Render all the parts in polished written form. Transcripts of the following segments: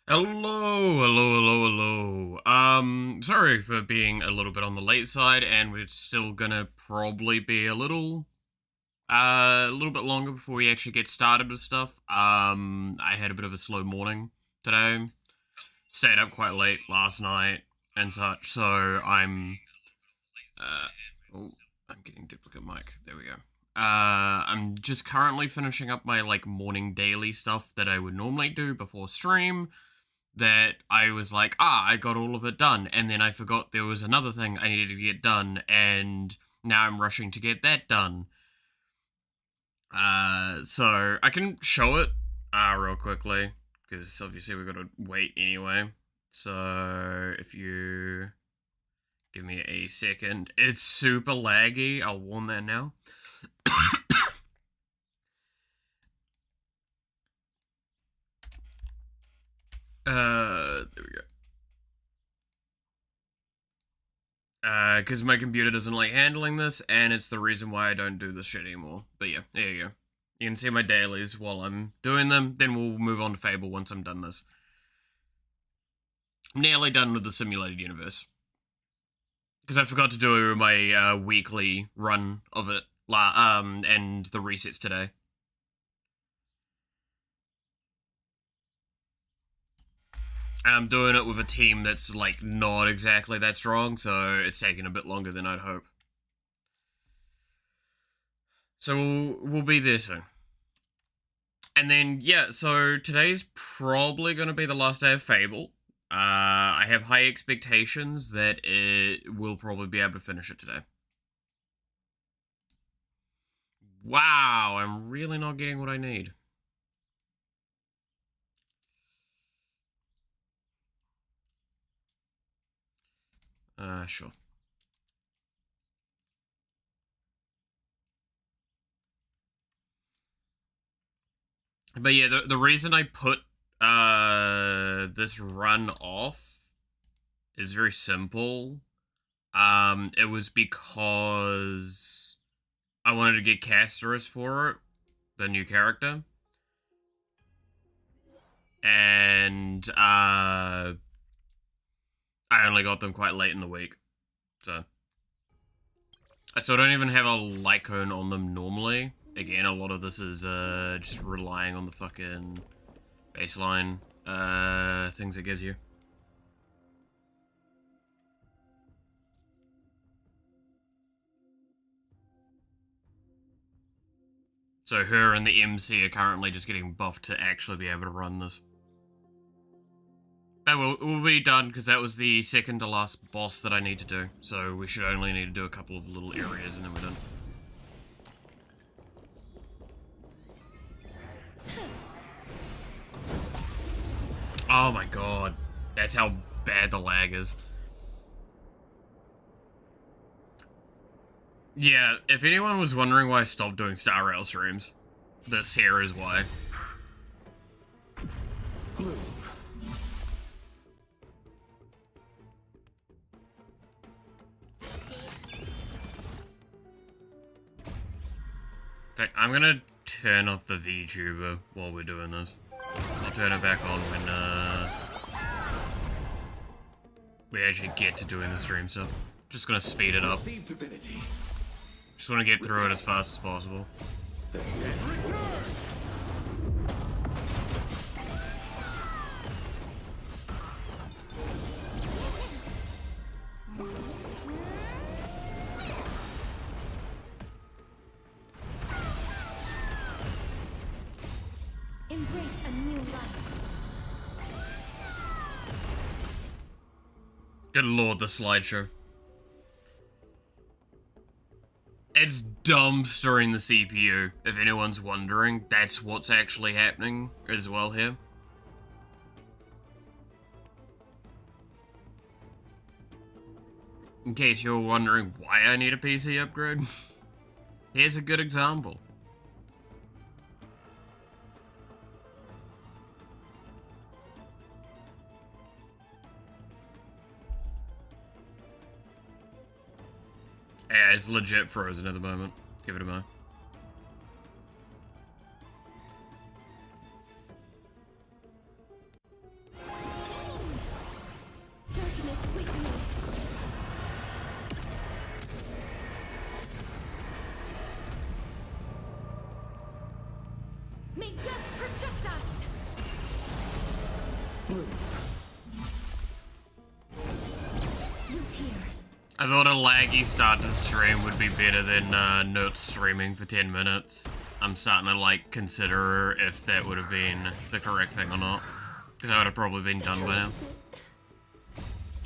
Hello. Sorry for being a little bit on the late side, and we're still gonna probably be a little bit longer before we actually get started with stuff. I had a bit of a slow morning today. Stayed up quite late last night and such, so uh, oh, I'm getting duplicate mic. There we go. I'm just currently finishing up my, morning daily stuff that I would normally do before stream. That I was like, I got all of it done, and then I forgot there was another thing I needed to get done, and now I'm rushing to get that done. So I can show it, real quickly, because obviously we've got to wait anyway. So if you give me a second, it's super laggy, I'll warn that now. There we go. Because my computer doesn't like handling this, and it's the reason why I don't do this shit anymore. But yeah, there you go. You can see my dailies while I'm doing them, then we'll move on to Fable once I'm done this. I'm nearly done with the simulated universe. Because I forgot to do my weekly run of it, and the resets today. I'm doing it with a team that's, not exactly that strong, so it's taking a bit longer than I'd hope. So we'll be there soon. And then, yeah, so today's probably going to be the last day of Fable. I have high expectations that it will probably be able to finish it today. Wow, I'm really not getting what I need. Sure. But yeah, the reason I put this run off is very simple. It was because I wanted to get Casterus for it, the new character. And I only got them quite late in the week. So I still don't even have a Lycone on them normally. Again, a lot of this is just relying on the fucking baseline things it gives you. So her and the MC are currently just getting buffed to actually be able to run this. But we'll be done, because that was the second to last boss that I need to do. So we should only need to do a couple of little areas and then we're done. Oh my god. That's how bad the lag is. Yeah, if anyone was wondering why I stopped doing Star Rail streams, this here is why. In fact, I'm gonna turn off the VTuber while we're doing this. I'll turn it back on when we actually get to doing the stream stuff. Just gonna speed it up. Just want to get through it as fast as possible. Embrace a new life. Good lord, the slideshow. It's dumpstering the CPU, if anyone's wondering. That's what's actually happening as well here. In case you're wondering why I need a PC upgrade, here's a good example. Yeah, it's legit frozen at the moment. Give it a moment. death protect us! Loot here. I thought a laggy start to the stream would be better than Nerd streaming for 10 minutes. I'm starting to, like, consider if that would have been the correct thing or not. Because I would have probably been done by now.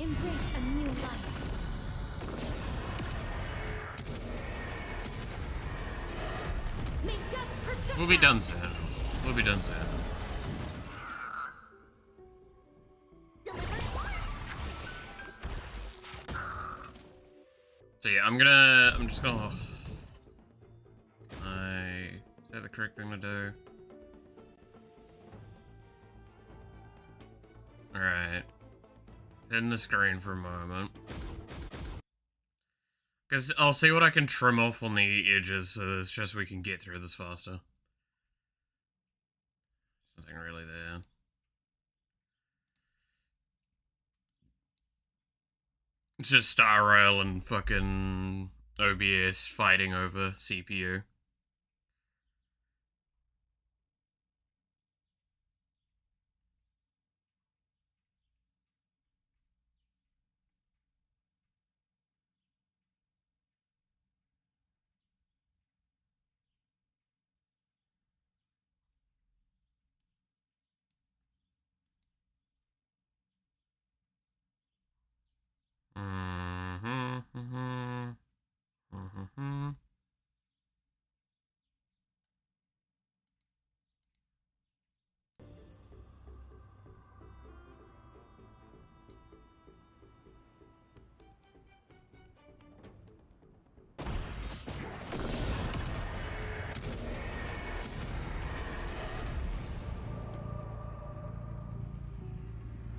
Embrace a new life. May death protect We'll be done us. soon. We'll be done soon. So yeah, I'm just gonna... Is that the correct thing to do? Alright. Hidden the screen for a moment. Because I'll see what I can trim off on the edges so it's just we can get through this faster. There's nothing really there. It's just Star Rail and fucking OBS fighting over CPU.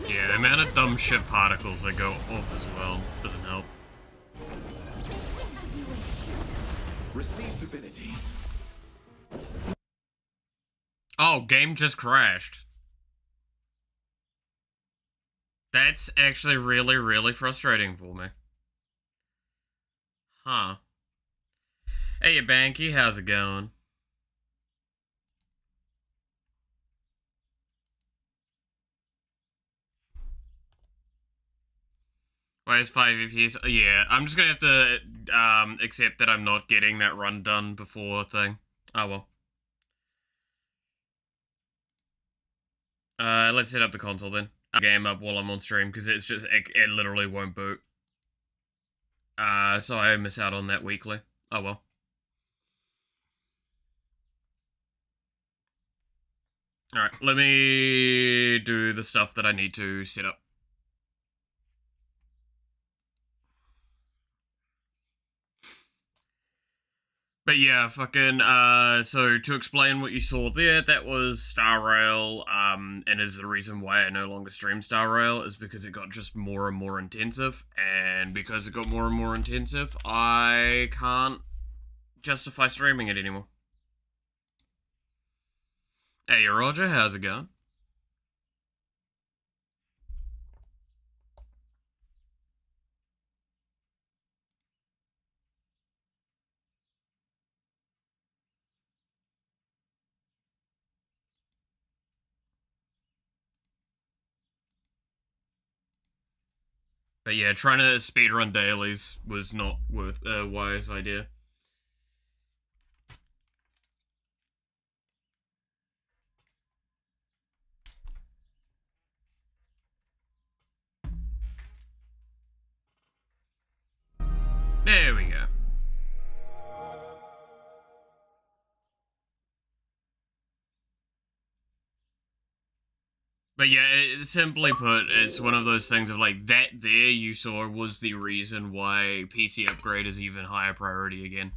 Yeah, the amount of dumb shit particles that go off as well doesn't help. As you wish. Receive divinity. Oh, game just crashed. That's actually really, really frustrating for me. Huh. Hey, Banky, how's it going? Why is 5 FPS? Yeah, I'm just gonna have to accept that I'm not getting that run done before thing. Oh well. Let's set up the console then. Game up while I'm on stream because it's just it literally won't boot. So I miss out on that weekly. Oh well. Alright, let me do the stuff that I need to set up. But yeah, fucking, so to explain what you saw there, that was Star Rail, and is the reason why I no longer stream Star Rail, is because it got just more and more intensive, and because it got more and more intensive, I can't justify streaming it anymore. Hey, Roger, how's it going? But yeah, trying to speedrun dailies was not worth a wise idea. There we go. But yeah, simply put, it's one of those things of like, that there you saw was the reason why PC upgrade is even higher priority again.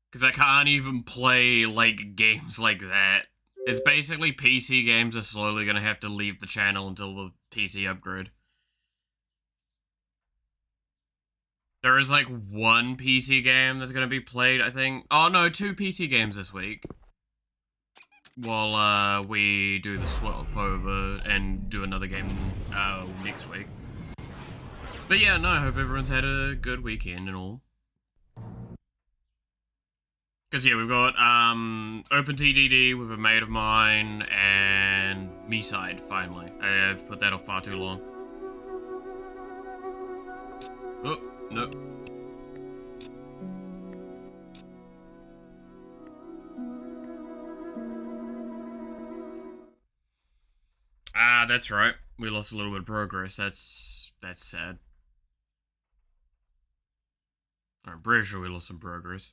Because I can't even play, like, games like that. It's basically PC games are slowly going to have to leave the channel until the PC upgrade. There is, like, one PC game that's going to be played, I think. Oh, no, 2 PC games this week. While, we do the swap over and do another game, next week. But yeah, no, I hope everyone's had a good weekend and all. Because, yeah, we've got OpenTDD with a mate of mine and me-side, finally. I've put that off far too long. Oh, no. Ah, that's right. We lost a little bit of progress. That's sad. I'm pretty sure we lost some progress.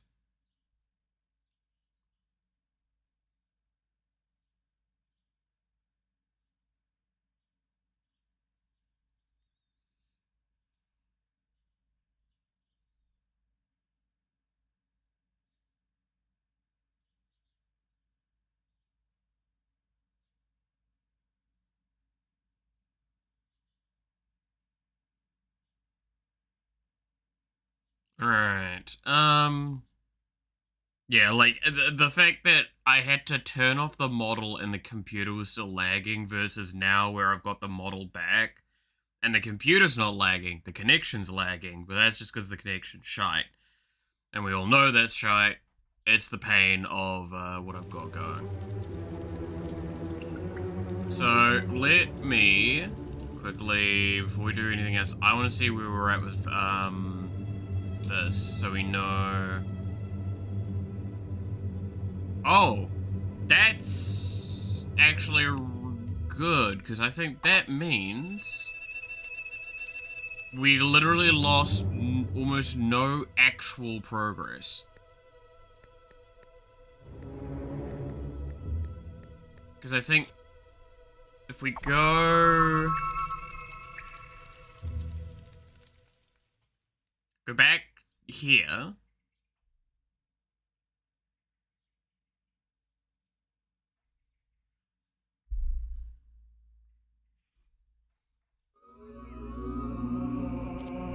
Alright. Yeah, like, the fact that I had to turn off the model and the computer was still lagging versus now where I've got the model back and the computer's not lagging, the connection's lagging, but that's just because the connection's shite. And we all know that's shite. It's the pain of what I've got going. So, let me quickly, before we do anything else, I want to see where we're at with this, so we know. Oh, that's actually good, because I think that means we literally lost almost no actual progress. Because I think if we go back here,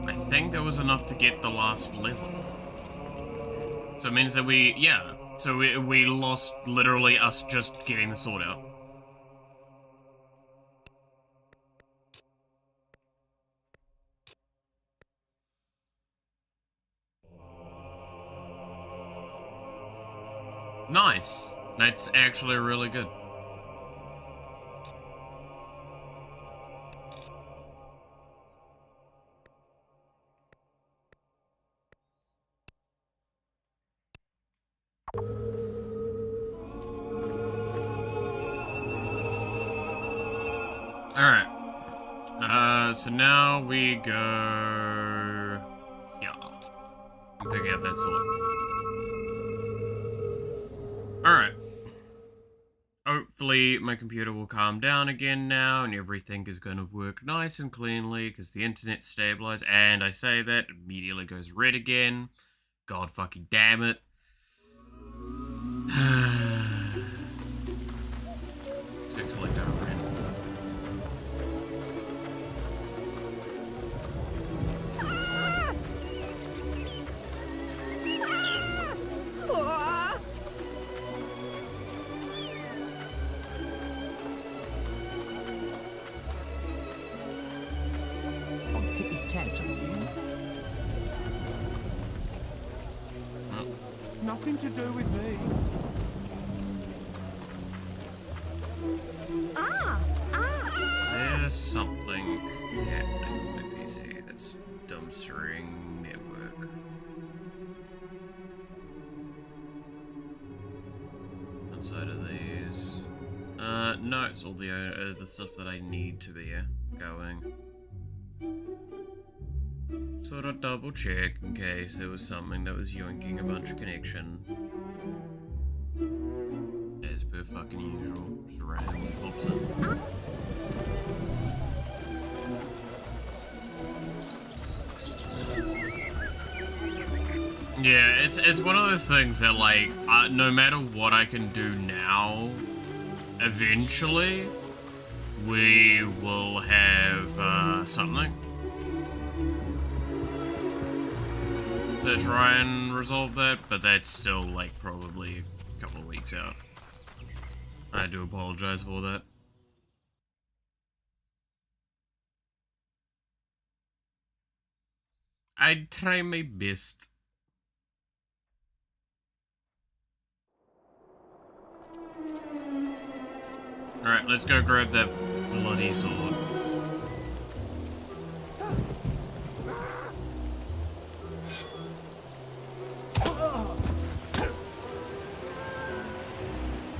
I think that was enough to get the last level. So it means that so we lost literally us just getting the sword out. Nice. That's actually really good. Alright. So now we go here. I'm picking up that sword. Alright. Hopefully my computer will calm down again now and everything is going to work nice and cleanly because the internet's stabilized. And I say that, immediately goes red again. God fucking damn it. Let's go collect our rent. I'm keeping tabs on you. Nothing to do with me. There's something happening with my PC that's dumpstering network. Outside of these. No, it's all the stuff that I need to be going. Sort of double check in case there was something that was yoinking a bunch of connection. As per fucking usual, just randomly pops in. Yeah, it's one of those things that, like, no matter what I can do now, eventually we will have something to try and resolve that, but that's still, like, probably a couple of weeks out. I do apologize for that. I'd try my best. Alright, let's go grab that bloody sword.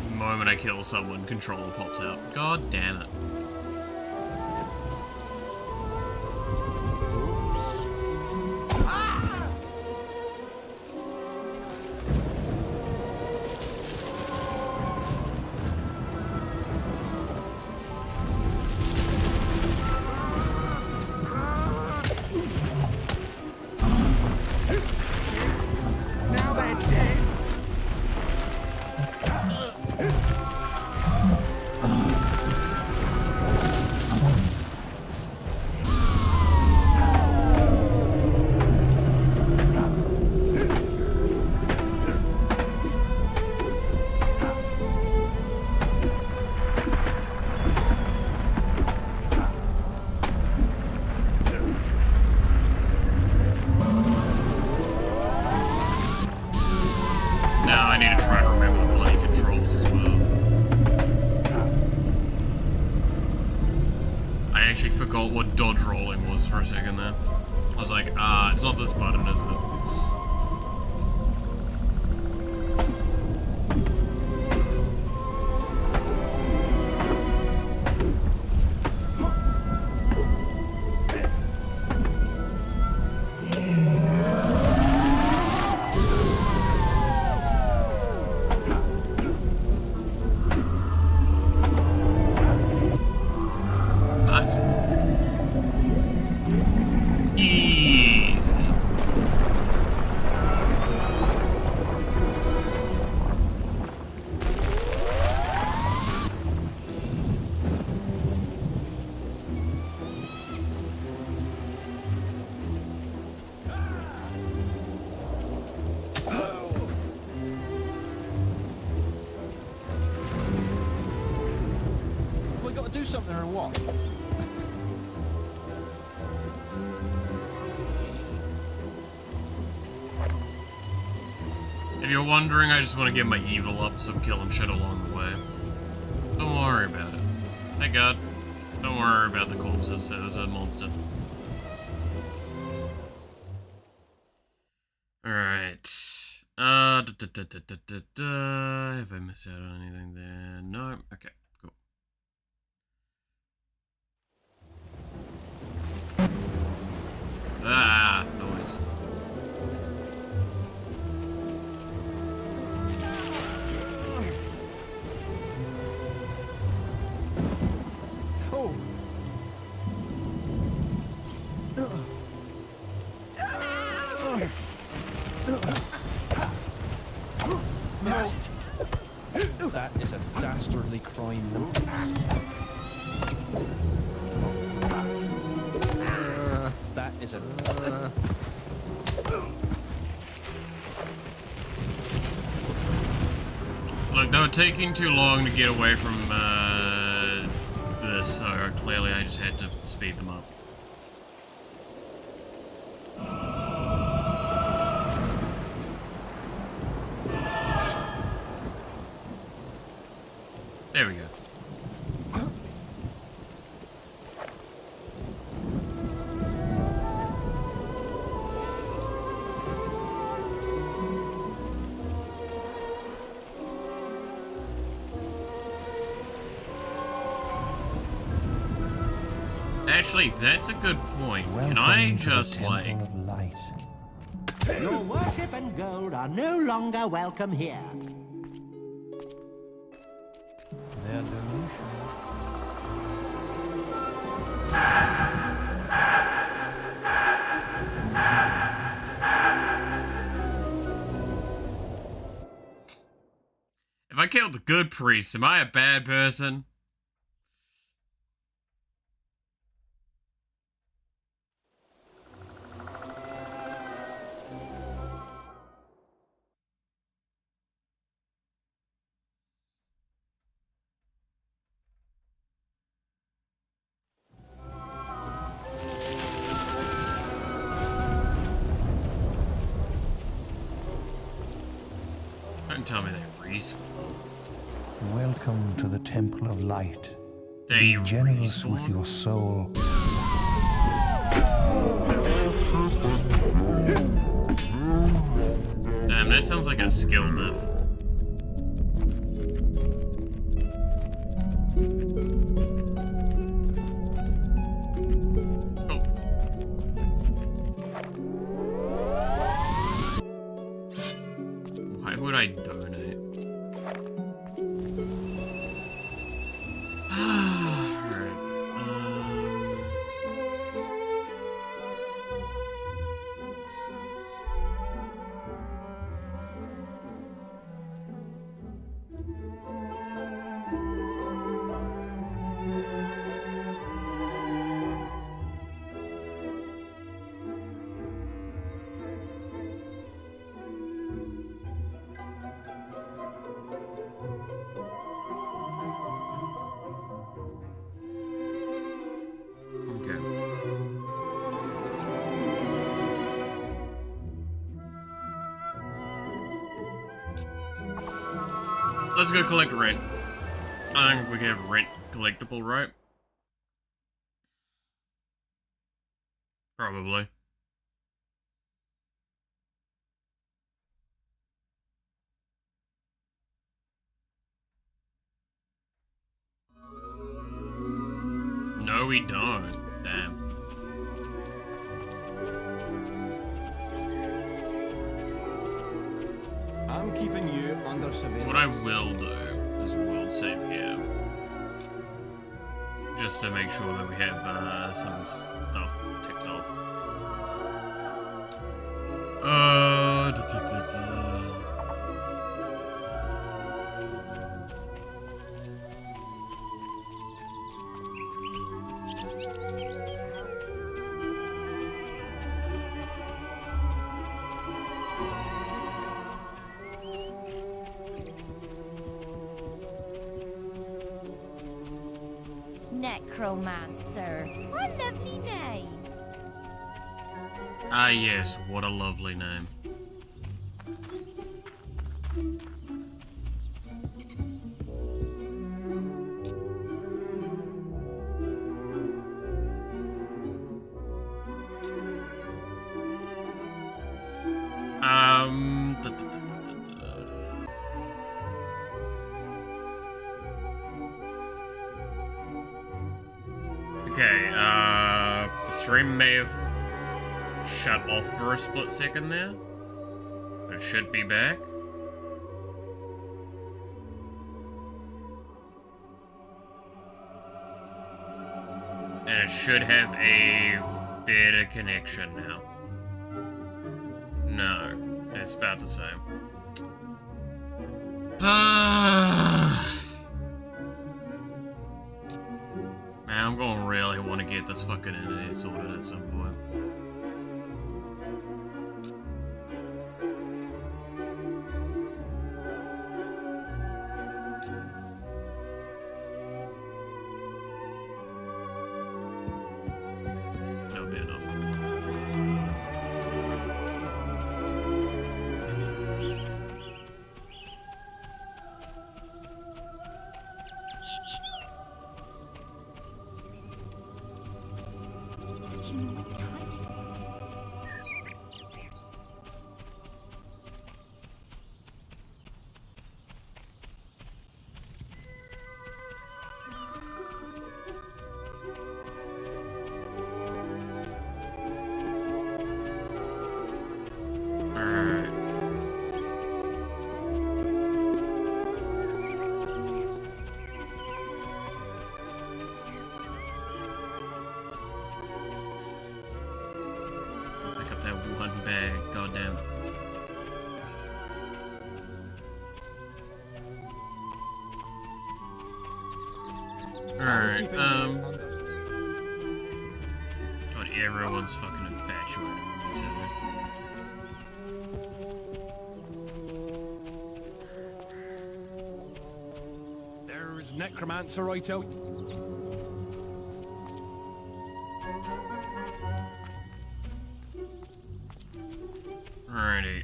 The moment I kill someone, controller pops out. God damn it. Now they're dead. Now I need to try to remember the bloody controls as well. I actually forgot what dodge rolling was for a second there. I was like, it's not this button, is it? Nice. Easy. We got to do something or what? If you're wondering, I just want to get my evil up, so I'm killing shit along the way. Don't worry about it. Thank God. Don't worry about the corpses, it was a monster. Alright. Have I missed out on anything there? No? Okay, cool. Noise. Oh. Must. That is a dastardly crime. That is a. Look, they were taking too long to get away from this, so clearly I just had to speed them up. There we go. Actually, that's a good point. Can I just, like... Your worship and gold are no longer welcome here. Their donation. If I killed the good priest, am I a bad person? Don't tell me they respawn. Welcome to the Temple of Light. They Be generous with respawn? your soul. Damn, that sounds like a skill diff. Oh. Why would I donate? Alright. Okay. Let's go collect rent. I think we can have rent collectible, right? Probably. No, we don't. Damn. I'm keeping you under surveillance. What I will do is we'll save here. Just to make sure that we have some stuff ticked off. Necromancer. What a lovely name. Ah yes, what a lovely name. Okay, the stream may have shut off for a split second there. It should be back. And it should have a better connection now. No, it's about the same. Man, I'm gonna really want to get this fucking internet sorted at some point. That'll be enough. Do you know what time? Alright. Pick up that one bag, goddamn. Alright, God, everyone's fucking infatuated with me too. There's Necromancer right out. Alrighty,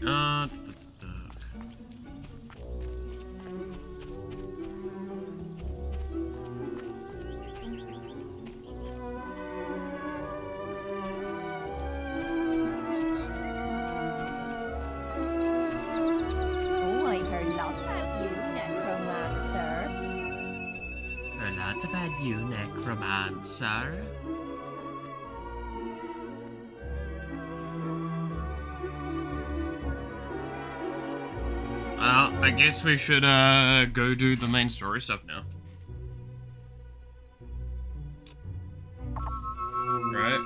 that's about you, Necromancer. I guess we should go do the main story stuff now. Right?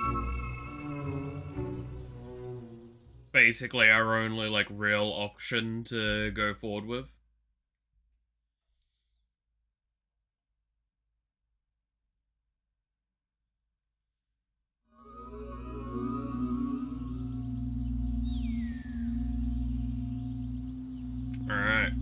Basically our only, like, real option to go forward with. Alright.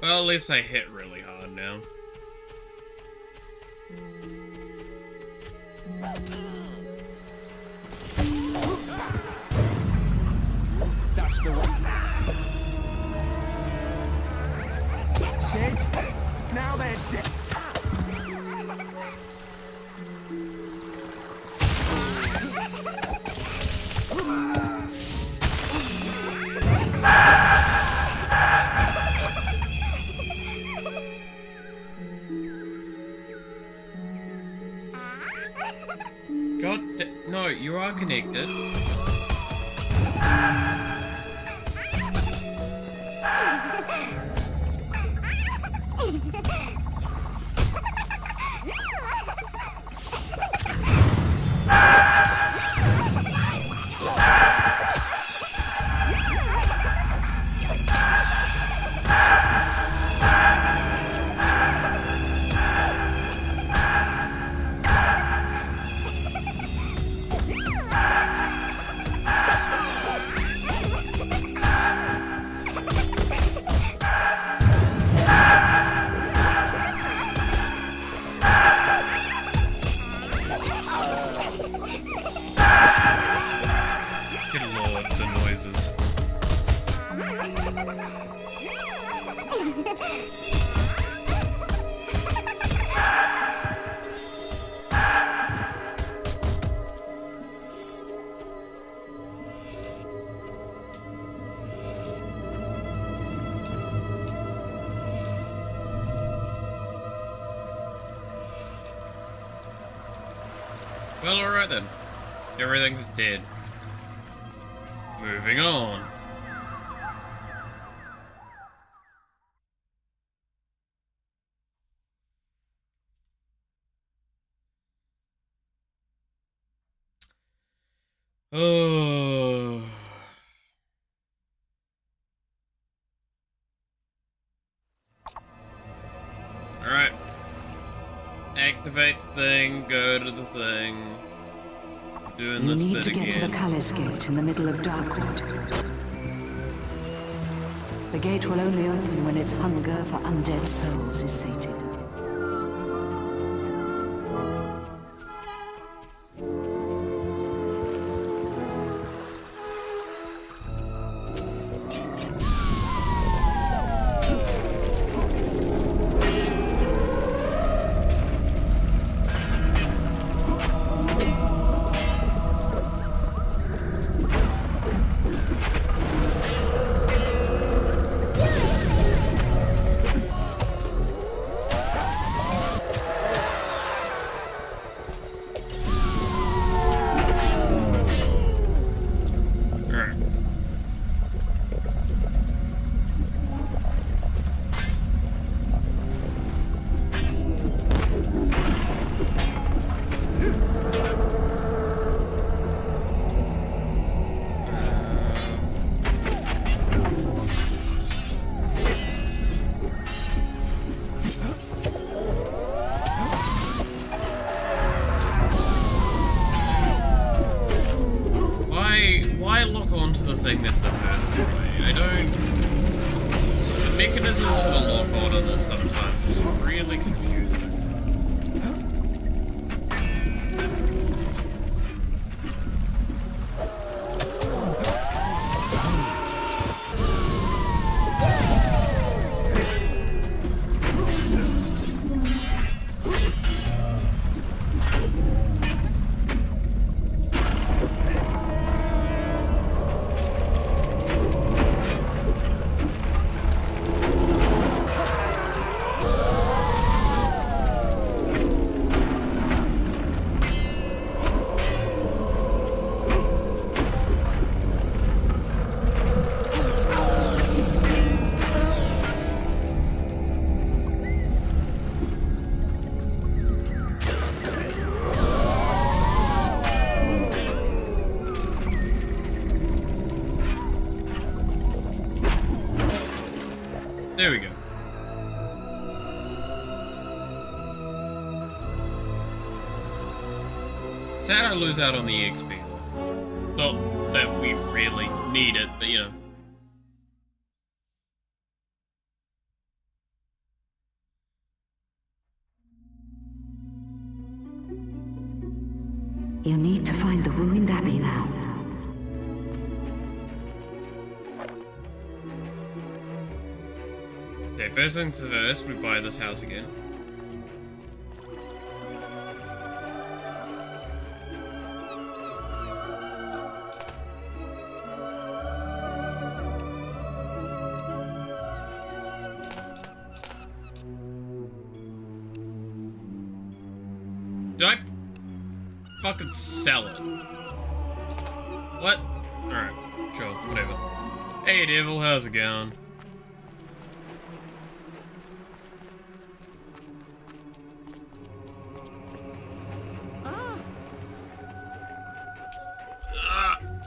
Well, at least I hit really hard now. That's the one. Dead. Now they're dead. No, you are connected. Well, alright then. Everything's dead. Moving on. Oh. Alright. Activate the thing, go to the thing. Doing this You bit need to get to the again. Palace Gate in the middle of Darkwood. The gate will only open when its hunger for undead souls is sated. mechanisms for the lock on in this sometimes is really confusing. There we go. Sad I lose out on the XP. Not that we really need it, but you know. You need to find the ruined abbey now. Okay, first things first, we buy this house again. Did I fucking sell it? What? Alright, sure, whatever. Hey Devil, how's it going?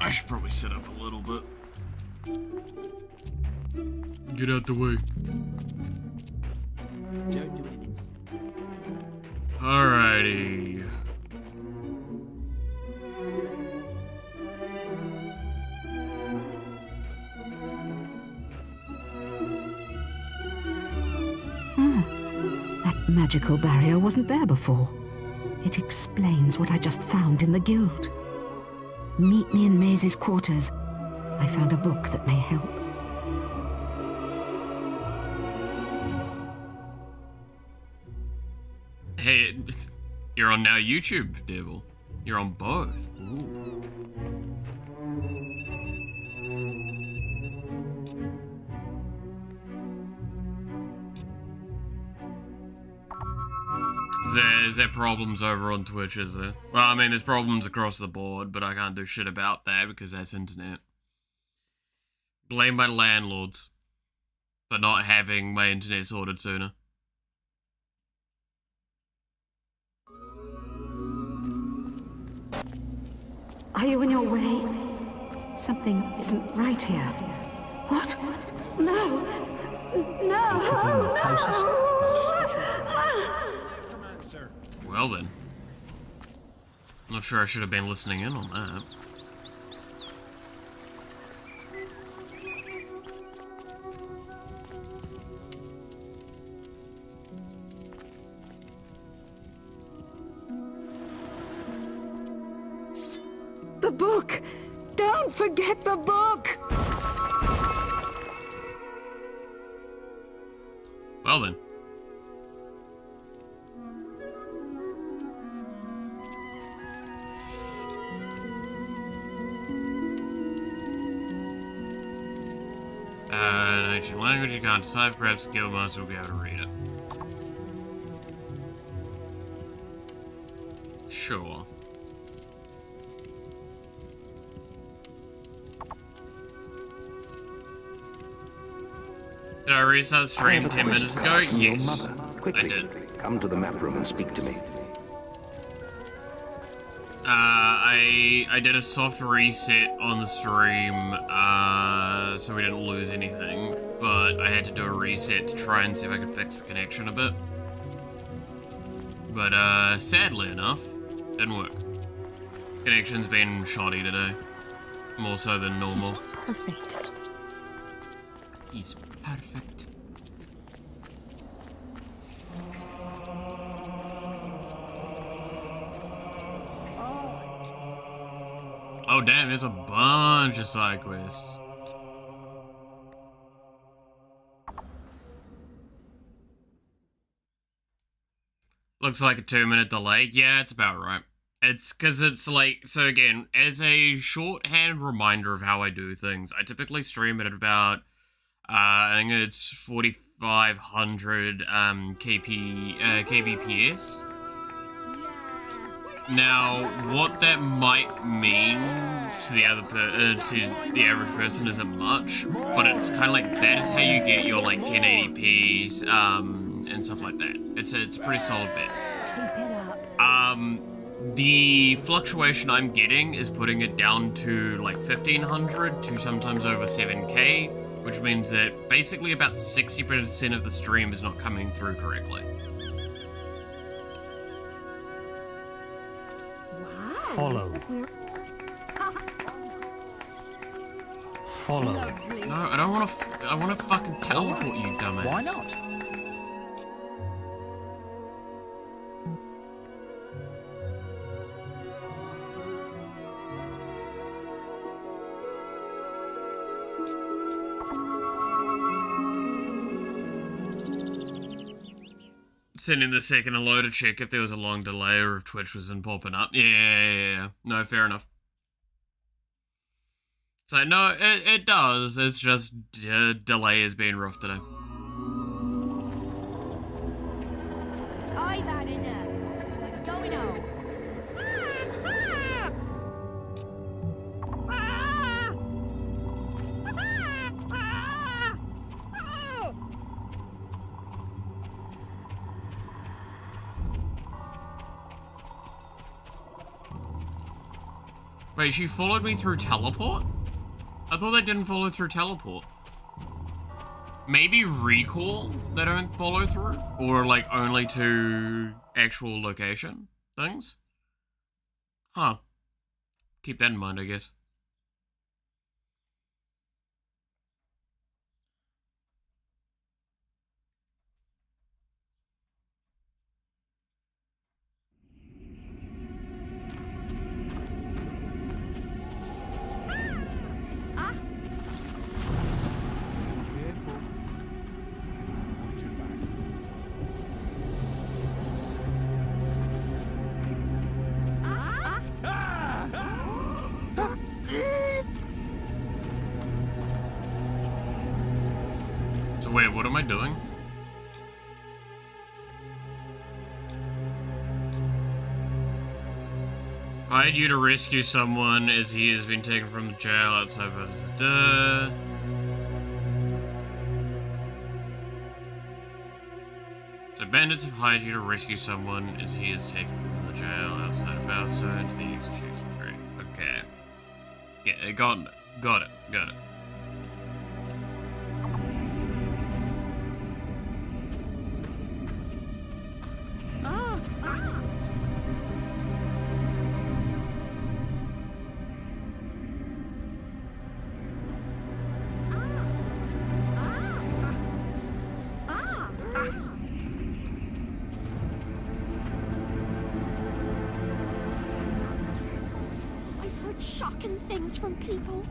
I should probably sit up a little bit. Get out the way. Alrighty. That magical barrier wasn't there before. It explains what I just found in the guild. Meet me in Maze's quarters. I found a book that may help. Hey, you're on now YouTube, Devil. You're on both. Ooh. Is there problems over on Twitch, is there? Well, I mean, there's problems across the board, but I can't do shit about that because that's internet. Blame my landlords for not having my internet sorted sooner. Are you on your way? Something isn't right here. What? No! No! Well then. Not sure I should have been listening in on that. The book! Don't forget the book! Well then. Ancient language you can't decipher, perhaps the guildmaster will be able to read it. Sure. Did I restart the stream 10 minutes ago? Yes, Quickly, I did. come to the map room and speak to me. I did a soft reset on the stream, so we didn't lose anything, but I had to do a reset to try and see if I could fix the connection a bit. But, sadly enough, didn't work. Connection's been shoddy today. More so than normal. Perfect. He's perfect. Oh damn, there's a bunch of side quests. Looks like a 2-minute delay. Yeah, it's about right. It's because it's like, so again, as a shorthand reminder of how I do things, I typically stream it at about, I think it's 4,500 kbps. Now, what that might mean to the average person isn't much, but it's kind of like that is how you get your like 1080p and stuff like that. It's a pretty solid bet. The fluctuation I'm getting is putting it down to like 1,500 to sometimes over 7K, which means that basically about 60% of the stream is not coming through correctly. Follow. Follow. No, I don't want to. I want to fucking teleport you, dumbass. Why not? Sending the second hello to check if there was a long delay or if Twitch wasn't popping up. Yeah. No, fair enough. So, no, it does. It's just delay has been rough today. I've had enough. I'm going home. Wait, she followed me through teleport? I thought they didn't follow through teleport. Maybe recall they don't follow through? Or like only to actual location things? Huh. Keep that in mind, I guess. Careful. Watch your back. So wait, what am I doing? I hired you to rescue someone as he has been taken from the jail outside of the... So bandits have hired you to rescue someone as he is taken from the jail outside of Bowstone to the execution tree. Okay. Yeah, got it. I've heard shocking things from people.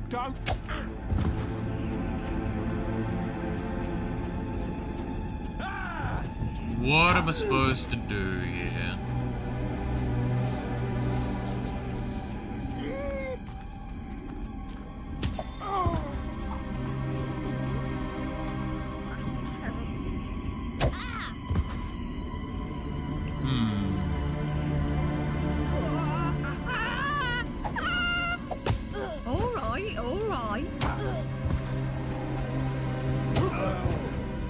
Don't. What am I supposed to do here? All right.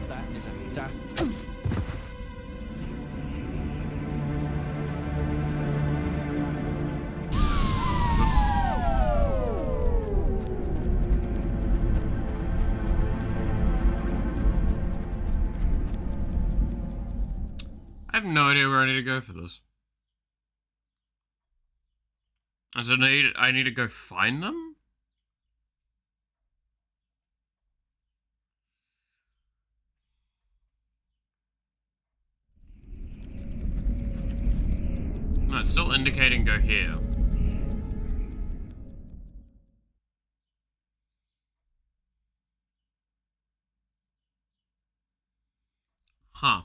That is a da. Oops. I have no idea where I need to go for this. So I need to go find them? indicating go here. Huh.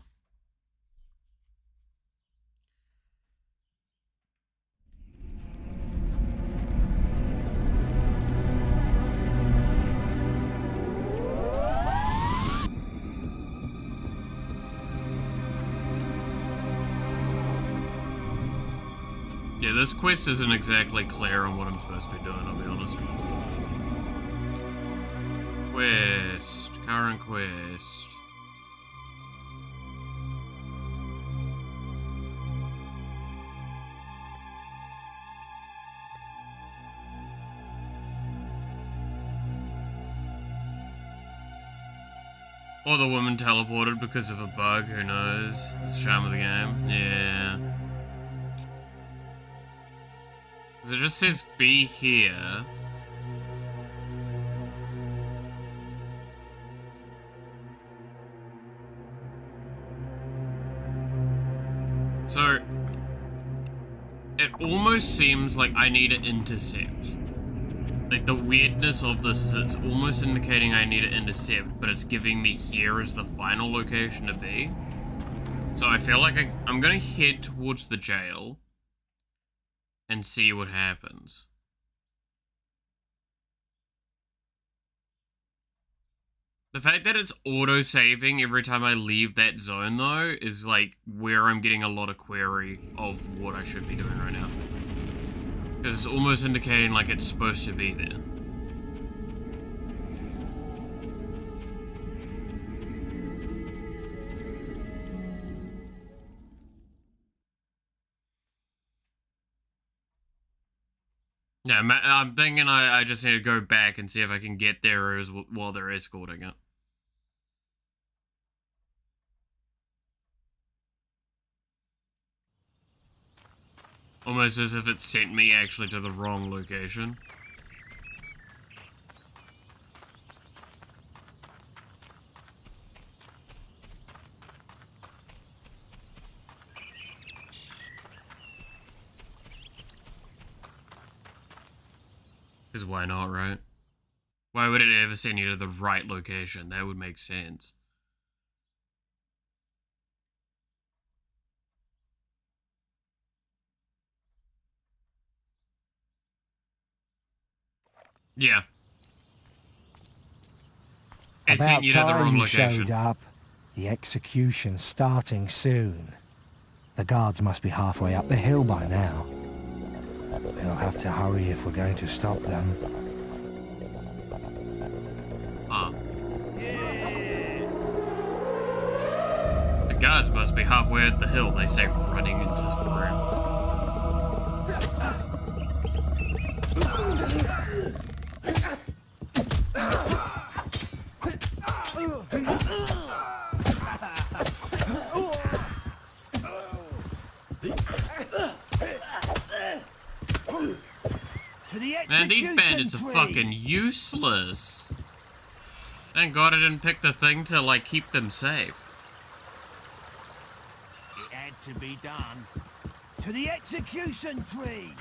Yeah, this quest isn't exactly clear on what I'm supposed to be doing, I'll be honest. Quest. Current quest. Or the woman teleported because of a bug, who knows? It's the charm of the game. Yeah. It just says be here. So, it almost seems like I need to intercept. Like, the weirdness of this is it's almost indicating I need to intercept, but it's giving me here as the final location to be. So I feel like I'm gonna head towards the jail and see what happens. The fact that it's auto-saving every time I leave that zone, though, is, like, where I'm getting a lot of query of what I should be doing right now. Because it's almost indicating, like, it's supposed to be there. Yeah, I'm thinking I just need to go back and see if I can get there while they're escorting it. Almost as if it sent me actually to the wrong location. Because why not, right? Why would it ever send you to the right location? That would make sense. Yeah. It sent you to the wrong location. Showed up. The execution's starting soon. The guards must be halfway up the hill by now. We'll have to hurry if we're going to stop them. The guards must be halfway up the hill, they say, running into the room. Man, these bandits are fucking useless. Thank God I didn't pick the thing to, like, keep them safe. It had to be done. To the execution tree!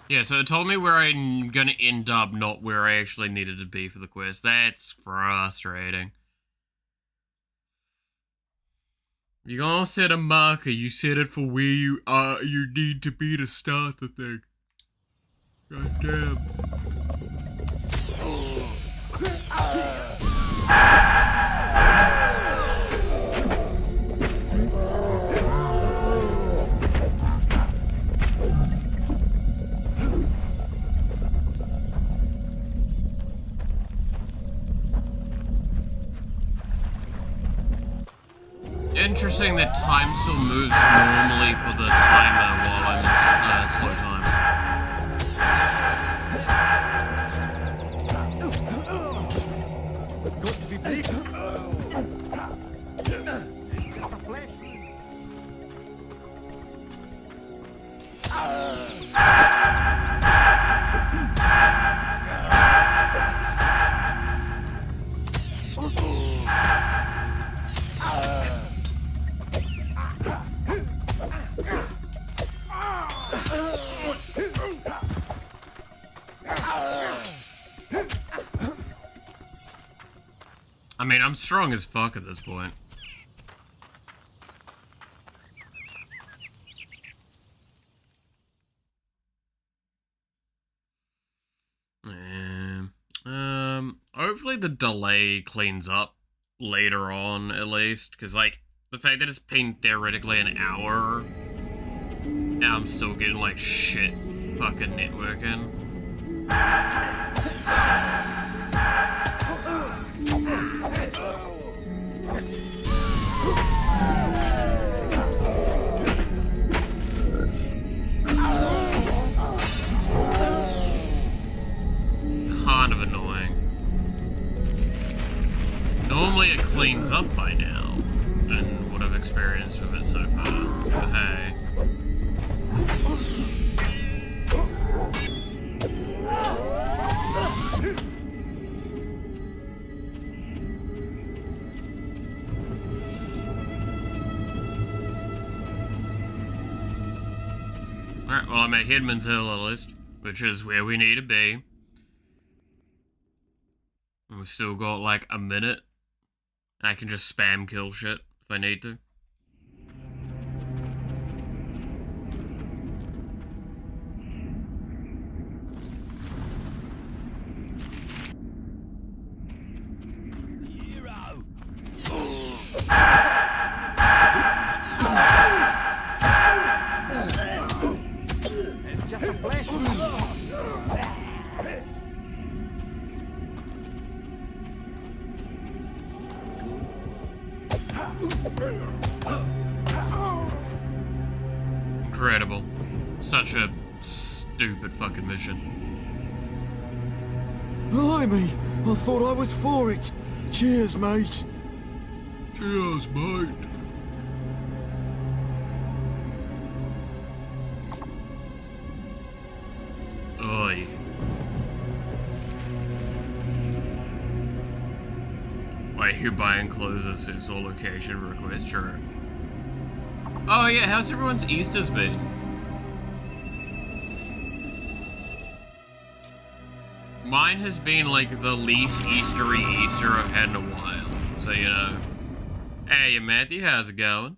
Yeah, so it told me where I'm gonna end up, not where I actually needed to be for the quest. That's frustrating. You gonna set a marker, you set it for where you need to be to start the thing. God damn. Interesting that time still moves normally for the timer while I'm in slow time. mean, I'm strong as fuck at this point. Hopefully the delay cleans up later on, at least, because, like, the fact that it's been theoretically an hour, and I'm still getting, like, shit fucking networking. Kind of annoying. Normally it cleans up by now, and what I've experienced with it so far. But hey. Alright, well I'm at Headman's Hill at least, which is where we need to be. And we've still got like a minute. I can just spam kill shit if I need to. It's just a flash wound. Incredible. Such a stupid fucking mission. Blimey, I thought I was for it. Cheers, mate. Cheers, mate. Oi. Wait, who buying clothes that suits all location request? Sure. Oh yeah, how's everyone's Easter's been? Mine has been like the least Eastery Easter I've had in a while, so you know. Hey Matthew, how's it going?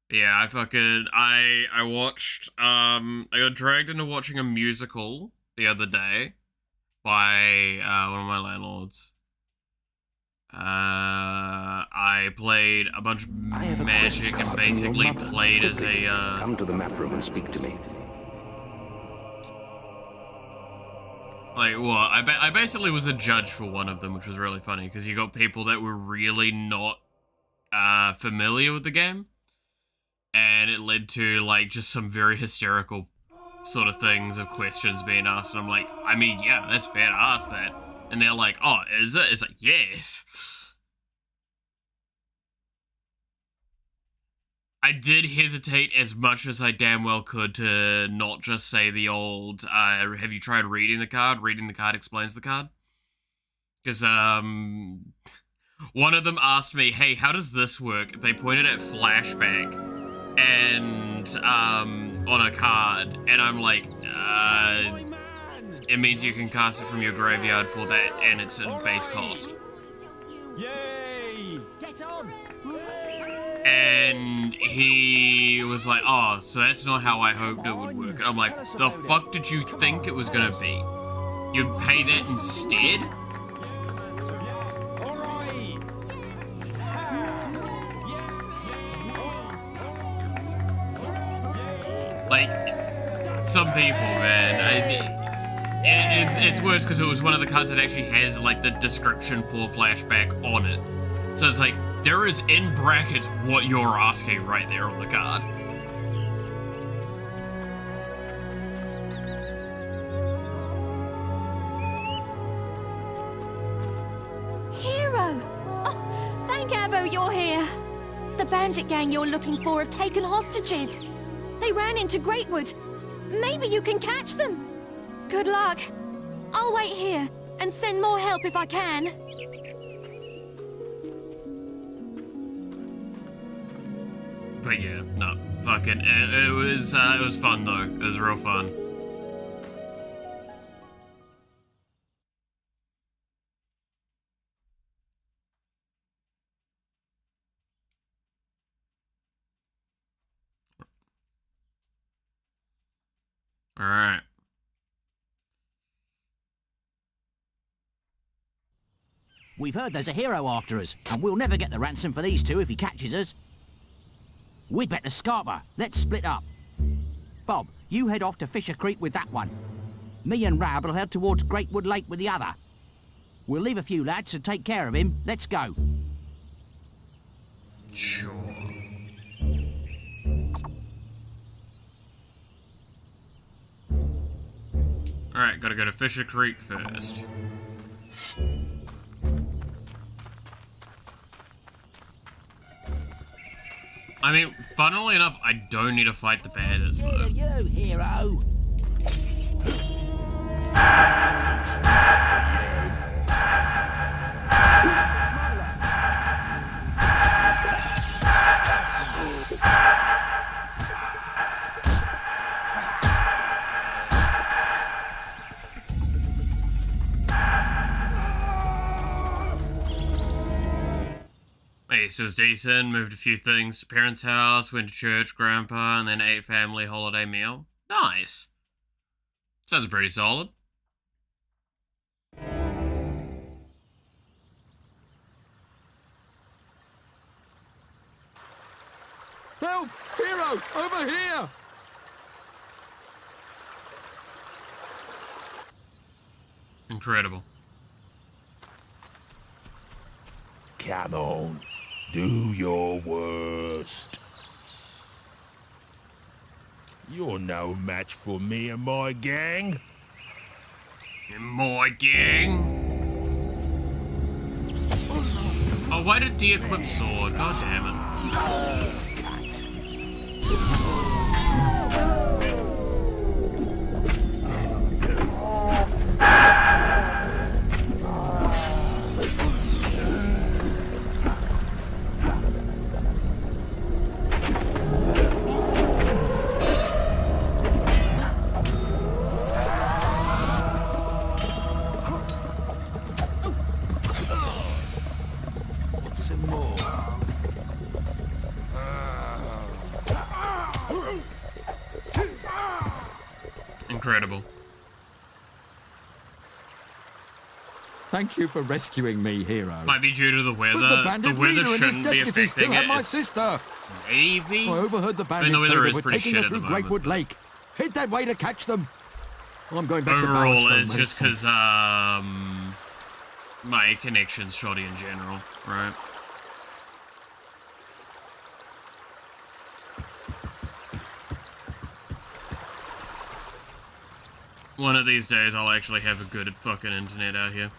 Yeah, I watched, I got dragged into watching a musical the other day by, one of my landlords. I played a bunch of magic and basically played as a, Come to the map room and speak to me. like, what? I basically was a judge for one of them, which was really funny, because you got people that were really not, familiar with the game. And it led to, like, just some very hysterical sort of things of questions being asked. And I'm like, I mean, yeah, that's fair to ask that. And they're like, oh, is it? It's like, yes. I did hesitate as much as I damn well could to not just say the old, have you tried reading the card? Reading the card explains the card. Because, one of them asked me, hey, how does this work? They pointed at flashback. And, on a card, and I'm like, it means you can cast it from your graveyard for that, and it's a base cost. Yay! Get on! And he was like, oh, so that's not how I hoped it would work. And I'm like, the fuck did you think it was gonna be? You'd pay that instead? Like, some people, man, it's worse because it was one of the cards that actually has, like, the description for flashback on it. So it's like, there is in brackets what you're asking right there on the card. Hero! Oh, thank Avo you're here. The bandit gang you're looking for have taken hostages. They ran into Greatwood. Maybe you can catch them. Good luck. I'll wait here and send more help if I can. But yeah, no, fucking, it was fun though. It was real fun. Alright. We've heard there's a hero after us, and we'll never get the ransom for these two if he catches us. We'd better scarper. Let's split up. Bob, you head off to Fisher Creek with that one. Me and Rab will head towards Greatwood Lake with the other. We'll leave a few lads to take care of him. Let's go. Sure. Alright, gotta go to Fisher Creek first. I mean, funnily enough, I don't need to fight the bandits, though. You, hero. Easter was decent, moved a few things to parents' house, went to church, grandpa, and then ate family holiday meal. Nice. Sounds pretty solid. Help! Hero! Over here! Incredible. Come on. Do your worst. You're no match for me and my gang. In my gang? Oh, why did D equip sword? God damn it. Incredible. Thank you for rescuing me, hero. Might be due to the weather. But the bandit The weather leader and his shouldn't be deputy still affecting have it. my It's sister. maybe. I overheard the I mean, bandits the say weather they is were pretty taking shit her at the through moment. Greatwood Lake. Head that way to catch them. I'm going back to Overall, Bowerstone, it's mate. just because my connection's shoddy in general, right? One of these days, I'll actually have a good fucking internet out here.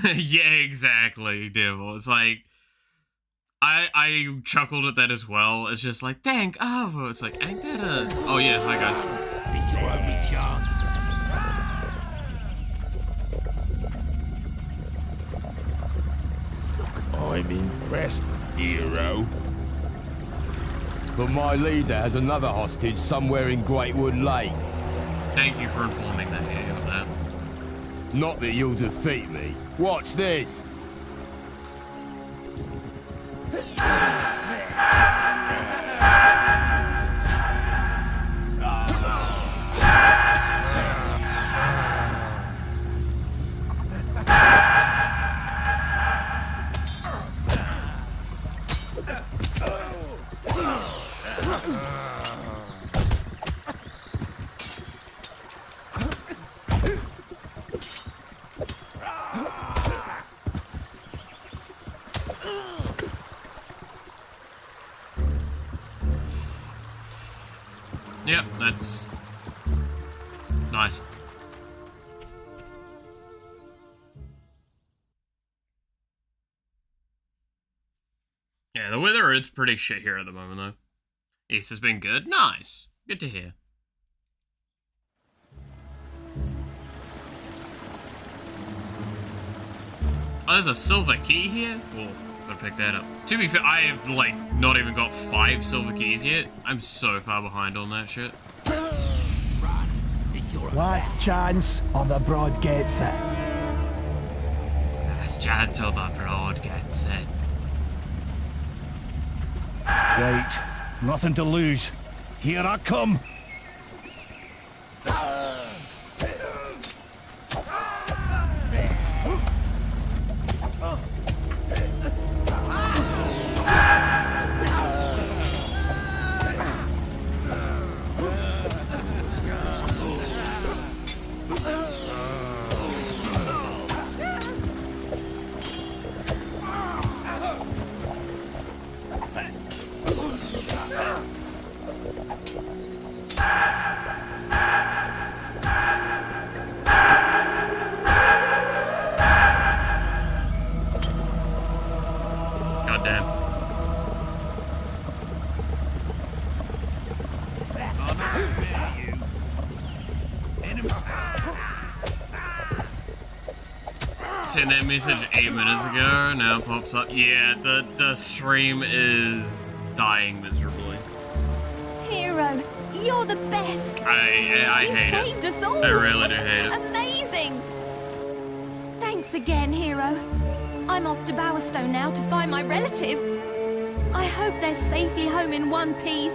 Yeah, exactly, Devil. It's like, I chuckled at that as well. It's just like, thank Avo. It's like, ain't that a... Oh yeah, hi guys. It's your only chance. I'm impressed, hero. But my leader has another hostage somewhere in Greatwood Lake. Thank you for informing that of that. Not that you'll defeat me. Watch this. Yep, that's nice. Yeah, the weather is pretty shit here at the moment, though. East has been good. Nice. Good to hear. Oh, there's a silver key here? Cool. Gotta pick that up. To be fair, I have, like, not even got 5 silver keys yet. I'm so far behind on that shit. Last chance, or the broad gets it. It's just till the blood gets in. Wait, nothing to lose. Here I come. Goddamn. Sent that message 8 minutes ago, now it pops up. Yeah, the stream is dying miserably. Hero, you're the best. I You hate saved it. us all. I really do hate it. Amazing. Thanks again, Hero. I'm off to Bowerstone now to find my relatives. I hope they're safely home in one piece.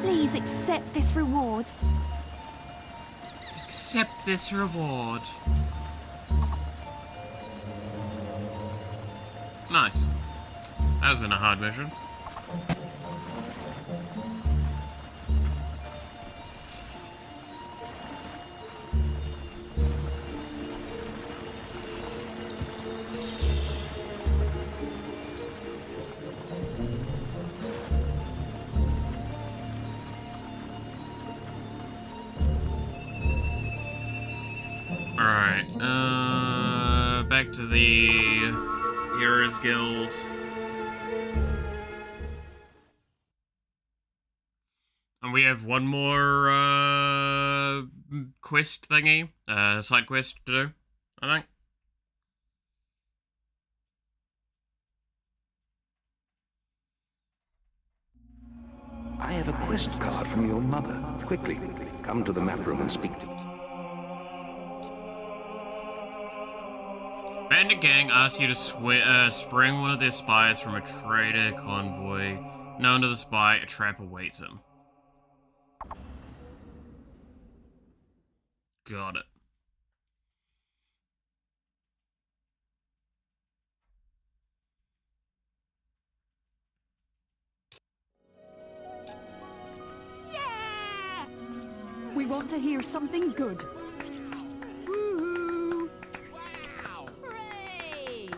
Please accept this reward. Accept this reward. Nice. That wasn't a hard mission. Alright, back to the Heroes Guild. And we have one more, quest thingy, side quest to do, I think. I have a quest card from your mother. Quickly, come to the map room and speak to me. Bandit gang asks you to spring one of their spies from a trader convoy. Known to the spy, a trap awaits him. Got it. Yeah! We want to hear something good. Woohoo! Wow! Hooray!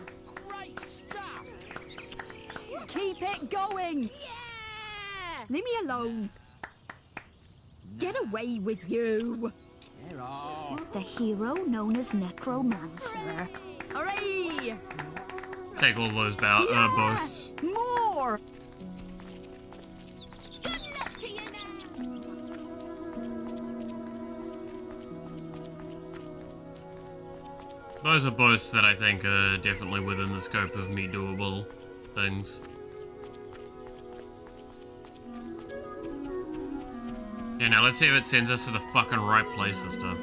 Great stuff! Keep it going! Yeah! Leave me alone. Get away with you! The hero known as Necromancer. Hooray! Take all those boasts. More! Good luck to you now. Those are boasts that I think are definitely within the scope of me doable things. Yeah, now let's see if it sends us to the fucking right place this time.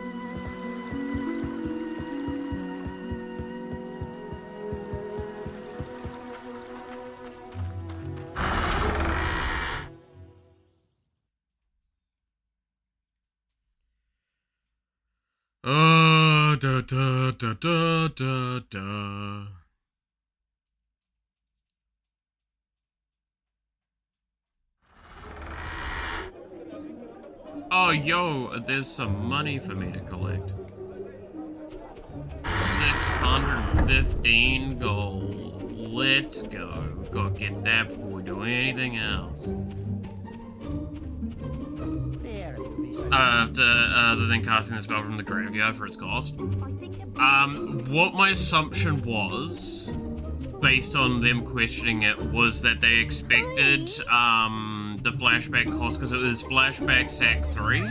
Da da da da da da. Oh, yo, there's some money for me to collect. 615 gold. Let's go. Gotta get that before we do anything else. Other than casting the spell from the graveyard for its cost. What my assumption was, based on them questioning it, was that they expected, the flashback cost, because it was flashback Sack 3.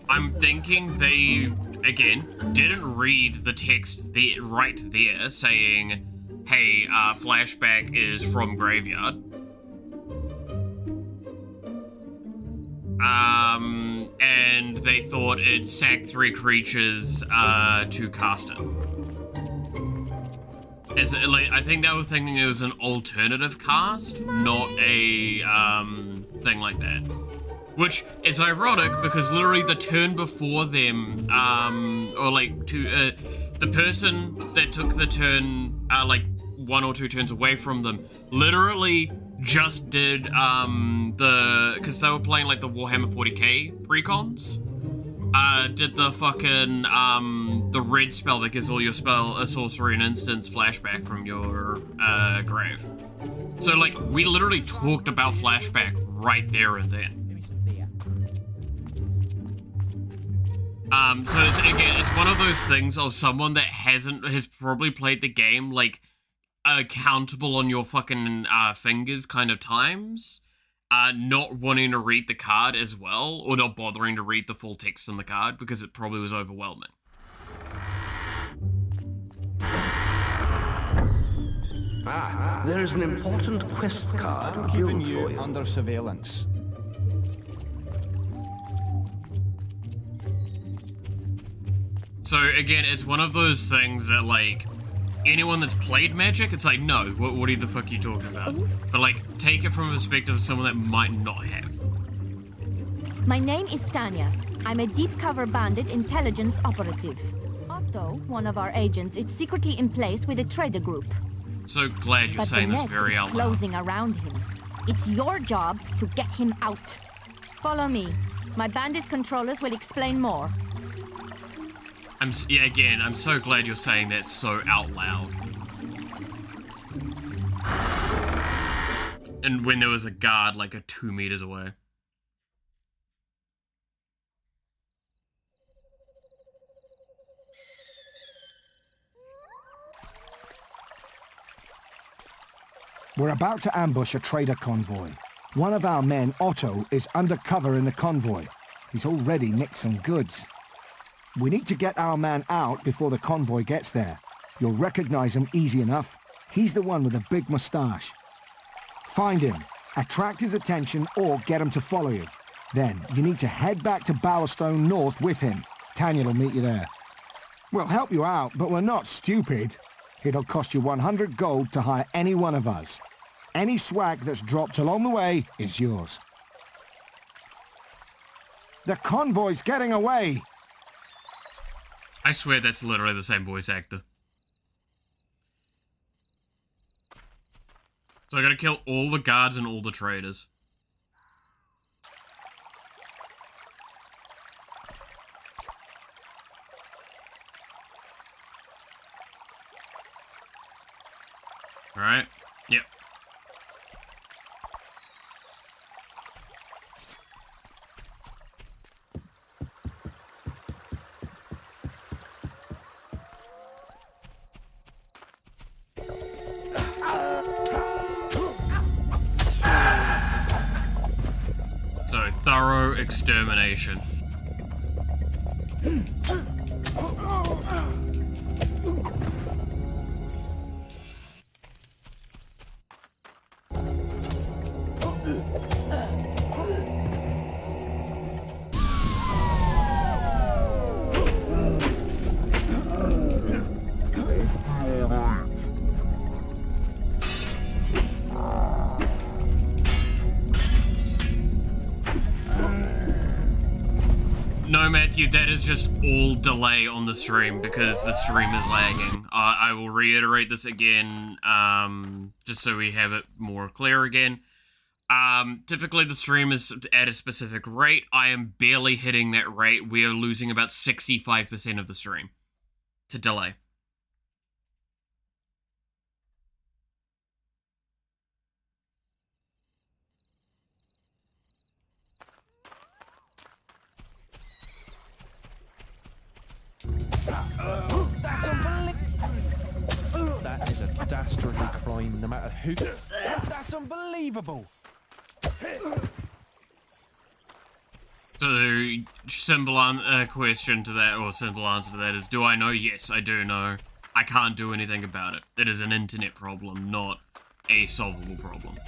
I'm thinking they, again, didn't read the text there, right there, saying, hey, flashback is from graveyard. And they thought it sacked 3 creatures, to cast it. Is it, like, I think they were thinking it was an alternative cast, not a thing like that. Which is ironic because literally the turn before them, or like the person that took the turn, like 1 or 2 turns away from them, literally just did because they were playing like the Warhammer 40k precons. Did the fucking the red spell that gives all your sorcery and instants flashback from your grave. So like we literally talked about flashback right there and then. So it's one of those things of someone that has probably played the game like countable on your fucking fingers kind of times, not wanting to read the card as well, or not bothering to read the full text on the card because it probably was overwhelming. There is an important quest card keeping you under surveillance. So again, it's one of those things that like anyone that's played Magic, it's like, no, what the fuck are you talking about? But like, take it from a perspective of someone that might not have. My name is Tanya. I'm a deep cover bandit intelligence operative. Otto, one of our agents, is secretly in place with a trader group. So glad you're saying this very out loud. Closing around him. It's your job to get him out. Follow me. My bandit controllers will explain more. I'm so glad you're saying that so out loud. And when there was a guard like 2 meters away. We're about to ambush a trader convoy. One of our men, Otto, is undercover in the convoy. He's already nicked some goods. We need to get our man out before the convoy gets there. You'll recognize him easy enough. He's the one with the big mustache. Find him, attract his attention, or get him to follow you. Then, you need to head back to Bowerstone North with him. Tanya will meet you there. We'll help you out, but we're not stupid. It'll cost you 100 gold to hire any one of us. Any swag that's dropped along the way is yours. The convoy's getting away! I swear that's literally the same voice actor. So I gotta kill all the guards and all the traders. Alright, yep. So, thorough extermination. No, Matthew, that is just all delay on the stream because the stream is lagging. I will reiterate this again, just so we have it more clear again. Typically the stream is at a specific rate. I am barely hitting that rate. We are losing about 65% of the stream to delay. That's unbelievable! That is a dastardly crime, no matter who... That's unbelievable! So, simple question to that, or simple answer to that is, do I know? Yes, I do know. I can't do anything about it. It is an internet problem, not a solvable problem.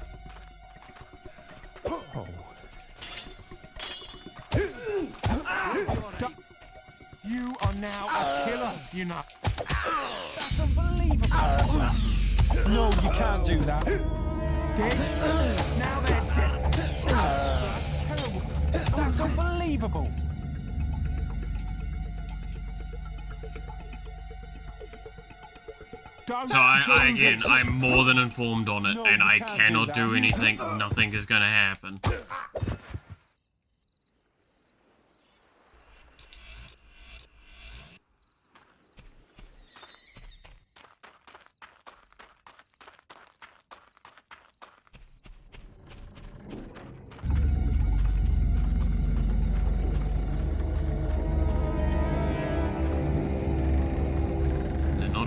You are now a killer, you know. That's unbelievable. No, you can't do that. Dead? Now they're dead. That's terrible. That's unbelievable. So I'm more than informed on it, and I cannot do anything. Nothing is gonna happen.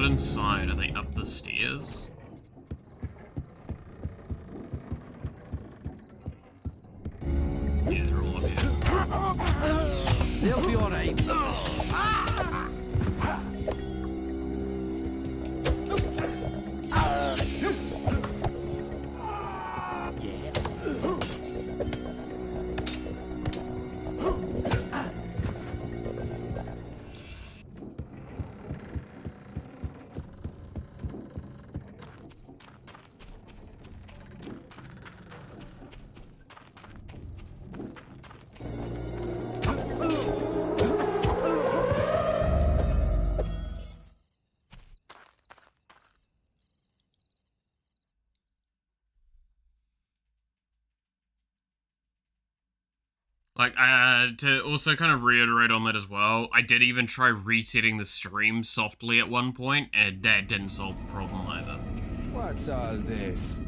Inside, are they up the stairs? Yeah, they're all up here. They'll be on aim. Like, to also kind of reiterate on that as well, I did even try resetting the stream softly at one point, and that didn't solve the problem either. What's all this?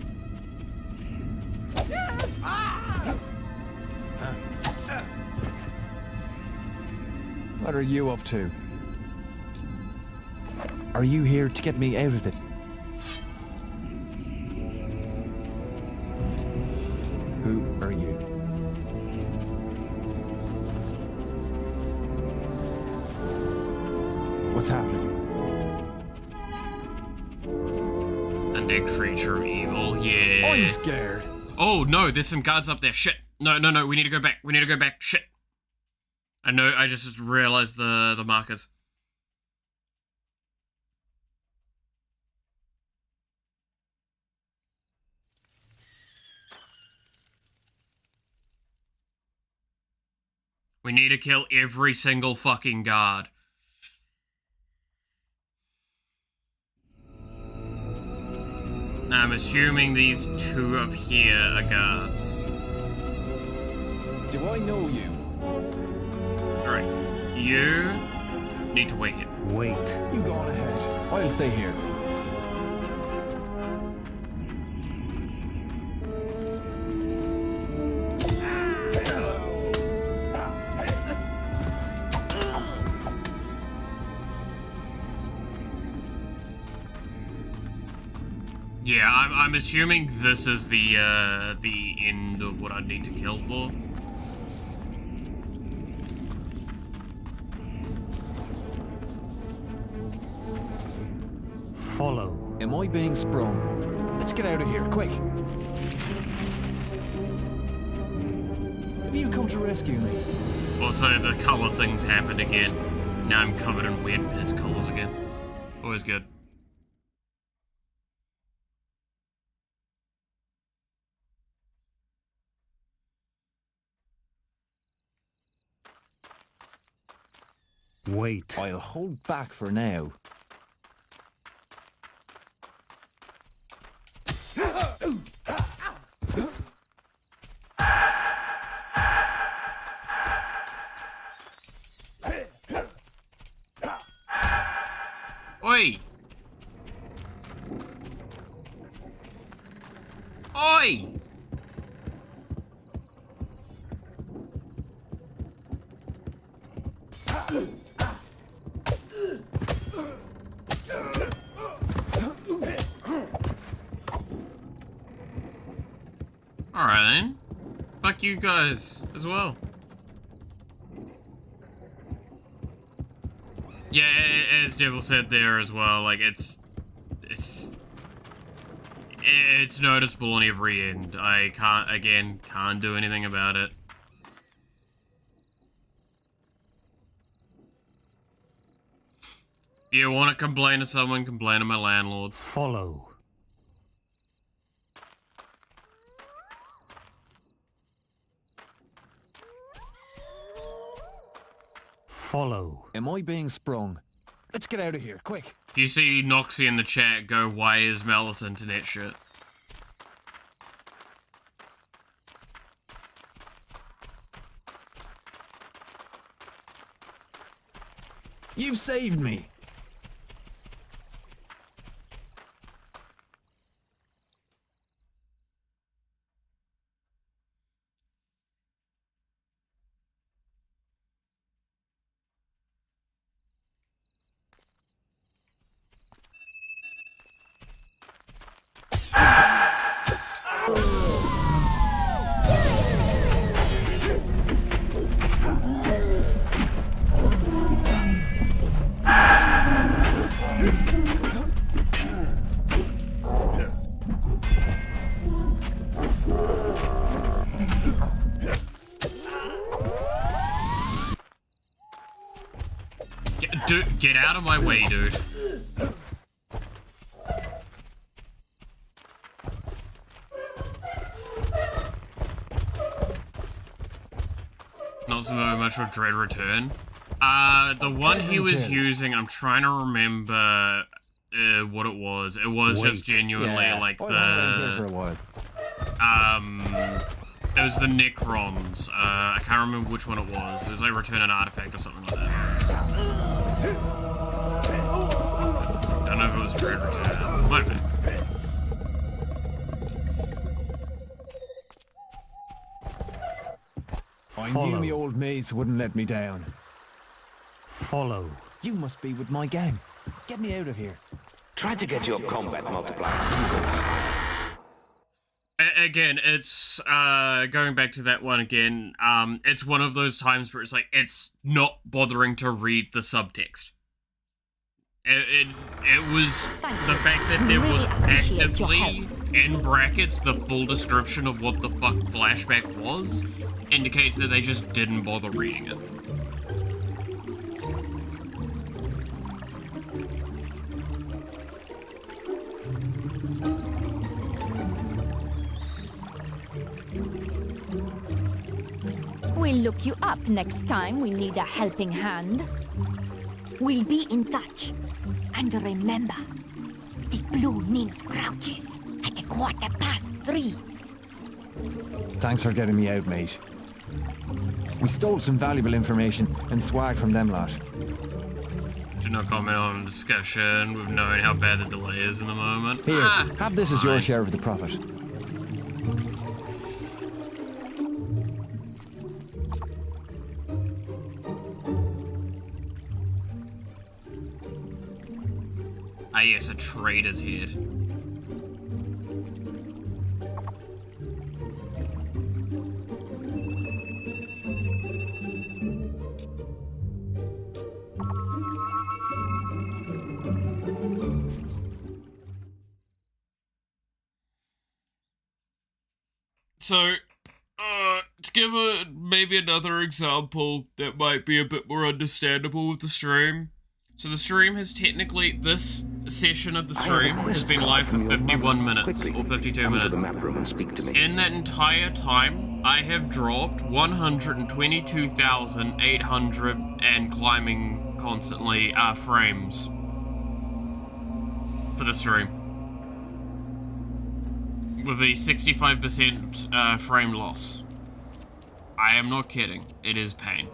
What are you up to? Are you here to get me out of it? Who are you? What's happening? Undead creature of evil, yeah. I'm scared. Oh no, there's some guards up there. Shit. No, we need to go back. We need to go back. Shit. I know, I just realized the markers. We need to kill every single fucking guard. Now, I'm assuming these two up here are guards. Do I know you? Alright, you need to wait here. Wait. You go on ahead. I'll stay here. Yeah, I'm assuming this is the end of what I need to kill for. Follow. Am I being sprung? Let's get out of here, quick. Have you come to rescue me? Also, the color things happened again. Now I'm covered in weird piss colors again. Always good. Wait. I'll hold back for now. Oi! Oi! Alright then. Fuck you guys as well. Yeah, as Devil said there as well, like it's noticeable on every end. I can't do anything about it. If you want to complain to someone, complain to my landlords. Follow. Follow. Am I being sprung? Let's get out of here, quick. If you see Noxie in the chat, go, why is Malice internet shit? You've saved me. Get out of my way, dude. Not so much for Dread Return. The one he was using, I'm trying to remember what it was. It was just genuinely like the it was the Necrons. I can't remember which one it was. It was like Return an Artifact or something like that. I don't know if it was Dread Return. Might have been. I knew my old mates wouldn't let me down. Follow. You must be with my gang. Get me out of here. Try to get your combat multiplier. Again, it's going back to that one again. It's one of those times where it's like it's not bothering to read the subtext. It was the fact that there was actively in brackets the full description of what the fuck flashback was indicates that they just didn't bother reading it. We'll look you up next time we need a helping hand. We'll be in touch. And remember, the blue nymph crouches at 3:15. Thanks for getting me out, mate. We stole some valuable information and swag from them lot. Do not comment on a discussion with knowing how bad the delay is in the moment. Here, have this as your share of the profit. Ah yes, a trader's head. So, to give maybe another example that might be a bit more understandable with the stream. So the stream has technically, this session of the stream has been live for 51 minutes, or 52 minutes. In that entire time, I have dropped 122,800 and climbing constantly frames for the stream. With a 65% frame loss. I am not kidding, it is pain.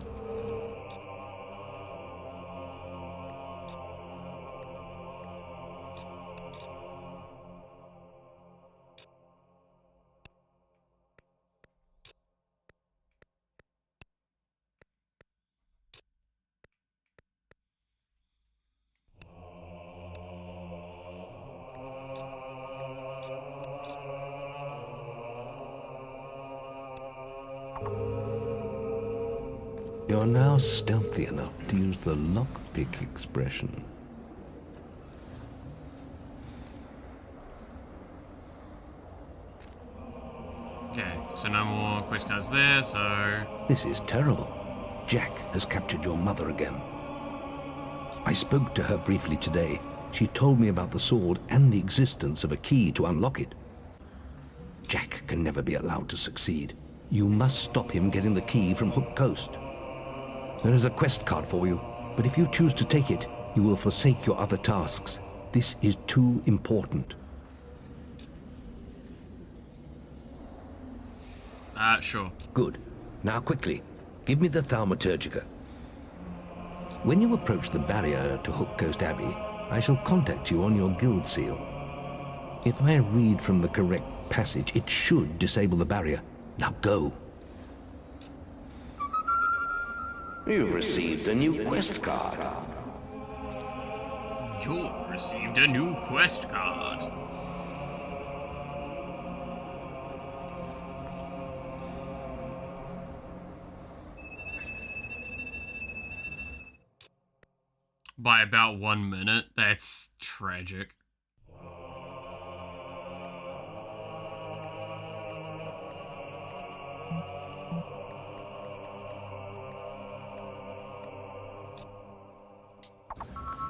You're now stealthy enough to use the lockpick expression. Okay, so no more quest cards there, so... This is terrible. Jack has captured your mother again. I spoke to her briefly today. She told me about the sword and the existence of a key to unlock it. Jack can never be allowed to succeed. You must stop him getting the key from Hook Coast. There is a quest card for you, but if you choose to take it, you will forsake your other tasks. This is too important. Sure. Good. Now quickly, give me the Thaumaturgica. When you approach the barrier to Hook Coast Abbey, I shall contact you on your guild seal. If I read from the correct passage, it should disable the barrier. Now go. You've received a new quest card. You've received a new quest card. By about 1 minute, that's tragic.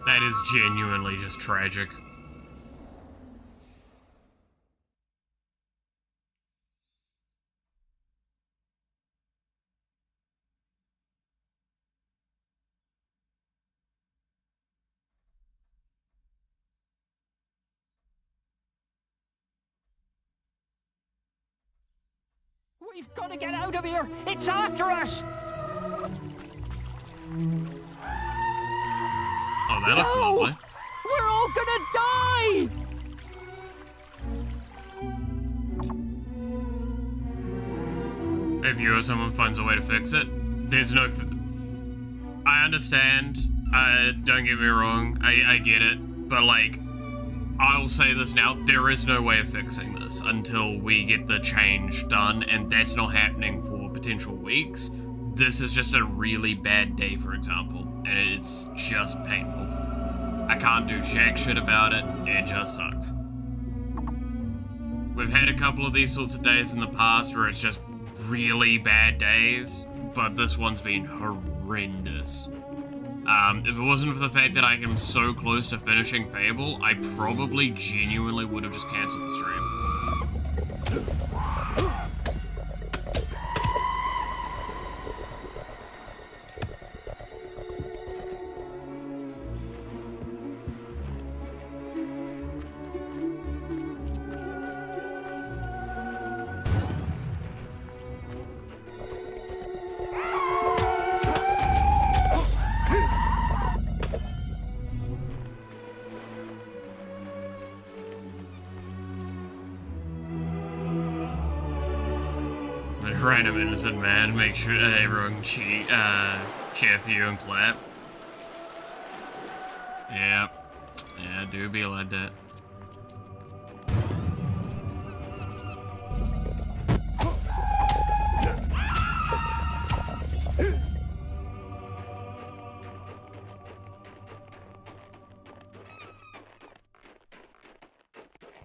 That is genuinely just tragic. We've got to get out of here! It's after us! Oh, that looks lovely. We're all gonna die! If you or someone finds a way to fix it, there's no... I understand. Don't get me wrong. I get it. But, like, I'll say this now. There is no way of fixing this until we get the change done, and that's not happening for potential weeks. This is just a really bad day, for example, and it's just painful. I can't do jack shit about it. It just sucks. We've had a couple of these sorts of days in the past where it's just really bad days, but this one's been horrendous. If it wasn't for the fact that I am so close to finishing Fable, I probably genuinely would have just cancelled the stream. Random innocent man, make sure everyone cheer for you and clap. Yeah, do be like that.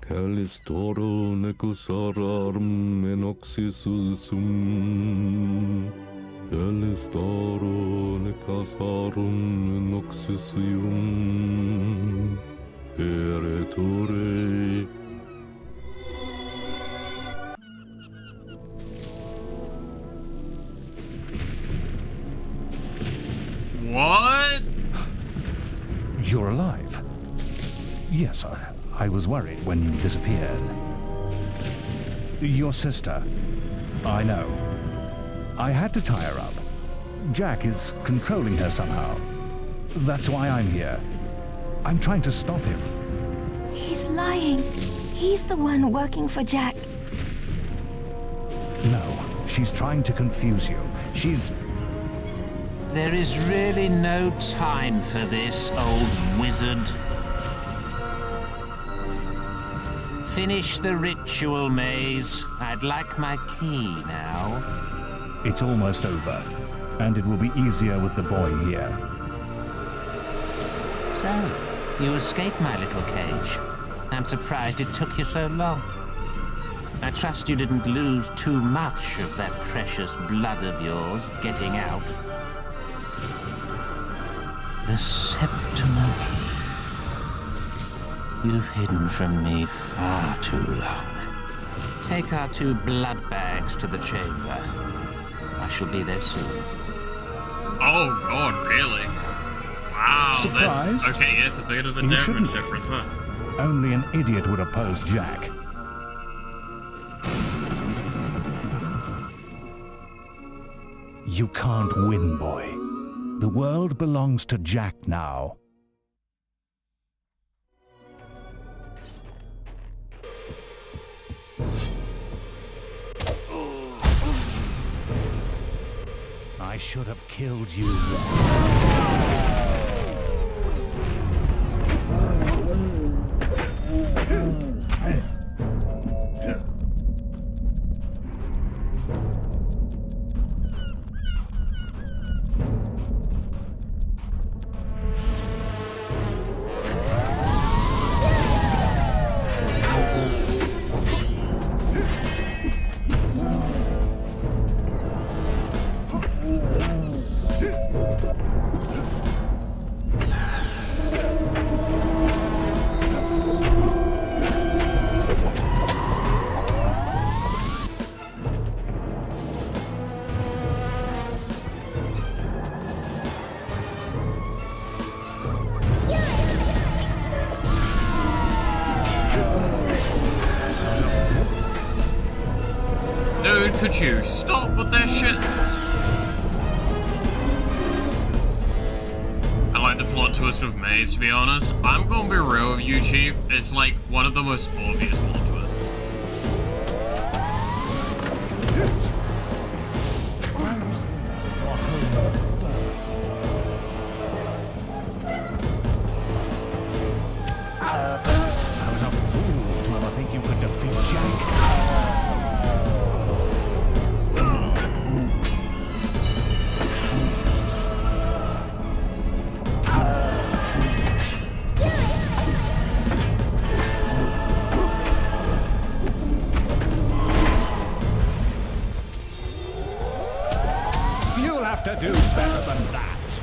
Calistoro necusarum enoxis sum. Calistoro necasarum enoxis ium. Eretore. What? You're alive? Yes, I was worried when you disappeared. Your sister. I know. I had to tie her up. Jack is controlling her somehow. That's why I'm here. I'm trying to stop him. He's lying. He's the one working for Jack. No, she's trying to confuse you. She's... There is really no time for this, old wizard. Finish the ritual, Maze. I'd like my key now. It's almost over, and it will be easier with the boy here. So, you escaped my little cage. I'm surprised it took you so long. I trust you didn't lose too much of that precious blood of yours getting out. The The Septimal Key. You've hidden from me far too long. Take our 2 blood bags to the chamber. I shall be there soon. Oh god, really? Wow, Surprised? that's... Okay, yeah, it's a bit of a You damage shouldn't. difference, huh? Only an idiot would oppose Jack. You can't win, boy. The world belongs to Jack now. I should have killed you. Dude, could you stop with that shit? I like the plot twist with Maze, to be honest. I'm gonna be real with you, Chief. It's like one of the most obvious plot twists. I was a fool to ever think you could defeat Jack. You'll have to do better than that.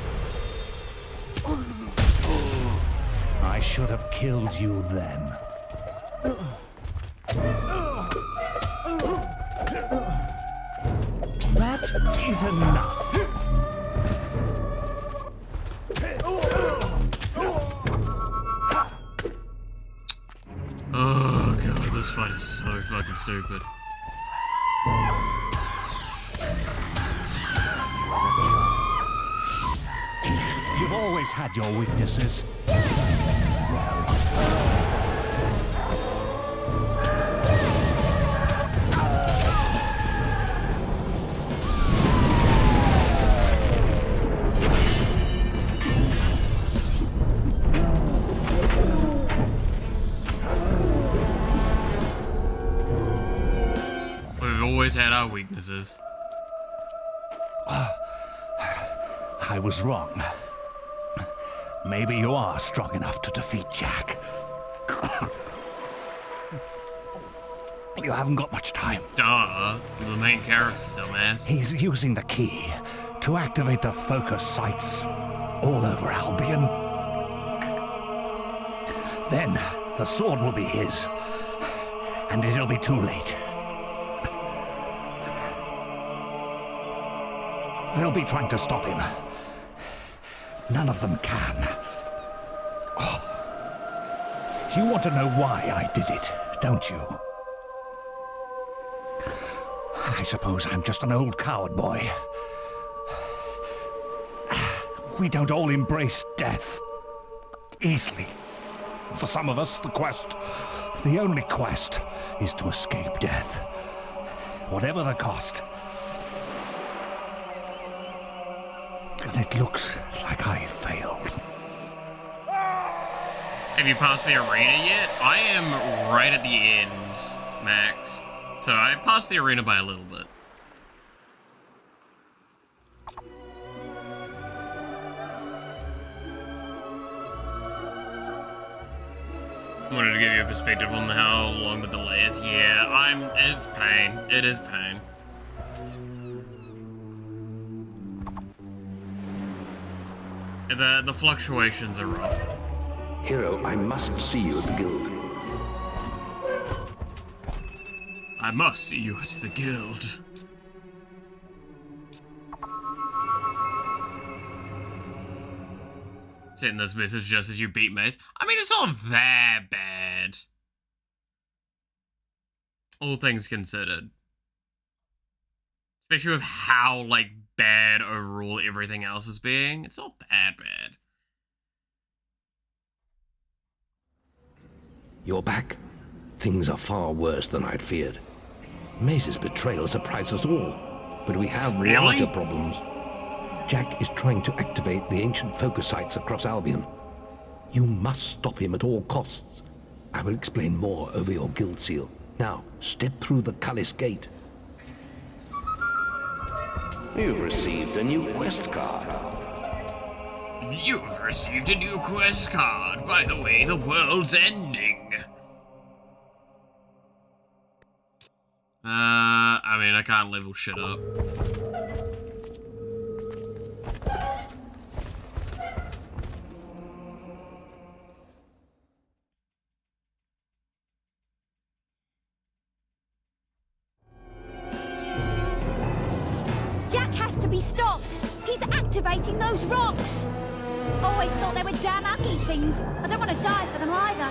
I should have killed you then. That is enough. Oh god, this fight is so fucking stupid. You've always had your weaknesses. We've always had our weaknesses. I was wrong. Maybe you are strong enough to defeat Jack. You haven't got much time. Duh. You're the main character, dumbass. He's using the key to activate the focus sites all over Albion. Then the sword will be his, and it'll be too late. They'll be trying to stop him. None of them can. Oh. You want to know why I did it, don't you? I suppose I'm just an old coward, boy. We don't all embrace death easily. For some of us, the only quest, is to escape death. Whatever the cost. And it looks like I failed. Have you passed the arena yet? I am right at the end, Max. So I've passed the arena by a little bit. I wanted to give you a perspective on how long the delay is. Yeah, it's pain. It is pain. The fluctuations are rough. Hero, I must see you at the guild. I must see you at the guild. Send this message just as you beat Maze. I mean, it's not that bad. All things considered. Especially with how, like, bad overall everything else is being. It's not that bad. You're back? Things are far worse than I'd feared. Maze's betrayal surprised us all, but we have larger problems. Jack is trying to activate the ancient focus sites across Albion. You must stop him at all costs. I will explain more over your guild seal. Now, step through the Cullis gate. You've received a new quest card. You've received a new quest card. By the way, the world's ending. I mean, I can't level shit up. Jack has to be stopped. He's activating those rocks. Always thought they were damn ugly things. I don't want to die for them either.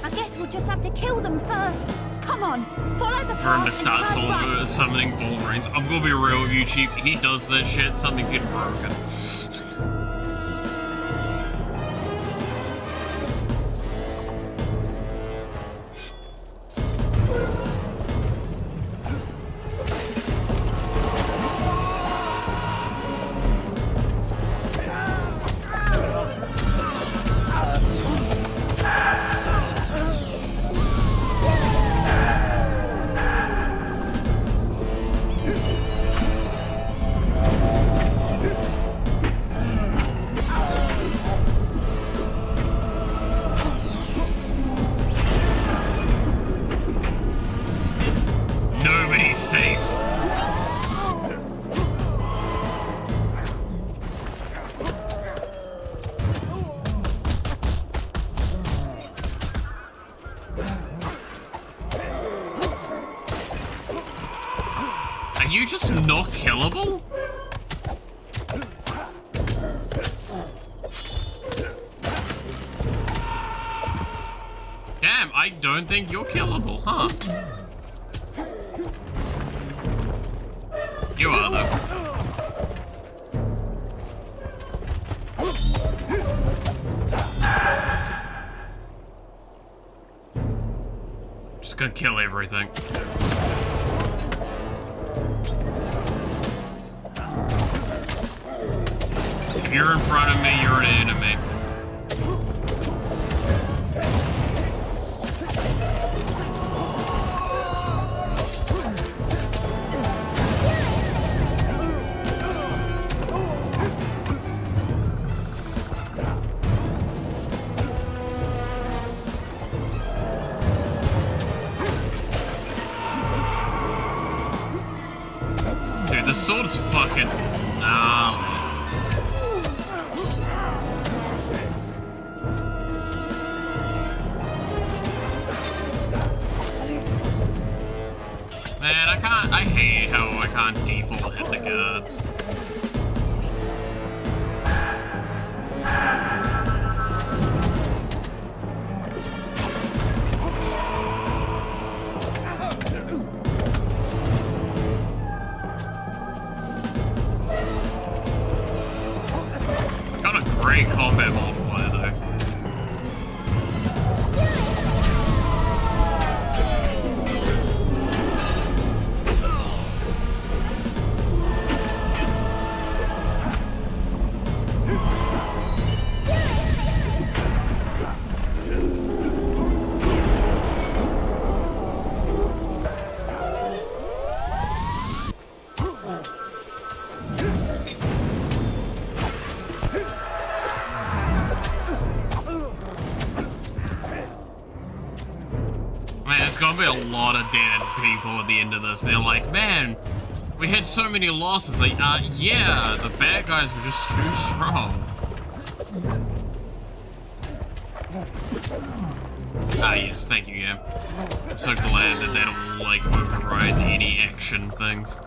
I guess we'll just have to kill them first. Come on, follow the path. For him to start summoning Wolverines. I'm gonna be real with you, Chief. If he does that shit, something's getting broken. Nobody's safe. Are you just not killable? Damn, I don't think you're killable, huh? You are, though. Just gonna kill everything. If you're in front of me, you're an enemy. Dude, this sword is fucking... Nah, man, I hate how I can't default hit the guards. Got a great combat multiplier though. Man, there's gonna be a lot of dead people at the end of this. They're like, man, we had so many losses. Like, yeah, the bad guys were just too strong. Ah, yes, thank you, yeah. I'm so glad that that'll, like, override any action things.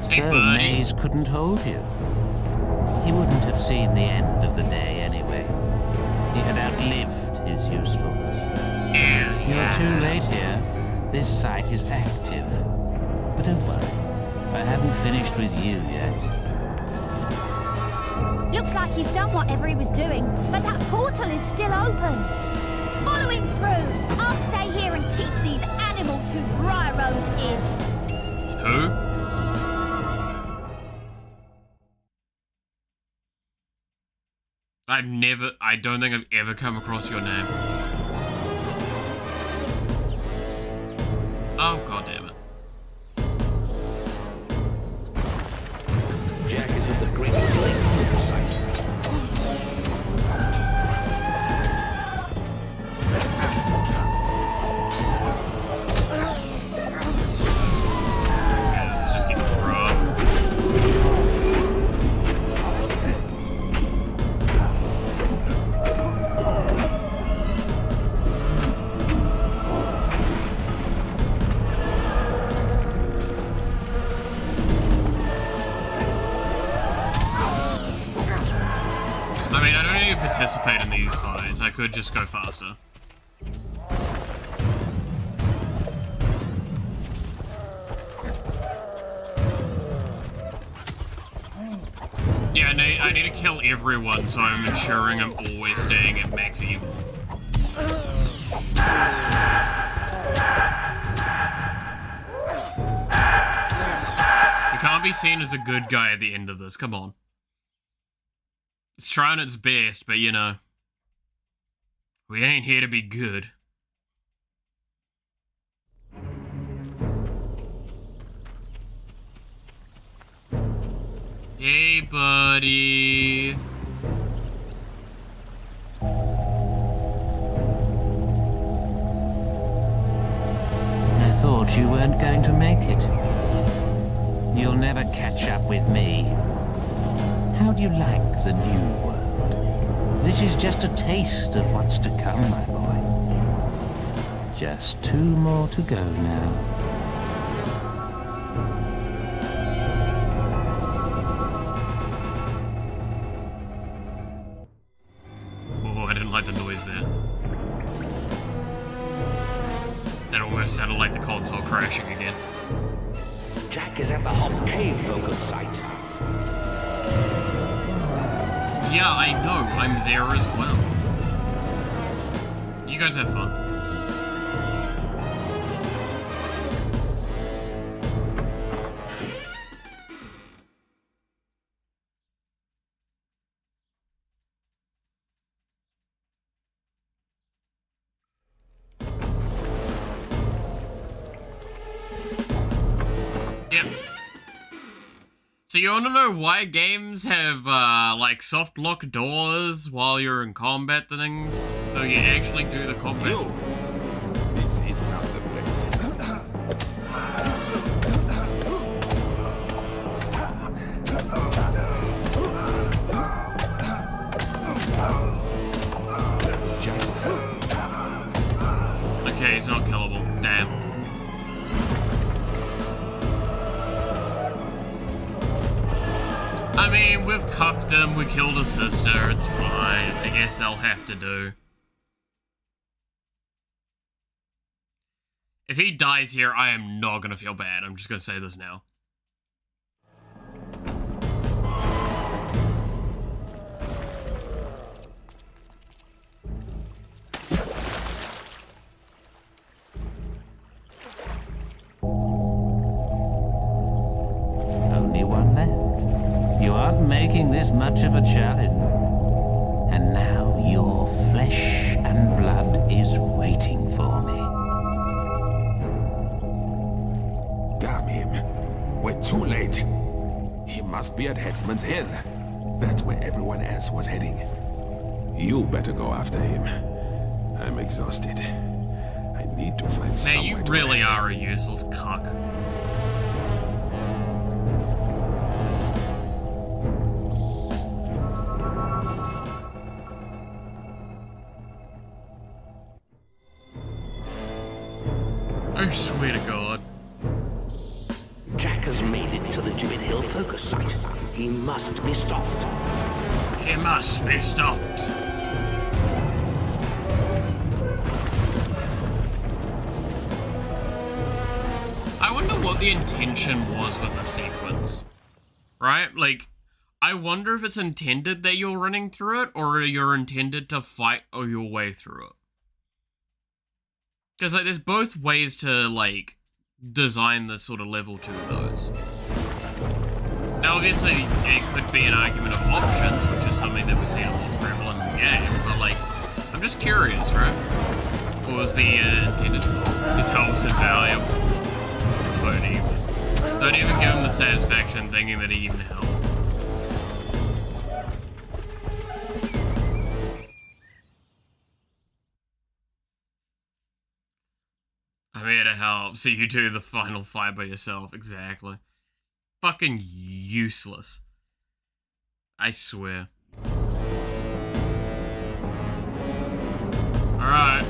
So Maze couldn't hold you. He wouldn't have seen the end of the day anyway. He had outlived his usefulness. You're too late here. This site is active. But don't worry, I haven't finished with you yet. Looks like he's done whatever he was doing, but that portal is still open. Follow him through. I'll stay here and teach these animals who Bryrose is. Who? I don't think I've ever come across your name. Oh, god damn it. Jack is at the Great Lake site. Yeah, this is just getting rough. I mean, I don't need to participate in these fights. I could just go faster. Yeah, I need to kill everyone, so I'm ensuring I'm always staying at max evil. You can't be seen as a good guy at the end of this, come on. It's trying its best, but you know, we ain't here to be good. Hey, buddy. I thought you weren't going to make it. You'll never catch up with me. How do you like the new world? This is just a taste of what's to come, my boy. Just 2 more to go now. Oh, I didn't like the noise there. That almost sounded like the console crashing again. Jack is at the Hop Cave focus site. Yeah, I know. I'm there as well. You guys have fun. Yep. So you wanna know why games have, like, soft lock doors while you're in combat things? So you actually do the combat. This is not the place. Okay, he's not killable. Damn. I mean, we've cucked him, we killed his sister, it's fine. I guess they'll have to do. If he dies here, I am not gonna feel bad. I'm just gonna say this now. Only one left. You aren't making this much of a challenge. And now your flesh and blood is waiting for me. Damn him. We're too late. He must be at Headsman's Hill. That's where everyone else was heading. You better go after him. I'm exhausted. I I need to find Man, somewhere you to really rest. are a useless cuck. I swear to God. Jack has made it to the Gibbet Hill focus site. He must be stopped. He must be stopped. I wonder what the intention was with the sequence. Right? Like, I wonder if it's intended that you're running through it, or you're intended to fight your way through it. Because, like, there's both ways to, like, design this sort of level to those. Now, obviously, it could be an argument of options, which is something that we see a lot prevalent in the game, but, like, I'm just curious, right? What was the intended? His help's invaluable. Don't even give him the satisfaction thinking that he even helped. I'm here to help, so you do the final fight by yourself. Exactly. Fucking useless. I swear. Alright.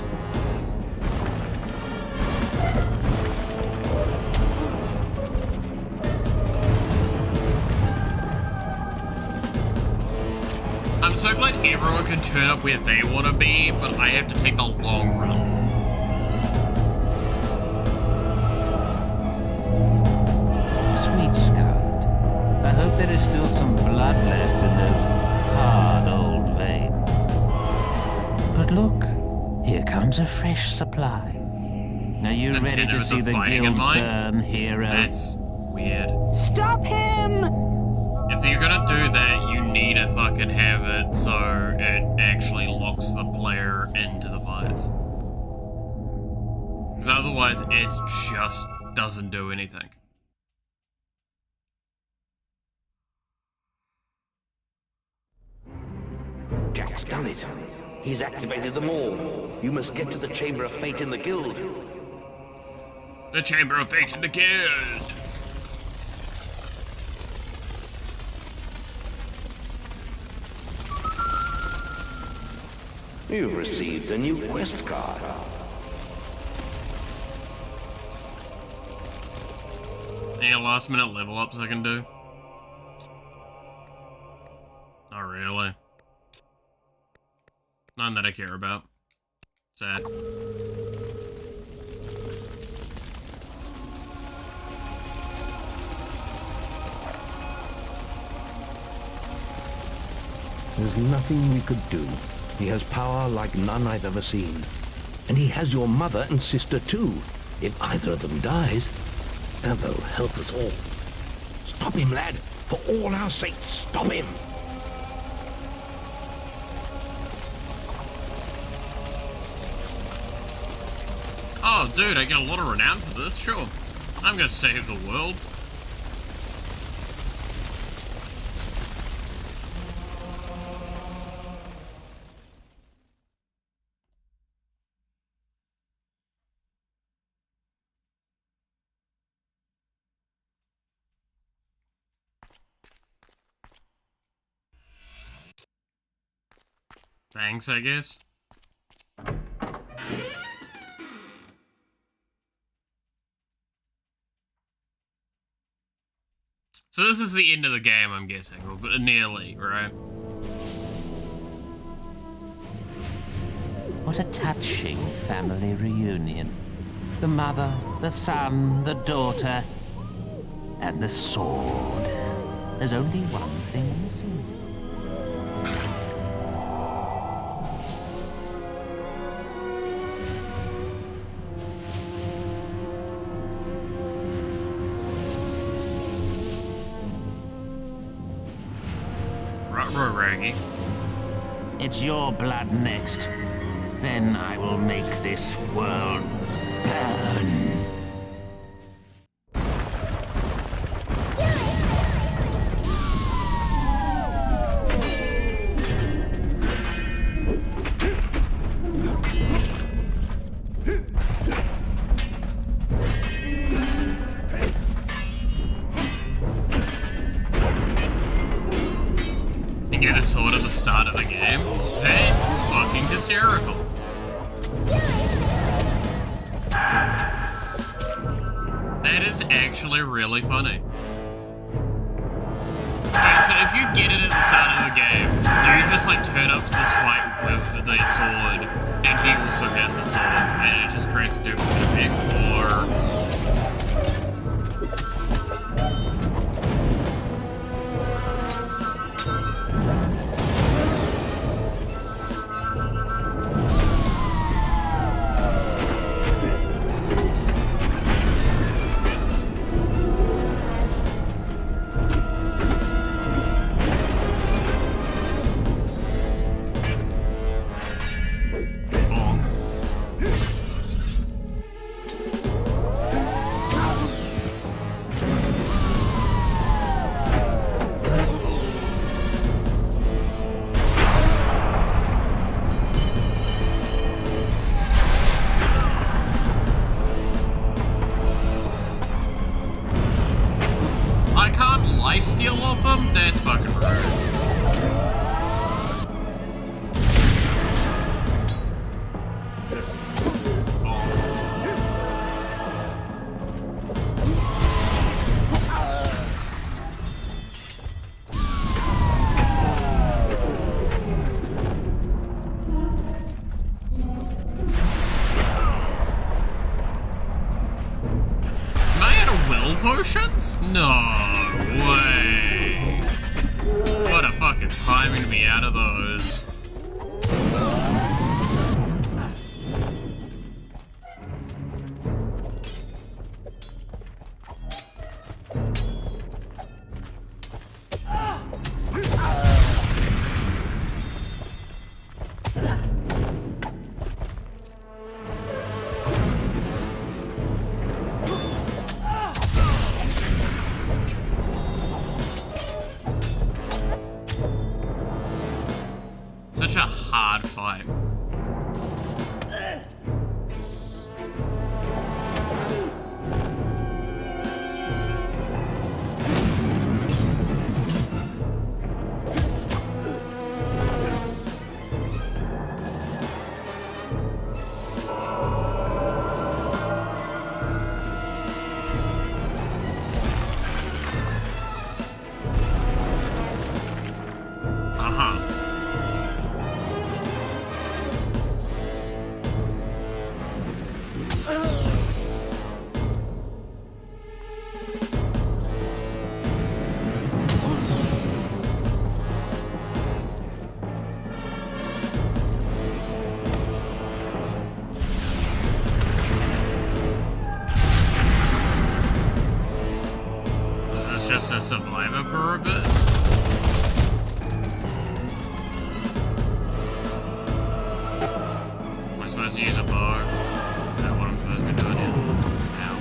I'm so glad everyone can turn up where they want to be, but I have to take the long run. Sweet Scarlet, I hope there is still some blood left in those hard old veins. But look, here comes a fresh supply. Are you Is it ready to intended see with the fighting in guild mind? burn, hero? That's weird. Stop him! If you're gonna do that, you need to fucking have it so it actually locks the player into the fights. Because otherwise, it just doesn't do anything. Jack's done it. He's activated them all. You must get to the Chamber of Fate in the guild. The Chamber of Fate in the Guild! You've received a new quest card. Any last minute level ups I can do? Not really. None that I care about. Sad. There's nothing we could do. He has power like none I've ever seen. And he has your mother and sister too. If either of them dies, Avo help us all. Stop him, lad. For all our sakes, stop him. Oh, dude, I get a lot of renown for this? Sure. I'm gonna save the world. Thanks, I guess. So this is the end of the game, I'm guessing, or nearly, right? What a touching family reunion. The mother, the son, the daughter, and the sword. There's only one thing missing. Raggy. It's your blood next. Then I will make this world burn. hysterical. That is actually really funny. Wait, so if you get it at the start of the game, do you just like turn up to this fight with the sword, and he also has the sword, and it just creates a duplicate effect, or... Steal off him? That's fucking rude. Am I out of will potions? No way. What a fucking timing to be out of those. Such a hard fight. Just a survivor for a bit? Am I supposed to use a bow? Is that what I'm supposed to be doing here? Ow.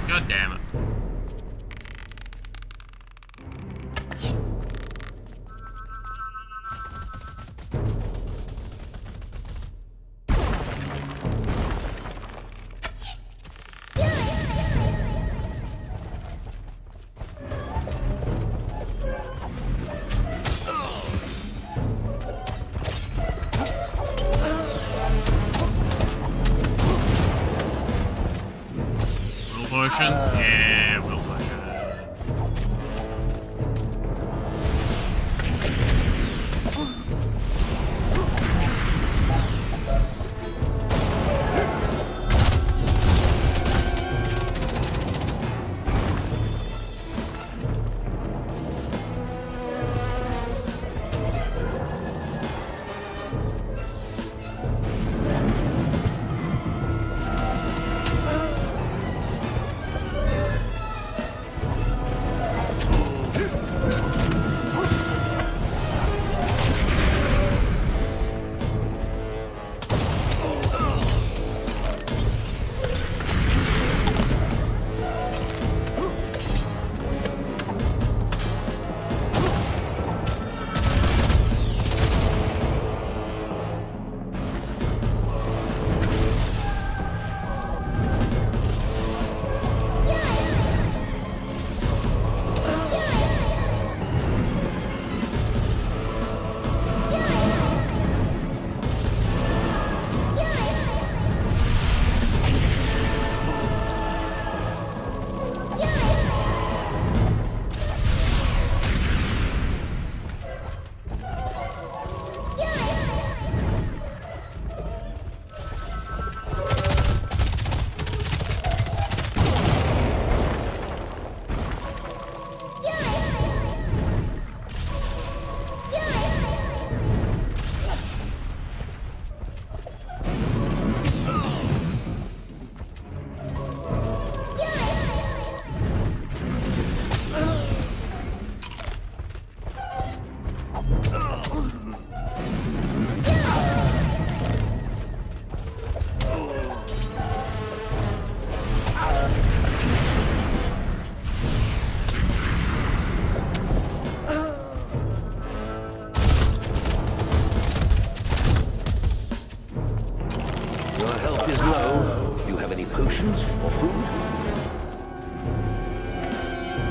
God damn it. Potions? Yeah, we'll push it. potions or food?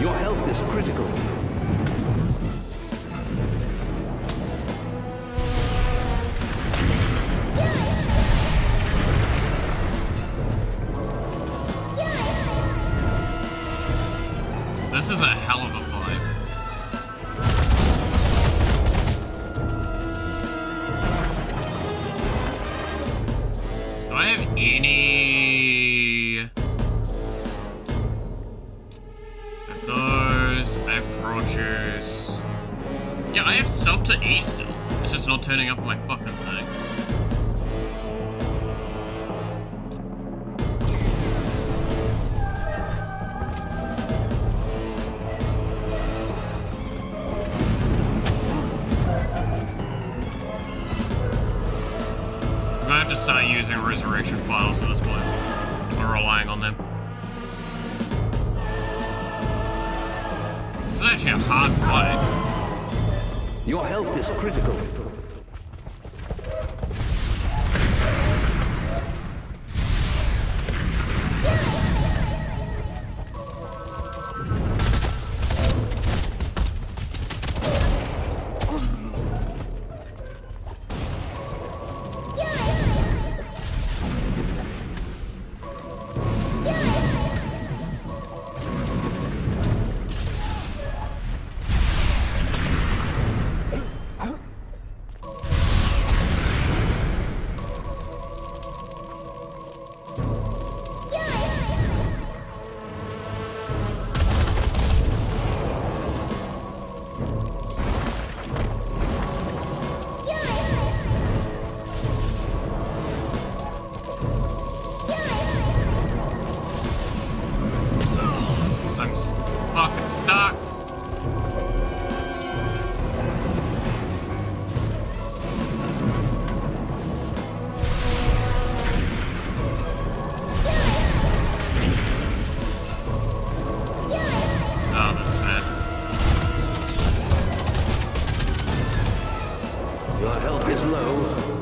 Your health is critical. This is a hell of a fight. Do I have any... Those, I have produce. Yeah, I have stuff to eat still. It's just not turning up on my fucking thing. I'm gonna have to start using resurrection files at this point. Or relying on them. This is actually a hard fight. Your health is critical. Fucking stuck. Oh, this is bad. Your health is low.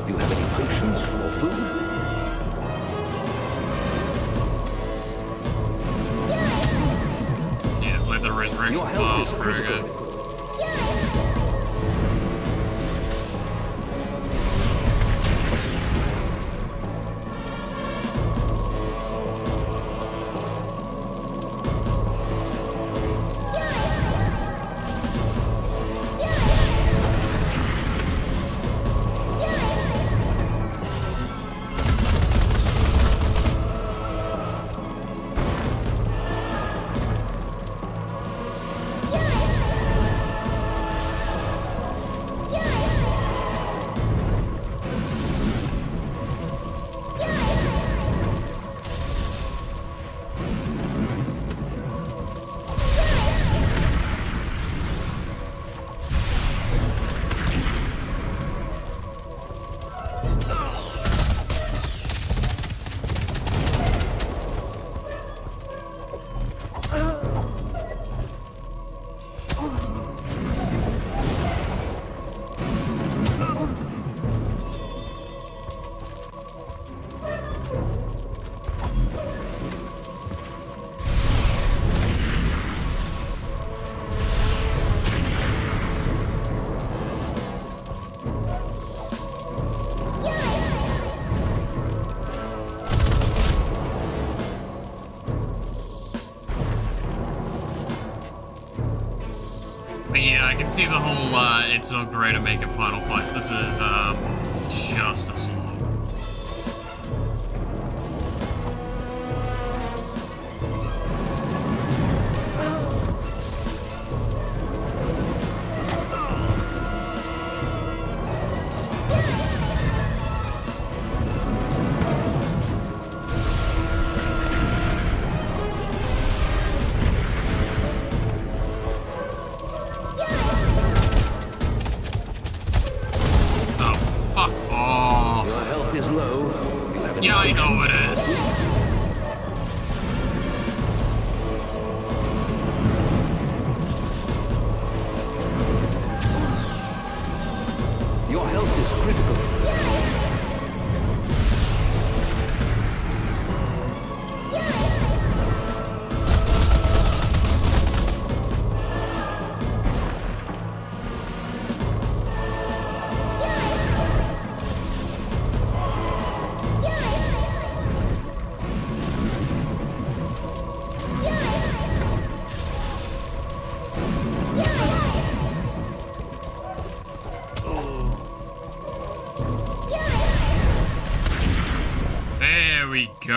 Do you have any potions or food? The resurrection files very good. But yeah, I can see the whole, it's not great at making final fights. This is, just a slog. Yeah, I know it is. Your health is critical. we go.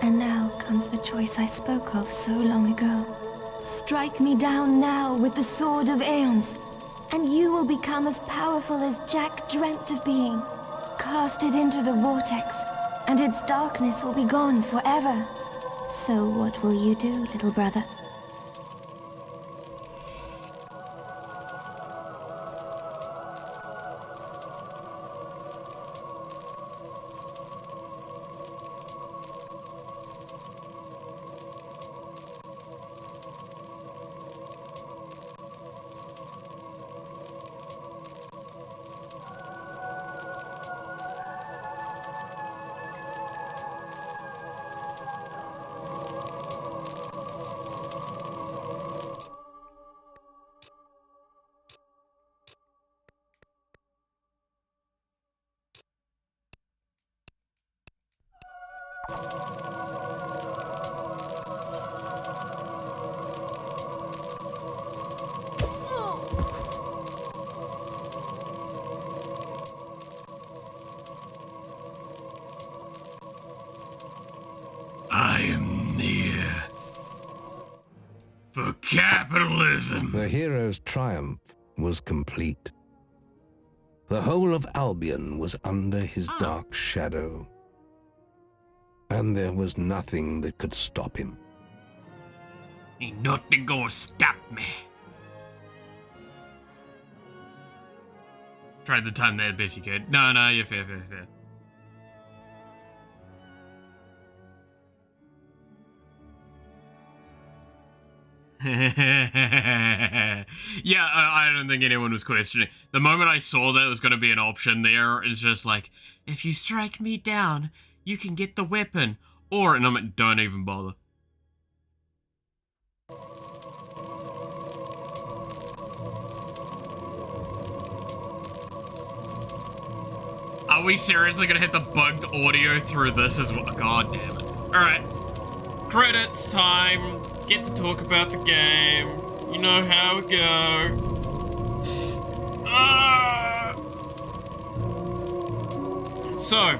And now comes the choice I spoke of so long ago. Strike me down now with the sword of Aeons, and you will become as powerful as Jack dreamt of being. Cast it into the vortex, and its darkness will be gone forever. So what will you do, little brother? I am near. For capitalism. The hero's triumph was complete. The whole of Albion was under his dark shadow. And there was nothing that could stop him. Ain't nothing gonna stop me. Tried the time there the best you could. No, you're fair. Yeah, I don't think anyone was questioning. The moment I saw that was going to be an option there, it's just like, if you strike me down, you can get the weapon. Or, and I'm like, don't even bother. Are we seriously going to hit the bugged audio through this as well? God damn it. Alright. Credits time. Get to talk about the game. You know how it go. So,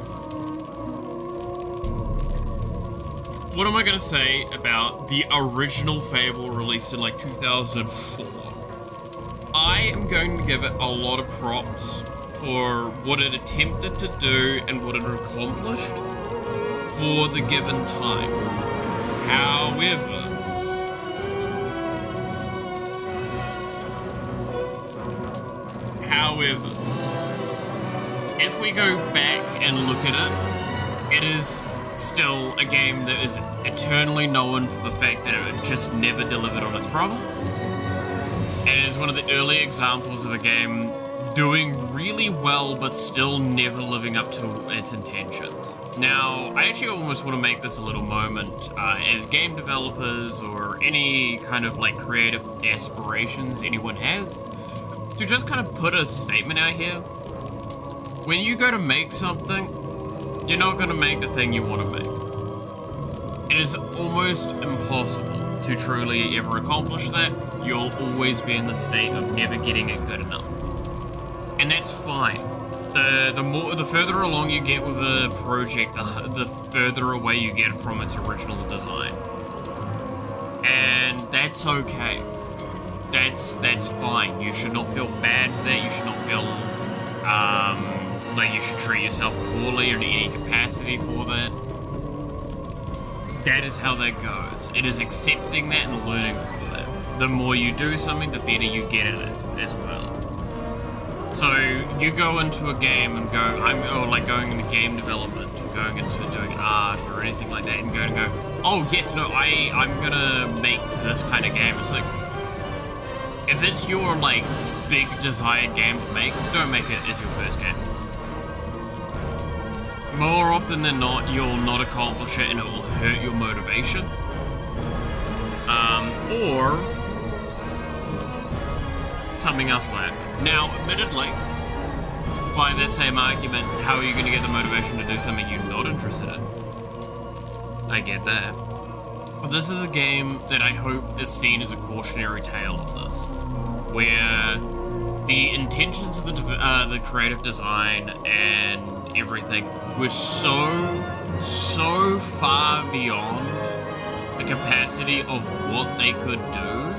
what am I gonna say about the original Fable released in like 2004? I am going to give it a lot of props for what it attempted to do and what it accomplished for the given time. However, if we go back and look at it, it is still a game that is eternally known for the fact that it just never delivered on its promise. It is one of the early examples of a game doing really well but still never living up to its intentions. Now, I actually almost want to make this a little moment as game developers or any kind of like creative aspirations anyone has, to just kind of put a statement out here. When you go to make something, you're not going to make the thing you want to make. It is almost impossible to truly ever accomplish that. You'll always be in the state of never getting it good enough. And that's fine. The further along you get with a project, the further away you get from its original design. And that's okay. That's fine. You should not feel bad for that. You should not feel like you should treat yourself poorly or in any capacity for that. That is how that goes. It is accepting that and learning from that. The more you do something, the better you get at it as well. So you go into a game and go, or like going into game development, or going into doing art or anything like that, and go, oh yes, no, I'm gonna make this kind of game. It's like, if it's your like big desired game to make, don't make it as your first game. More often than not, you'll not accomplish it and it will hurt your motivation. Or something else will happen. Now, admittedly, by that same argument, how are you going to get the motivation to do something you're not interested in? I get that. But this is a game that I hope is seen as a cautionary tale of this, where the intentions of the creative design and everything was so far beyond the capacity of what they could do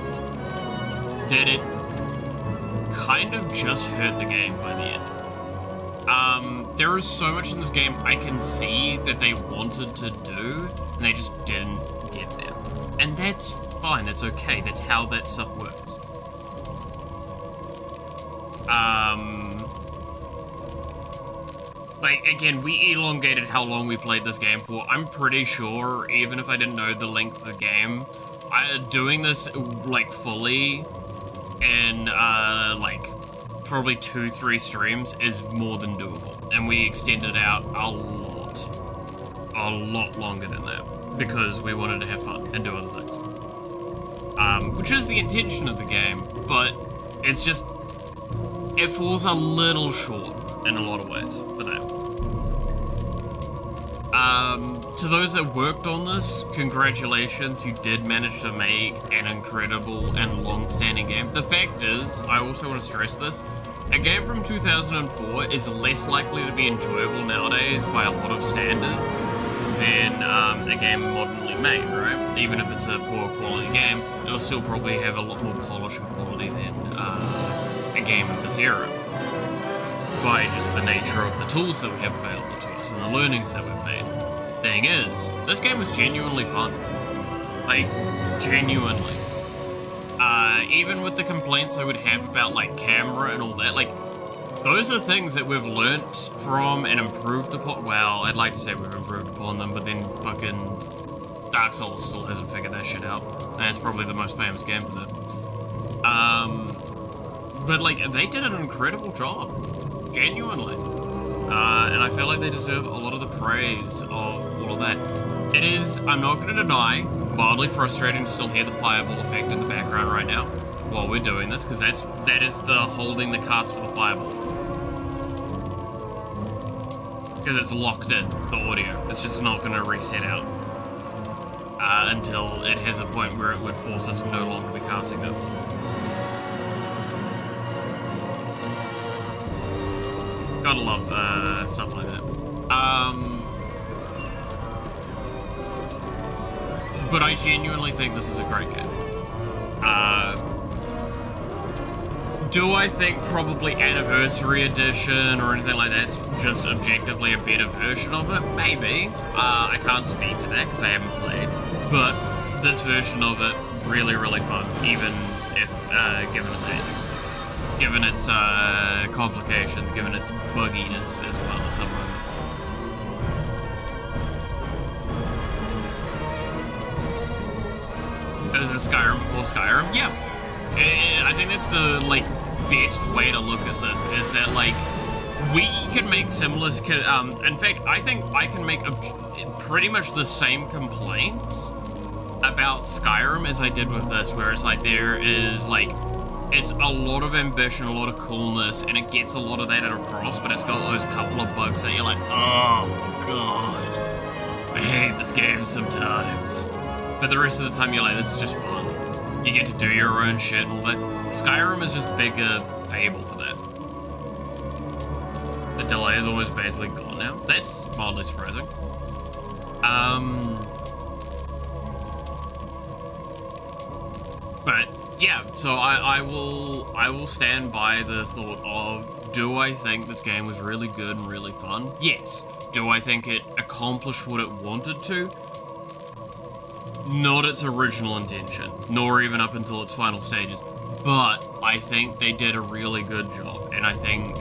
that it kind of just hurt the game by the end. There is so much in this game I can see that they wanted to do, and they just didn't get there. And that's fine, that's okay, that's how that stuff works. Like, again, we elongated how long we played this game for. I'm pretty sure, even if I didn't know the length of the game, doing this, like, fully in, like, probably 2-3 streams is more than doable. And we extended out a lot longer than that, because we wanted to have fun and do other things. Which is the intention of the game, but it's just, it falls a little short in a lot of ways for that. To those that worked on this, congratulations, you did manage to make an incredible and long-standing game. The fact is, I also want to stress this, a game from 2004 is less likely to be enjoyable nowadays by a lot of standards than a game modernly made, right? Even if it's a poor quality game, it'll still probably have a lot more polish and quality than a game of this era, by just the nature of the tools that we have available to us and the learnings that we've made. Thing is, this game was genuinely fun. Like, genuinely. Even with the complaints I would have about, like, camera and all that, like, those are things that we've learnt from and improved upon. Well, I'd like to say we've improved upon them, but then fucking Dark Souls still hasn't figured that shit out. And it's probably the most famous game for that. But, like, they did an incredible job. Genuinely. And I feel like they deserve a lot of the praise of all of that. It is, I'm not going to deny, mildly frustrating to still hear the fireball effect in the background right now while we're doing this, because that is the holding the cast for the fireball. Because it's locked in, the audio. It's just not going to reset out until it has a point where it would force us to no longer be casting it. Gotta love stuff like that. But I genuinely think this is a great game. Do I think probably Anniversary Edition or anything like that's just objectively a better version of it? Maybe. I can't speak to that because I haven't played. But this version of it, really, really fun, even if given its age. Given its complications, given its bugginess as well at some moments. Was it Skyrim before Skyrim? Yeah. I think that's the, like, best way to look at this, is that, like, we can make similar, in fact, I think I can make pretty much the same complaints about Skyrim as I did with this, where it's like, there is, like, it's a lot of ambition, a lot of coolness, and it gets a lot of that across, but it's got those couple of bugs that you're like, oh, God, I hate this game sometimes. But the rest of the time, you're like, this is just fun. You get to do your own shit and all that. Skyrim is just bigger Fable for that. The delay is almost basically gone now. That's mildly surprising. But yeah, so I will stand by the thought of, do I think this game was really good and really fun? Yes. Do I think it accomplished what it wanted to? Not its original intention, nor even up until its final stages. But I think they did a really good job, and I think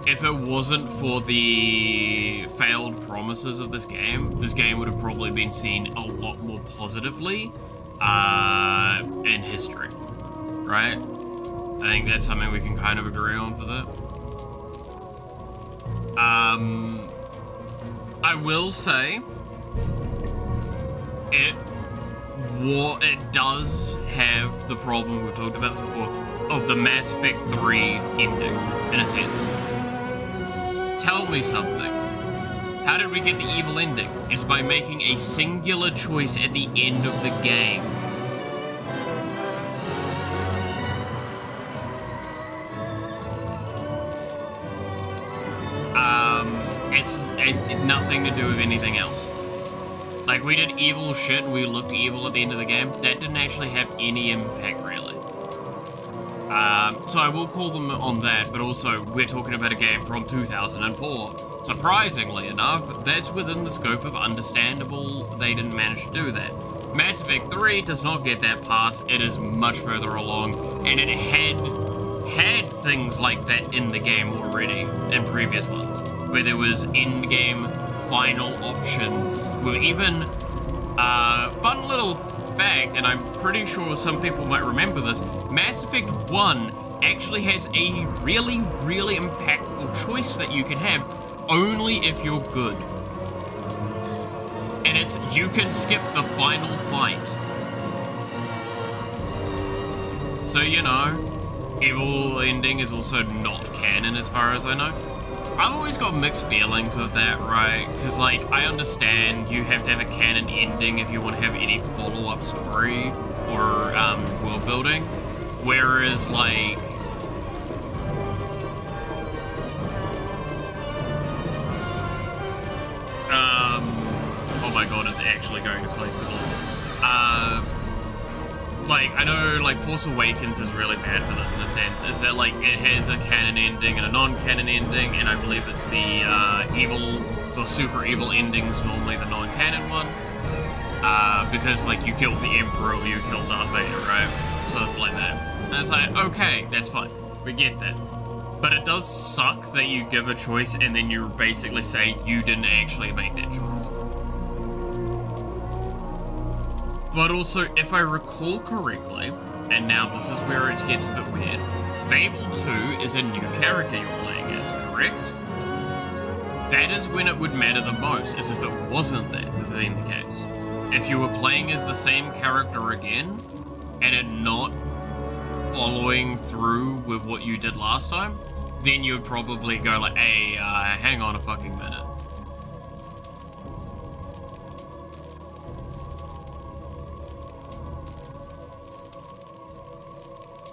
if it wasn't for the failed promises of this game would have probably been seen a lot more positively in history, right? I think that's something we can kind of agree on for that. I will say it does have the problem, we've talked about this before, of the Mass Effect 3 ending, in a sense. Tell me something. How did we get the evil ending? It's by making a singular choice at the end of the game. It's nothing to do with anything else. Like, we did evil shit and we looked evil at the end of the game. That didn't actually have any impact, really. So I will call them on that, but also, we're talking about a game from 2004. Surprisingly enough, that's within the scope of understandable they didn't manage to do that. Mass Effect 3 does not get that pass, it is much further along, and it had things like that in the game already, in previous ones, where there was in-game final options, with even, fun little fact, and I'm pretty sure some people might remember this, Mass Effect 1 actually has a really, really impactful choice that you can have, only if you're good. And it's, you can skip the final fight. So, you know, evil ending is also not canon as far as I know. I've always got mixed feelings with that, right? Because, like, I understand you have to have a canon ending if you want to have any follow-up story or world building. Whereas, like, oh my god, it's actually going to sleep. Like, I know, like, Force Awakens is really bad for this in a sense, is that, like, it has a canon ending and a non-canon ending, and I believe it's the, evil, or super evil ending's normally the non-canon one, because, like, you killed the Emperor or you killed Darth Vader, right? Sort of like that. And it's like, okay, that's fine, we get that. But it does suck that you give a choice and then you basically say you didn't actually make that choice. But also, if I recall correctly, and now this is where it gets a bit weird, Fable 2 is a new character you're playing as, correct? That is when it would matter the most, as if it wasn't that within the case. If you were playing as the same character again, and it not following through with what you did last time, then you would probably go like, hey, hang on a fucking minute.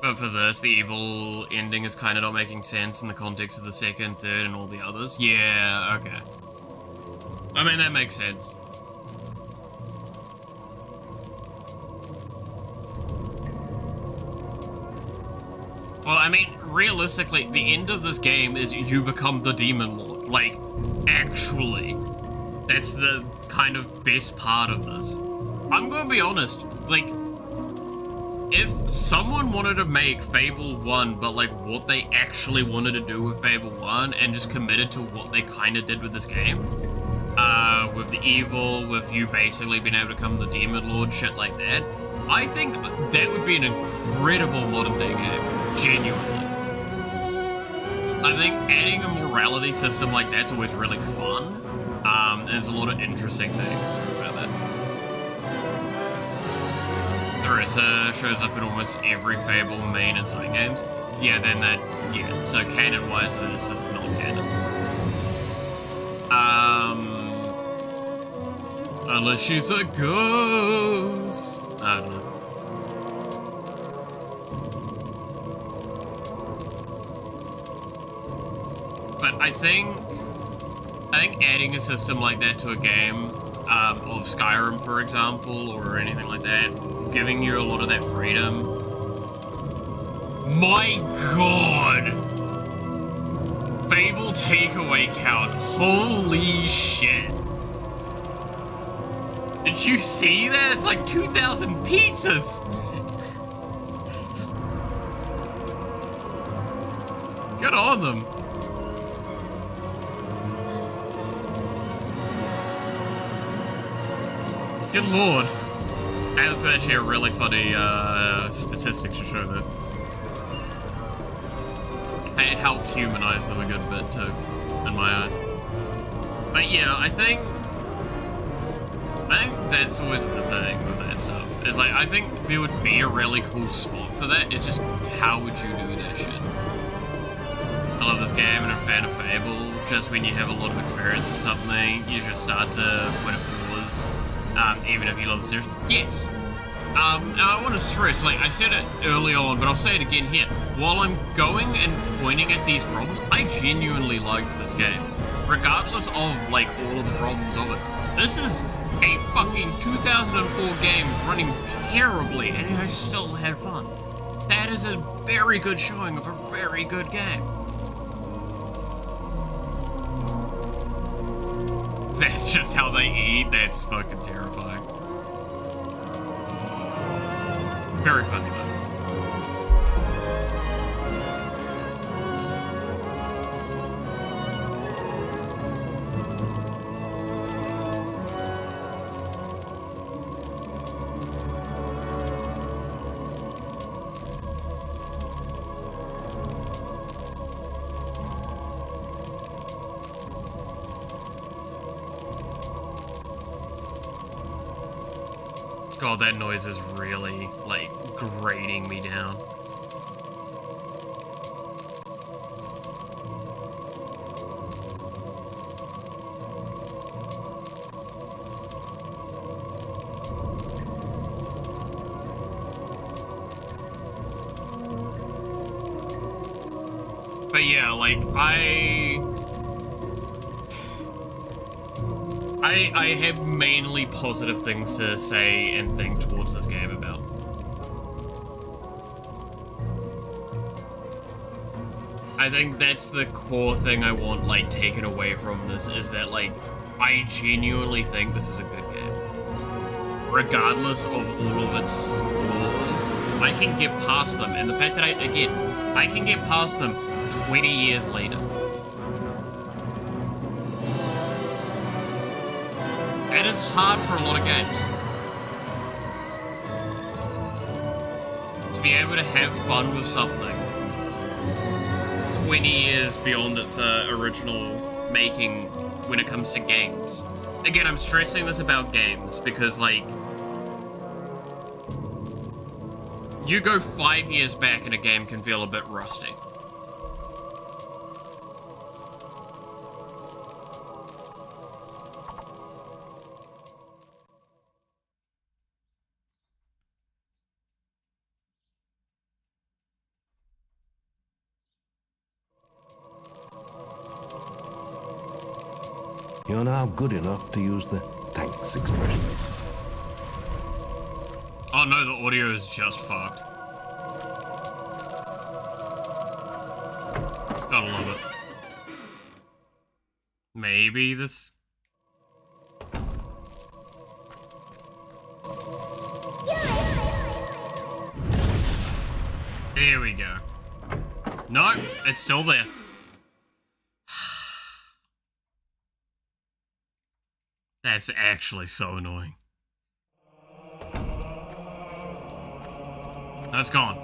But for this, the evil ending is kind of not making sense in the context of the second, third, and all the others. Yeah, okay. I mean, that makes sense. Well, I mean, realistically, the end of this game is you become the Demon Lord. Like, actually. That's the kind of best part of this. I'm gonna be honest, like, if someone wanted to make Fable 1, but like what they actually wanted to do with Fable 1 and just committed to what they kind of did with this game, with the evil, with you basically being able to become the Demon Lord, shit like that, I think that would be an incredible modern day game, genuinely. I think adding a morality system like that's always really fun. There's a lot of interesting things about that. Orisa shows up in almost every Fable main and side games. Yeah, then that, yeah. So canon-wise, this is not canon. Unless she's a ghost. I don't know. But I think adding a system like that to a game, of Skyrim, for example, or anything like that, giving you a lot of that freedom. My god! Fable takeaway count. Holy shit. Did you see that? It's like 2,000 pizzas! Good on them. Good lord. That's actually a really funny statistic to show there. It helped humanize them a good bit too, in my eyes. But yeah, I think I think that's always the thing with that stuff. Is like, I think there would be a really cool spot for that. It's just, how would you do that shit? I love this game and I'm a fan of Fable. Just when you have a lot of experience or something, you just start to win applause. Even if you love the series. Yes! And I want to stress, like, I said it early on, but I'll say it again here. While I'm going and pointing at these problems, I genuinely like this game. Regardless of, like, all of the problems of it. This is a fucking 2004 game running terribly, and I still had fun. That is a very good showing of a very good game. That's just how they eat. That's fucking terrifying. Very funny though. God, that noise is really, like, grating me down. But yeah, like, I have mainly positive things to say and think towards this game about. I think that's the core thing I want, like, taken away from this, is that, like, I genuinely think this is a good game. Regardless of all of its flaws, I can get past them, and the fact that I can get past them 20 years later. That is hard for a lot of games. To be able to have fun with something 20 years beyond its original making when it comes to games. Again, I'm stressing this about games because, like, you go 5 years back and a game can feel a bit rusty. You're now good enough to use the thanks expression. Oh no, the audio is just fucked. Gotta love it. Maybe this... There we go. No, it's still there. That's actually so annoying. That's gone.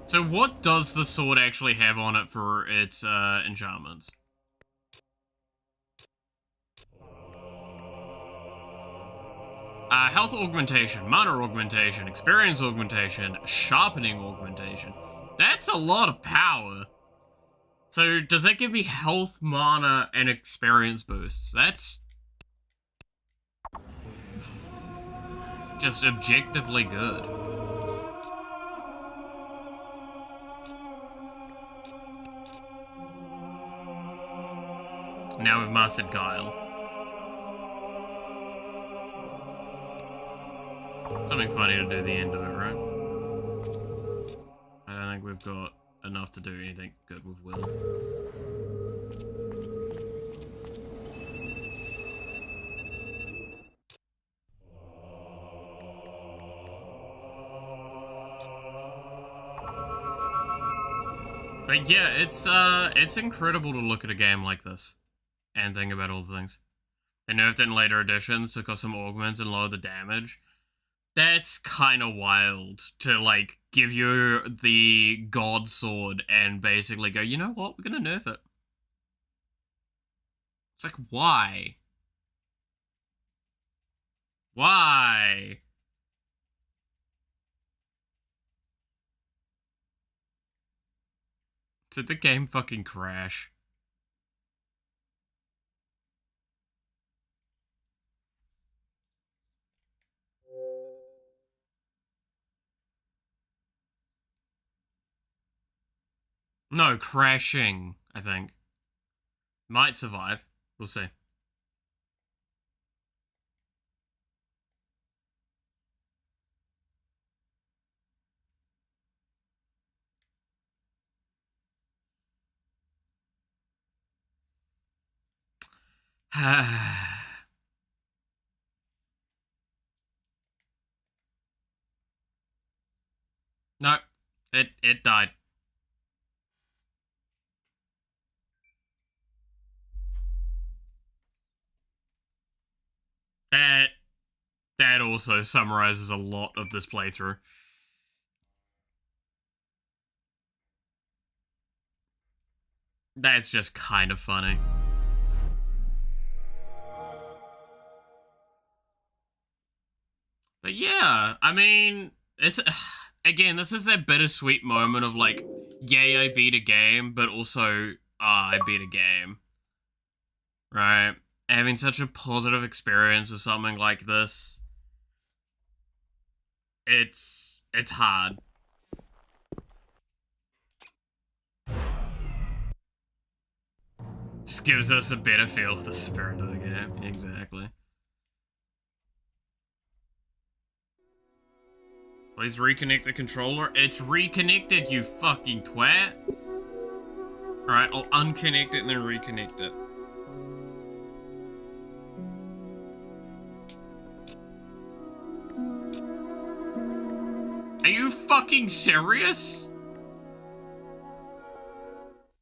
So what does the sword actually have on it for its enchantments? Health augmentation, mana augmentation, experience augmentation, sharpening augmentation. That's a lot of power. So does that give me health, mana, and experience boosts? That's just objectively good. Now we've mastered Guile. Something funny to do the end of it, right? I don't think we've got enough to do anything good with Will. But yeah, it's incredible to look at a game like this and think about all the things. They nerfed it in later editions, took off some augments and lowered the damage. That's kind of wild to, like, give you the god sword and basically go, you know what, we're gonna nerf it. It's like, why? Why? Did the game fucking crash? No, crashing, I think. Might survive. We'll see. No, it died. That also summarizes a lot of this playthrough. That's just kind of funny. But yeah, I mean, it's again, this is that bittersweet moment of like, yay, I beat a game, but also, I beat a game. Right? Having such a positive experience with something like this, it's hard. Just gives us a better feel of the spirit of the game. Exactly. Please reconnect the controller. It's reconnected, you fucking twat. Alright, I'll unconnect it and then reconnect it. Are you fucking serious?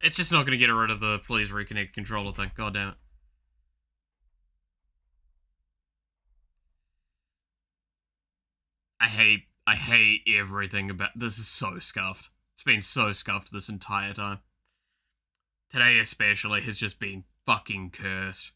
It's just not gonna get rid of the please reconnect controller thing. God damn it. I hate everything about this. Is so scuffed. It's been so scuffed this entire time. Today especially has just been fucking cursed.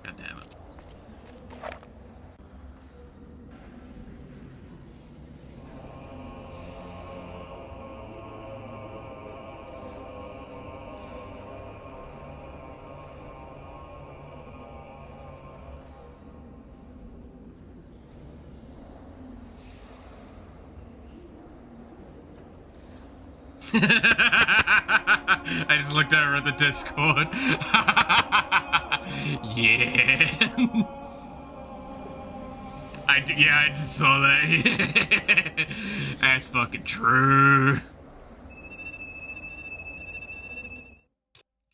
God damn it. I just looked over at the Discord. Yeah. I just saw that. That's fucking true.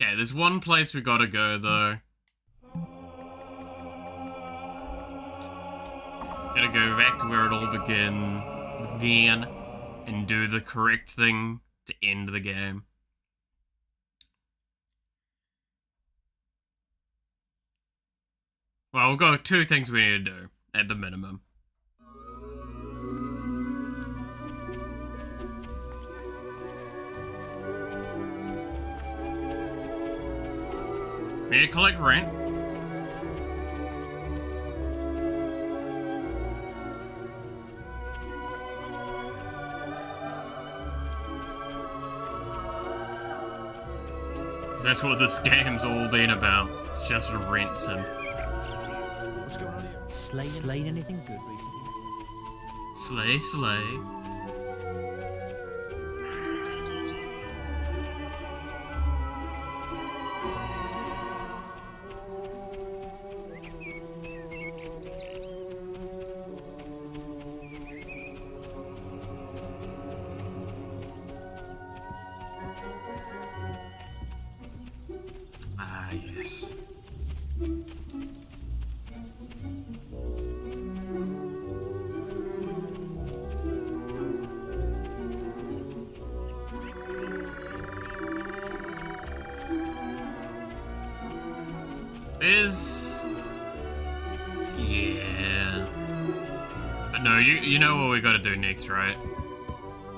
Okay, there's one place we gotta go, though. Gotta go back to where it all began and do the correct thing to end the game. Well, we've got two things we need to do, at the minimum. We need to collect rent. That's what this game's all been about. It's just rents and... What's going on here? Slayed anything good recently? Slay, slay. Ah, yes. Yeah. But no, you know what we gotta do next, right?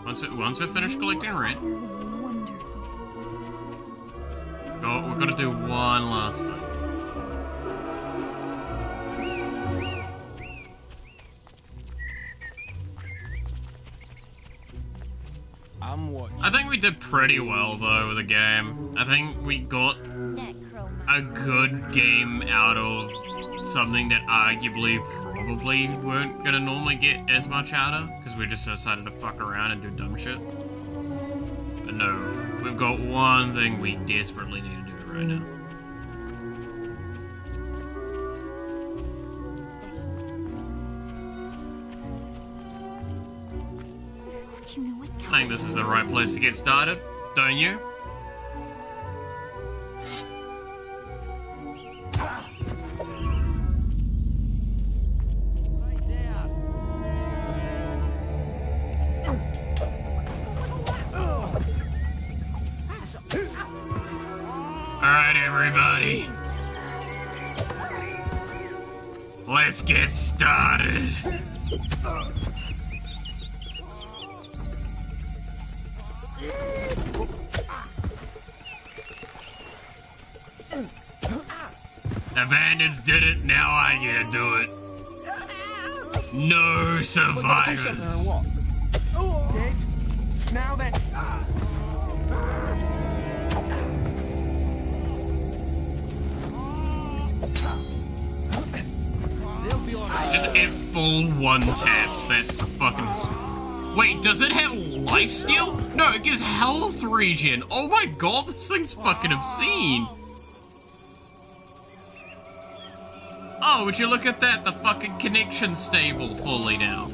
Once we finish collecting rent, we gotta do one last thing. I think we did pretty well though with the game. I think we got a good game out of something that arguably probably weren't gonna normally get as much out of, because we just decided to fuck around and do dumb shit. But no, we've got one thing we desperately need to do right now. I think this is the right place to get started, don't you? Alright, everybody. Let's get started. The bandits did it, now I get to do it. No survivors. Now then. Just F1 taps, that's fucking... Wait, does it have lifesteal? No, it gives health regen. Oh my god, this thing's fucking obscene. Oh, would you look at that? The fucking connection's stable fully now.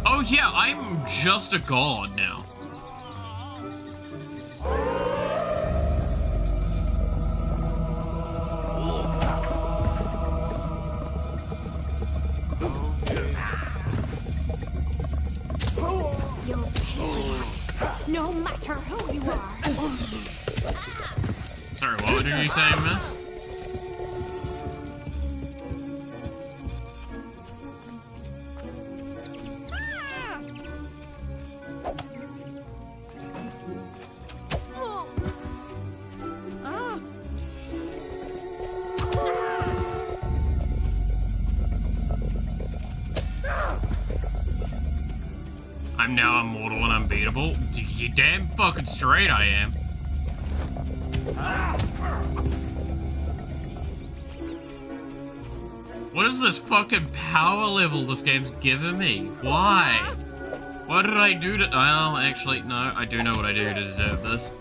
Oh yeah, I'm just a god now. No matter who you are. Sorry, what did you say, miss? I'm now immortal and unbeatable? You damn fucking straight I am. What is this fucking power level this game's giving me? Why? What did I do to— well, actually, no, I do know what I do to deserve this.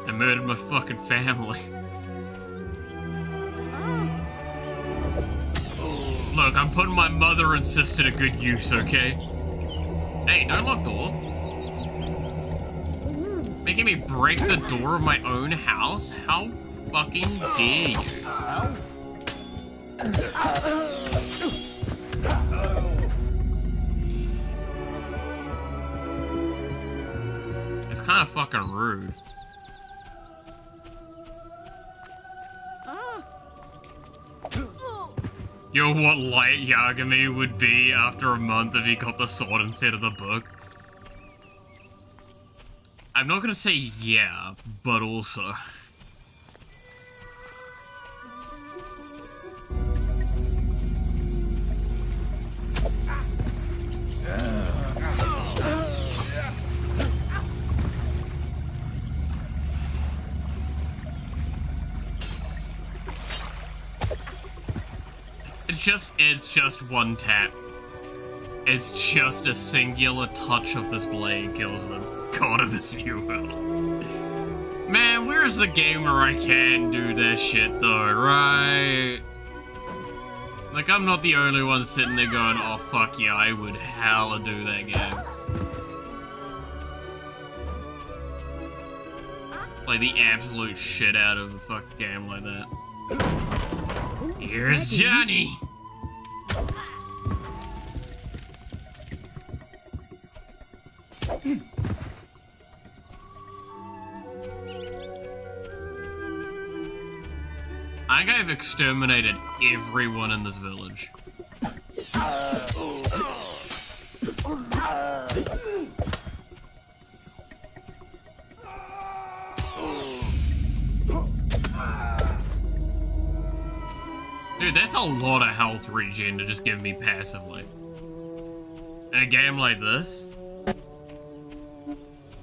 I murdered my fucking family. Look, I'm putting my mother and sister to good use, okay? Hey, don't lock door. Making me break the door of my own house? How fucking dare you? It's kind of fucking rude. Yo, what light Yagami would be after a month if he got the sword instead of the book. I'm not gonna say yeah, but also. It's just one tap. It's just a singular touch of this blade kills them. God of this new world. Man, where's the game where I can do that shit though, right? Like, I'm not the only one sitting there going, oh fuck yeah, I would hella do that game. Like the absolute shit out of a fucking game like that. Here's Johnny! I think I've exterminated everyone in this village. Dude, that's a lot of health regen to just give me passively. In a game like this?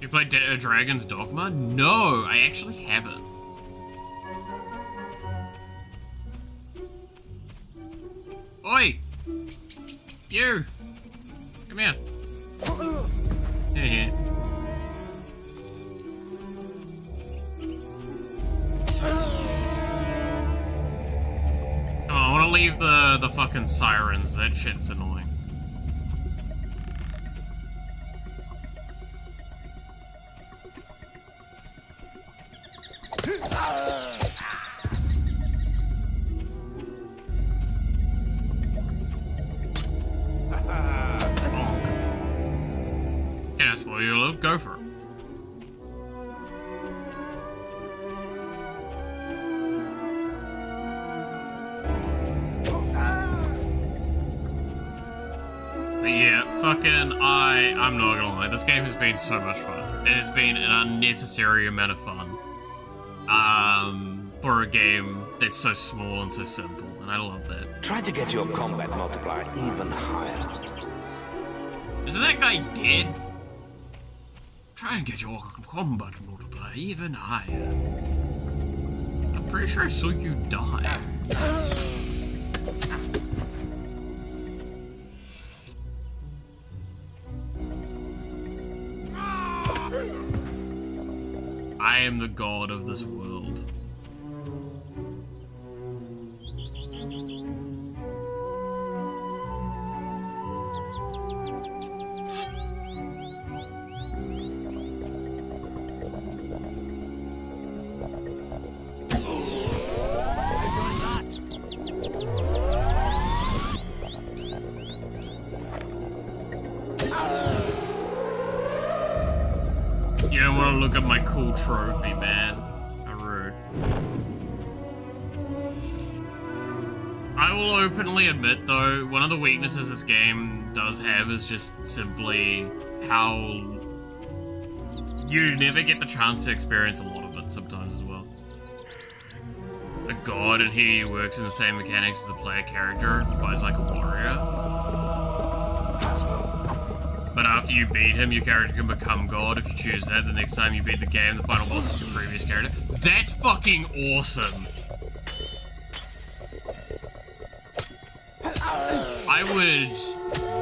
You played Dragon's Dogma? No, I actually haven't. Oi! You! Come here. Yeah. Come on, I wanna leave the fucking sirens. That shit's annoying. Can I spoil you a little? Go for it. But yeah, fucking I'm not gonna lie, this game has been so much fun. It has been an unnecessary amount of fun. For a game that's so small and so simple, and I love that. Try to get your combat multiplier even higher. Isn't that guy dead? Try and get your combat multiplier even higher. I'm pretty sure I saw you die. I am the god of this world. You don't want to look at my cool trophy, man. How rude. I will openly admit, though, one of the weaknesses this game does have is just simply how you never get the chance to experience a lot of it sometimes as well. A god, and he works in the same mechanics as the player character, fights like a warrior. But after you beat him, your character can become god if you choose that. The next time you beat the game, the final boss is your previous character. That's fucking awesome! I would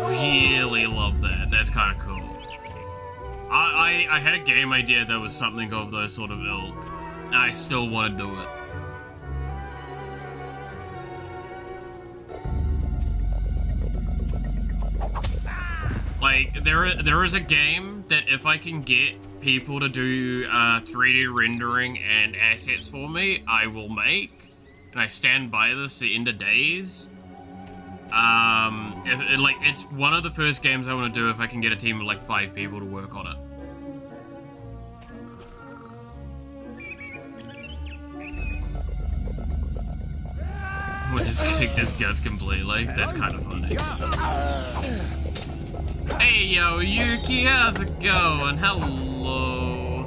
really love that. That's kind of cool. I had a game idea that was something of those sort of ilk, and I still want to do it. Like, there is a game that if I can get people to do 3D rendering and assets for me, I will make. And I stand by this the end of days. It's one of the first games I want to do if I can get a team of like 5 people to work on it. When his kicked his guts completely. That's kind of funny. Hey yo, Yuki, how's it going? Hello.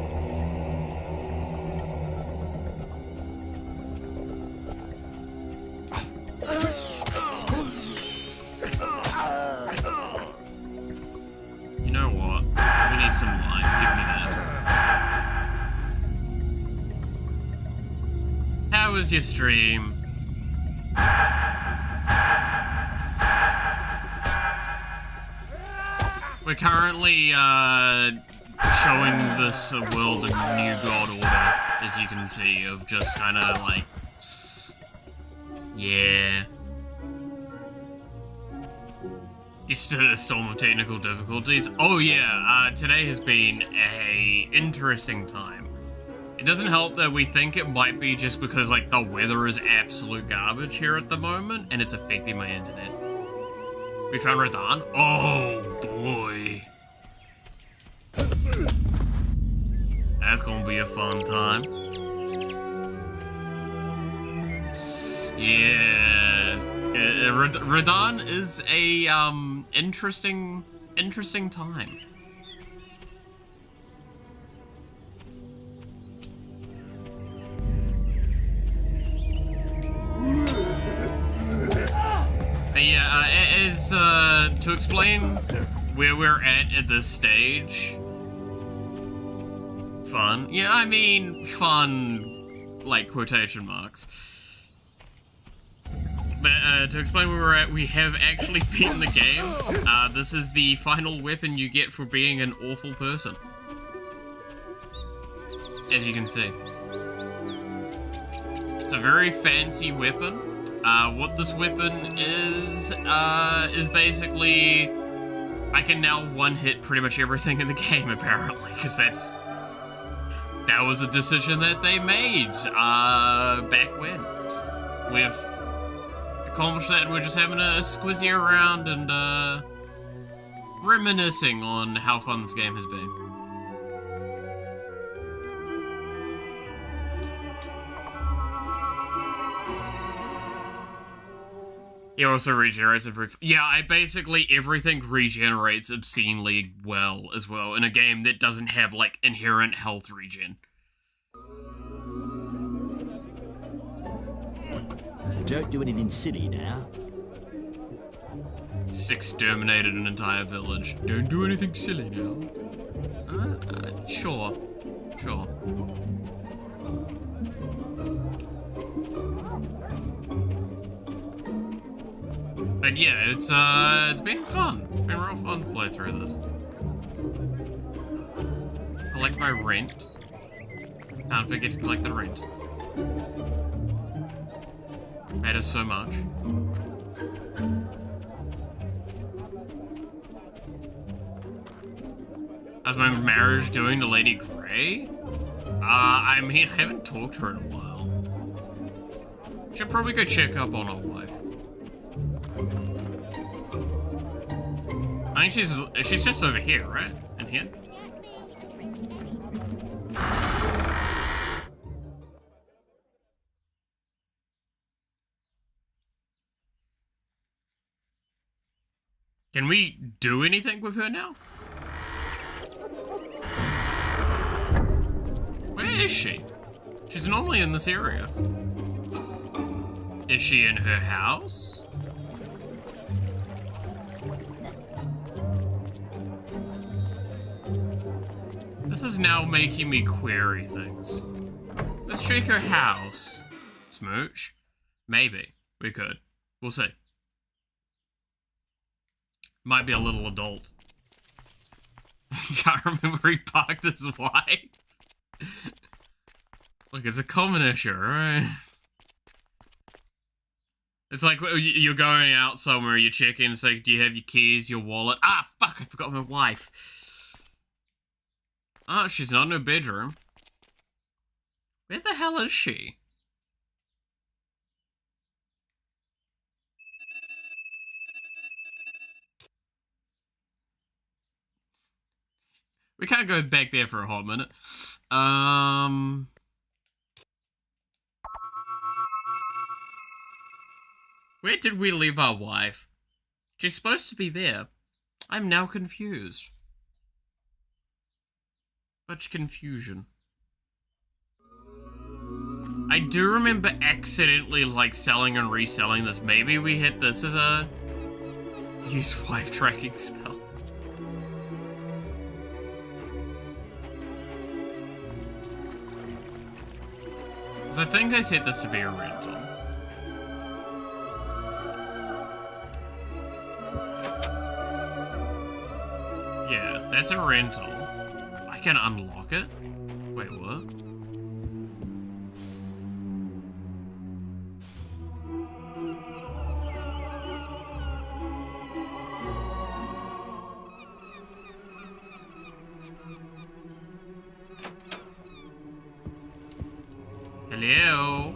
You know what? We need some life. Give me that. How was your stream? We're currently showing this world a new god order, as you can see, of just kind of like, yeah. It's a storm of technical difficulties. Oh yeah, today has been a interesting time. It doesn't help that we think it might be just because like the weather is absolute garbage here at the moment, and it's affecting my internet. We found Radahn. Oh boy. That's gonna be a fun time. Yeah. Radahn is a, interesting time. To explain where we're at this stage. Fun. Yeah, I mean, fun, like, quotation marks. But, to explain where we're at, we have actually beaten the game. This is the final weapon you get for being an awful person. As you can see. It's a very fancy weapon. What this weapon is basically, I can now one-hit pretty much everything in the game, apparently, because that was a decision that they made, back when. We've accomplished that, and we're just having a squizzy around and, reminiscing on how fun this game has been. It also regenerates every... Yeah, everything regenerates obscenely well, as well, in a game that doesn't have, like, inherent health regen. Don't do anything silly now. Exterminated an entire village. Don't do anything silly now. Sure. Sure. But yeah, it's been fun. It's been real fun to play through this. Collect my rent. Can't forget to collect the rent. Matters so much. How's my marriage doing to Lady Grey? I mean, I haven't talked to her in a while. Should probably go check up on our wife. I think she's just over here, right? In here? Can we do anything with her now? Where is she? She's normally in this area. Is she in her house? This is now making me query things. Let's check her house. Smooch? Maybe. We could. We'll see. Might be a little adult. Can't remember where he parked his wife. Look, it's a common issue, right? It's like you're going out somewhere, you check in, it's like, do you have your keys, your wallet? Ah, fuck, I forgot my wife. Oh, she's not in her bedroom. Where the hell is she? We can't go back there for a hot minute. Where did we leave our wife? She's supposed to be there. I'm now confused. Much confusion. I do remember accidentally, like, selling and reselling this. Maybe we hit this as a... use wife tracking spell. Because I think I set this to be a rental. Yeah, that's a rental. I can unlock it? Wait, what? Hello?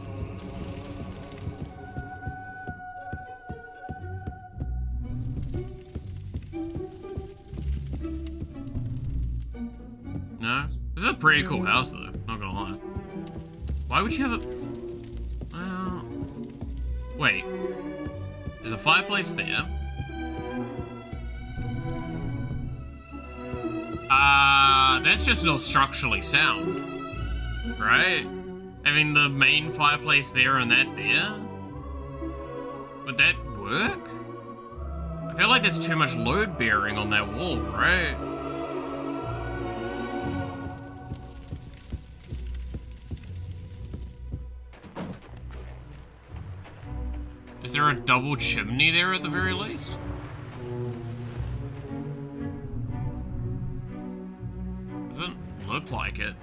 No? This is a pretty cool house, though. Not gonna lie. Why would you have a... Well... Wait. There's a fireplace there. That's just not structurally sound. Right? I mean, the main fireplace there and that there? Would that work? I feel like there's too much load bearing on that wall, right? Is there a double chimney there at the very least? Doesn't look like it.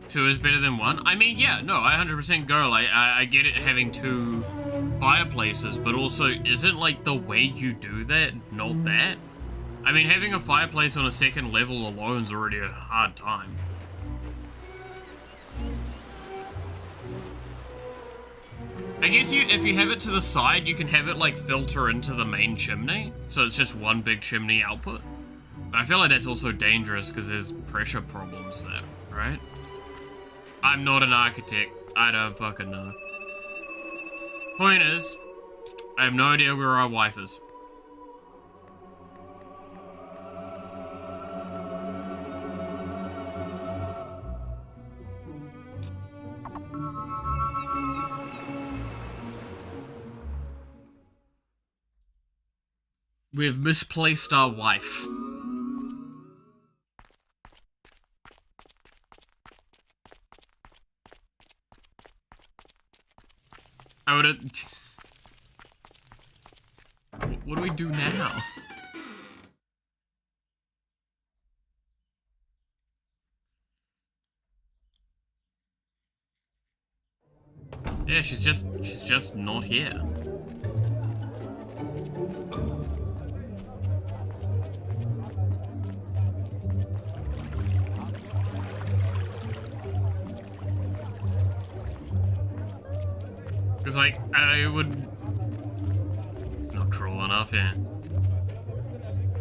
2 is better than 1? I mean, yeah, no, I 100% go. Like, I get it having 2 fireplaces, but also, isn't, like, the way you do that not that? I mean, having a fireplace on a 2nd level alone is already a hard time. I guess if you have it to the side, you can have it, like, filter into the main chimney, so it's just one big chimney output. But I feel like that's also dangerous, because there's pressure problems there, right? I'm not an architect. I don't fucking know. Point is, I have no idea where our wife is. We've misplaced our wife. I would've... What do we do now? Yeah, she's just not here. Because, like, I would... Not cruel enough, yeah.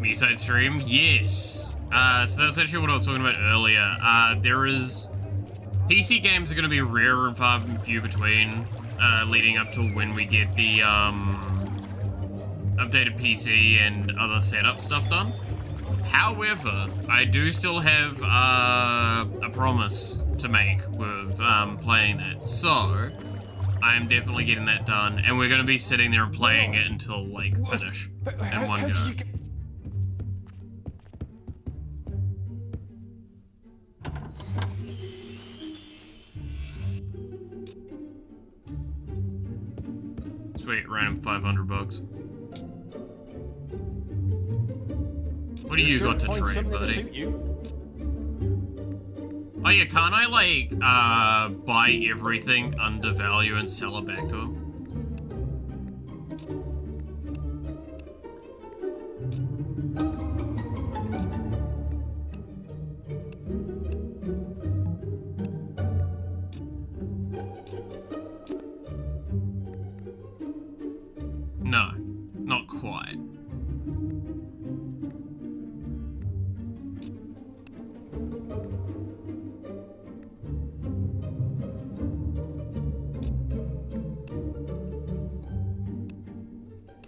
Me-side stream? Yes! So that's actually what I was talking about earlier. There is... PC games are going to be rare and far and few between, leading up to when we get the, updated PC and other setup stuff done. However, I do still have, a promise to make with, playing that. So... I am definitely getting that done, and we're gonna be sitting there and playing it until, like, finish in one go. Sweet, random $500. What do you got to trade, buddy? Oh yeah, can't I, like, buy everything under value and sell it back to him? No, not quite.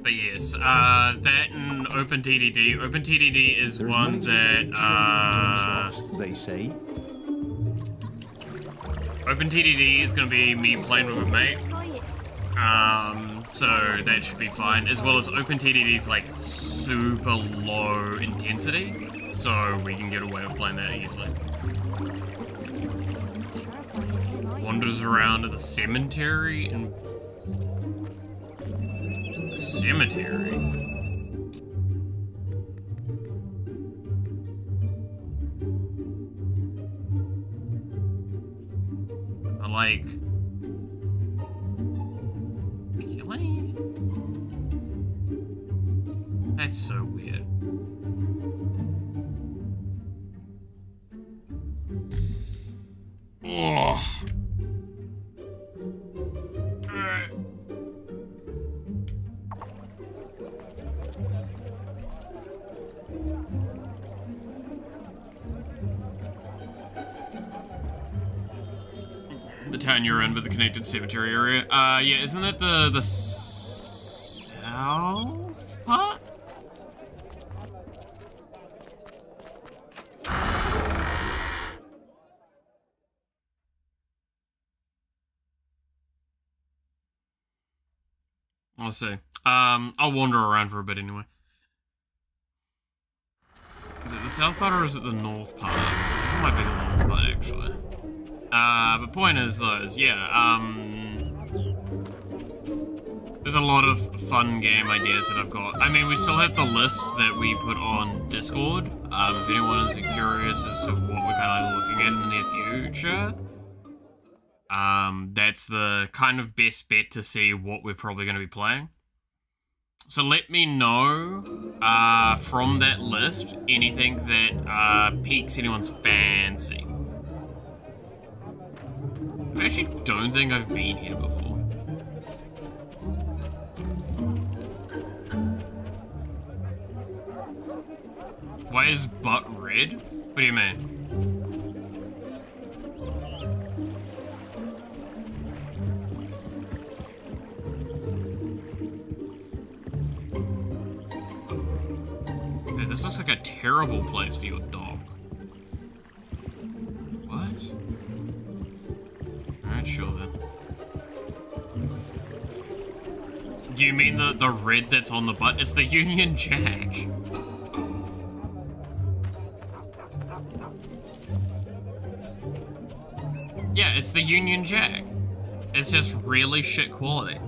But yes, that and OpenTDD. OpenTDD is one that, they say. OpenTDD is gonna be me playing with a mate. So that should be fine. As well as OpenTDD's like super low intensity. So we can get away with playing that easily. Wanders around the cemetery and... Cemetery. like... Really? That's so weird. Ugh. The town you're in with the connected cemetery area. Yeah, isn't that the south part? I'll see. I'll wander around for a bit anyway. Is it the south part or is it the north part? It might be the north part, actually. But point is, though, yeah, there's a lot of fun game ideas that I've got. I mean, we still have the list that we put on Discord. If anyone is curious as to what we're kind of looking at in the near future, that's the kind of best bet to see what we're probably going to be playing. So let me know, from that list, anything that, piques anyone's fancy. I actually don't think I've been here before. Why is butt red? What do you mean? Dude, this looks like a terrible place for your dog. What? Alright, sure then. Do you mean the red that's on the butt? It's the Union Jack. Yeah, it's the Union Jack. It's just really shit quality.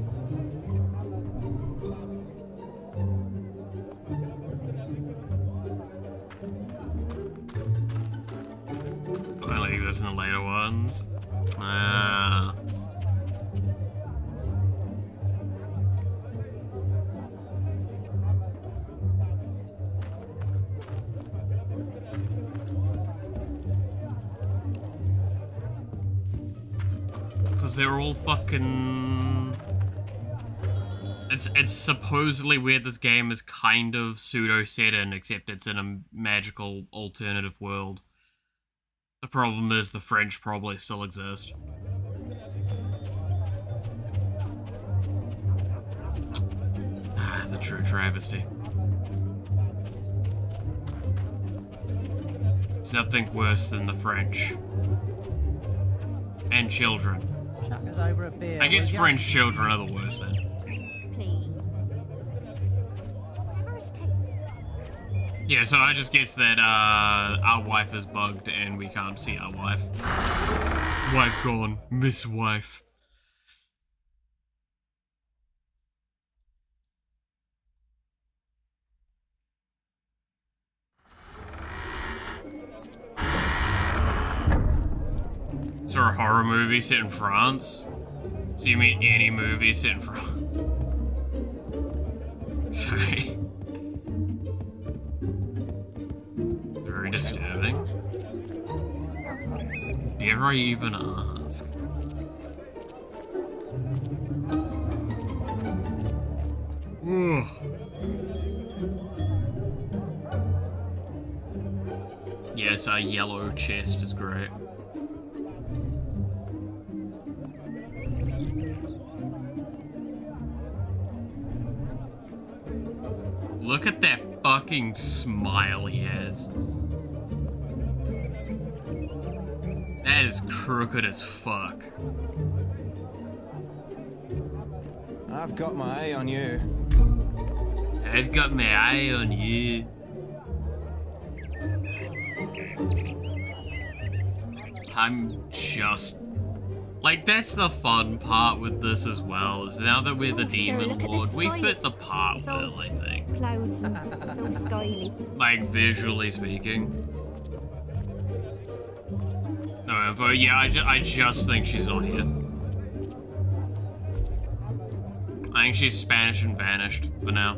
Only exists in the later ones. Because they're all fucking... It's supposedly where this game is kind of pseudo-set in, except it's in a magical alternative world. The problem is the French probably still exist. The true travesty. It's nothing worse than the French. And children. Chuck us over a beer, I guess would ya? French children are the worst then. Yeah, so I just guess that our wife is bugged and we can't see our wife. Wife gone. Miss wife. Is there a horror movie set in France? So you mean any movie set in France? Sorry. Very disturbing. Dare I even ask? Ugh. Yes, our yellow chest is great. Look at that fucking smile he has. That is crooked as fuck. I've got my eye on you. I've got my eye on you. I'm just... Like, that's the fun part with this as well, is now that we're the Demon Lord, we fit the part well, I think. Clouds, so skyly. Like, visually speaking. No, No info. Yeah, I just think she's not here. I think she's Spanish and vanished for now.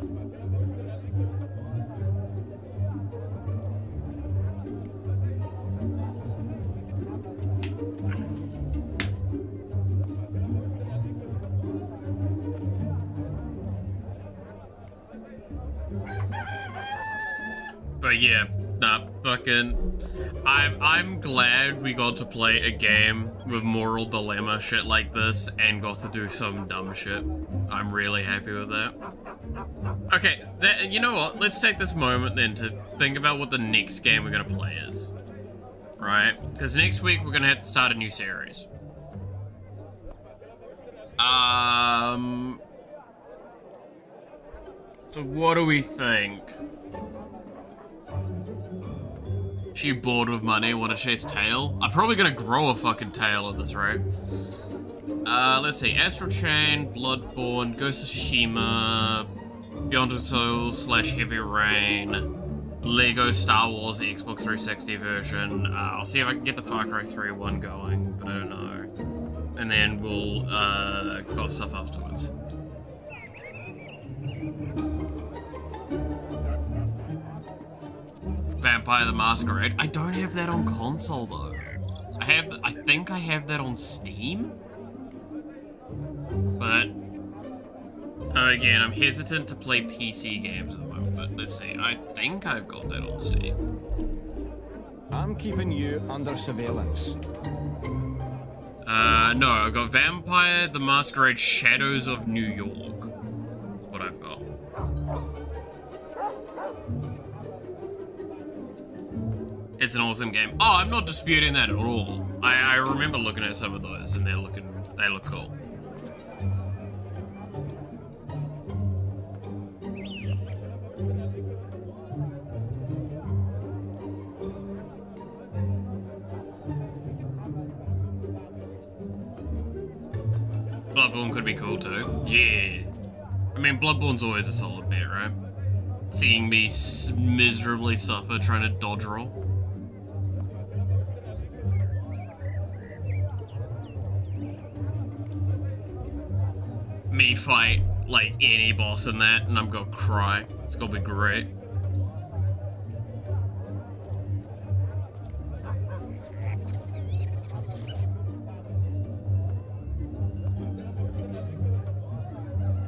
But yeah, nah, fucking. I'm glad we got to play a game with moral dilemma shit like this and got to do some dumb shit. I'm really happy with that. Okay, you know what? Let's take this moment then to think about what the next game we're gonna play is. Right? Because next week we're gonna have to start a new series. So what do we think? She bored with money, want to chase tail? I'm probably gonna grow a fucking tail at this rate. Let's see. Astral Chain, Bloodborne, Ghost of Tsushima, Beyond Two Souls / Heavy Rain, Lego Star Wars, the Xbox 360 version. I'll see if I can get the Far Cry 3 one going, but I don't know. And then we'll, got stuff afterwards. Vampire the Masquerade. I don't have that on console though. I think I have that on Steam. But again, I'm hesitant to play PC games at the moment, but let's see. I think I've got that on Steam. I'm keeping you under surveillance. No, I've got Vampire the Masquerade Shadows of New York. That's what I've got. It's an awesome game. Oh, I'm not disputing that at all. I remember looking at some of those and they look cool. Bloodborne could be cool too. Yeah. I mean, Bloodborne's always a solid bet, right? Seeing me miserably suffer trying to dodge roll. Me fight like any boss in that and I'm gonna cry. It's gonna be great.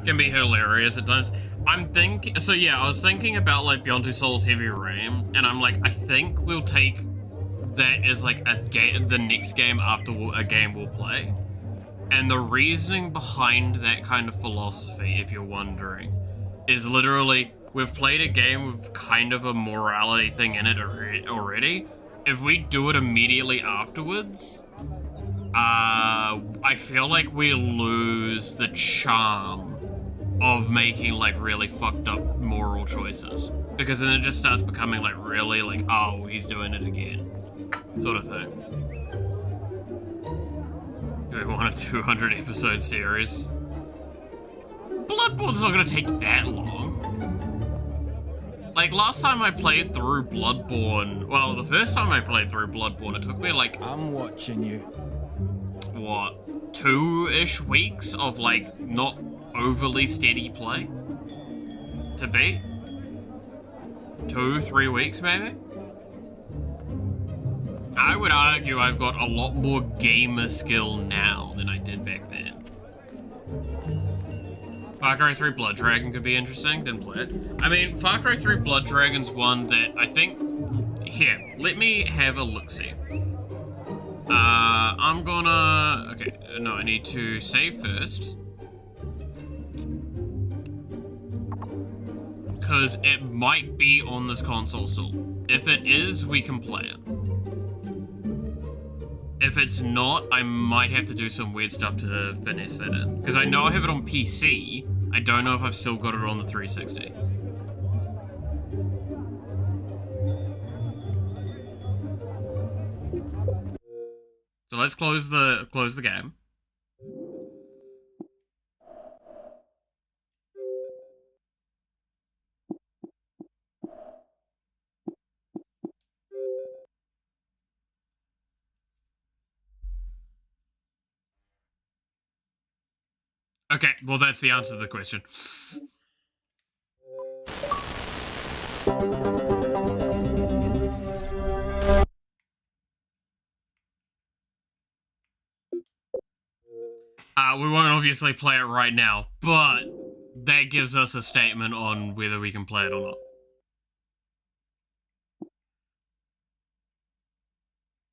Can be hilarious at times. I was thinking about like Beyond Two Souls Heavy Rain, and I'm like, I think we'll take that as like the next game after a game we'll play. And the reasoning behind that kind of philosophy, if you're wondering, is literally, we've played a game with kind of a morality thing in it already. If we do it immediately afterwards, I feel like we lose the charm of making like really fucked up moral choices. Because then it just starts becoming like really like, oh, he's doing it again, sort of thing. Do we want a 200 episode series? Bloodborne's not gonna take that long. Like last time I played through Bloodborne, well, the first time I played through Bloodborne, it took me like, I'm watching you. What, 2-ish weeks of like not overly steady play to beat? 2-3 weeks maybe? I would argue I've got a lot more gamer skill now than I did back then. Far Cry 3 Blood Dragon could be interesting, didn't play it. I mean, Far Cry 3 Blood Dragon's one that I think... Here, let me have a look-see. I'm gonna... Okay, no, I need to save first. Because it might be on this console still. If it is, we can play it. If it's not, I might have to do some weird stuff to finesse that in. Because I know I have it on PC, I don't know if I've still got it on the 360. So let's close the game. Okay, well that's the answer to the question. We won't obviously play it right now, but that gives us a statement on whether we can play it or not.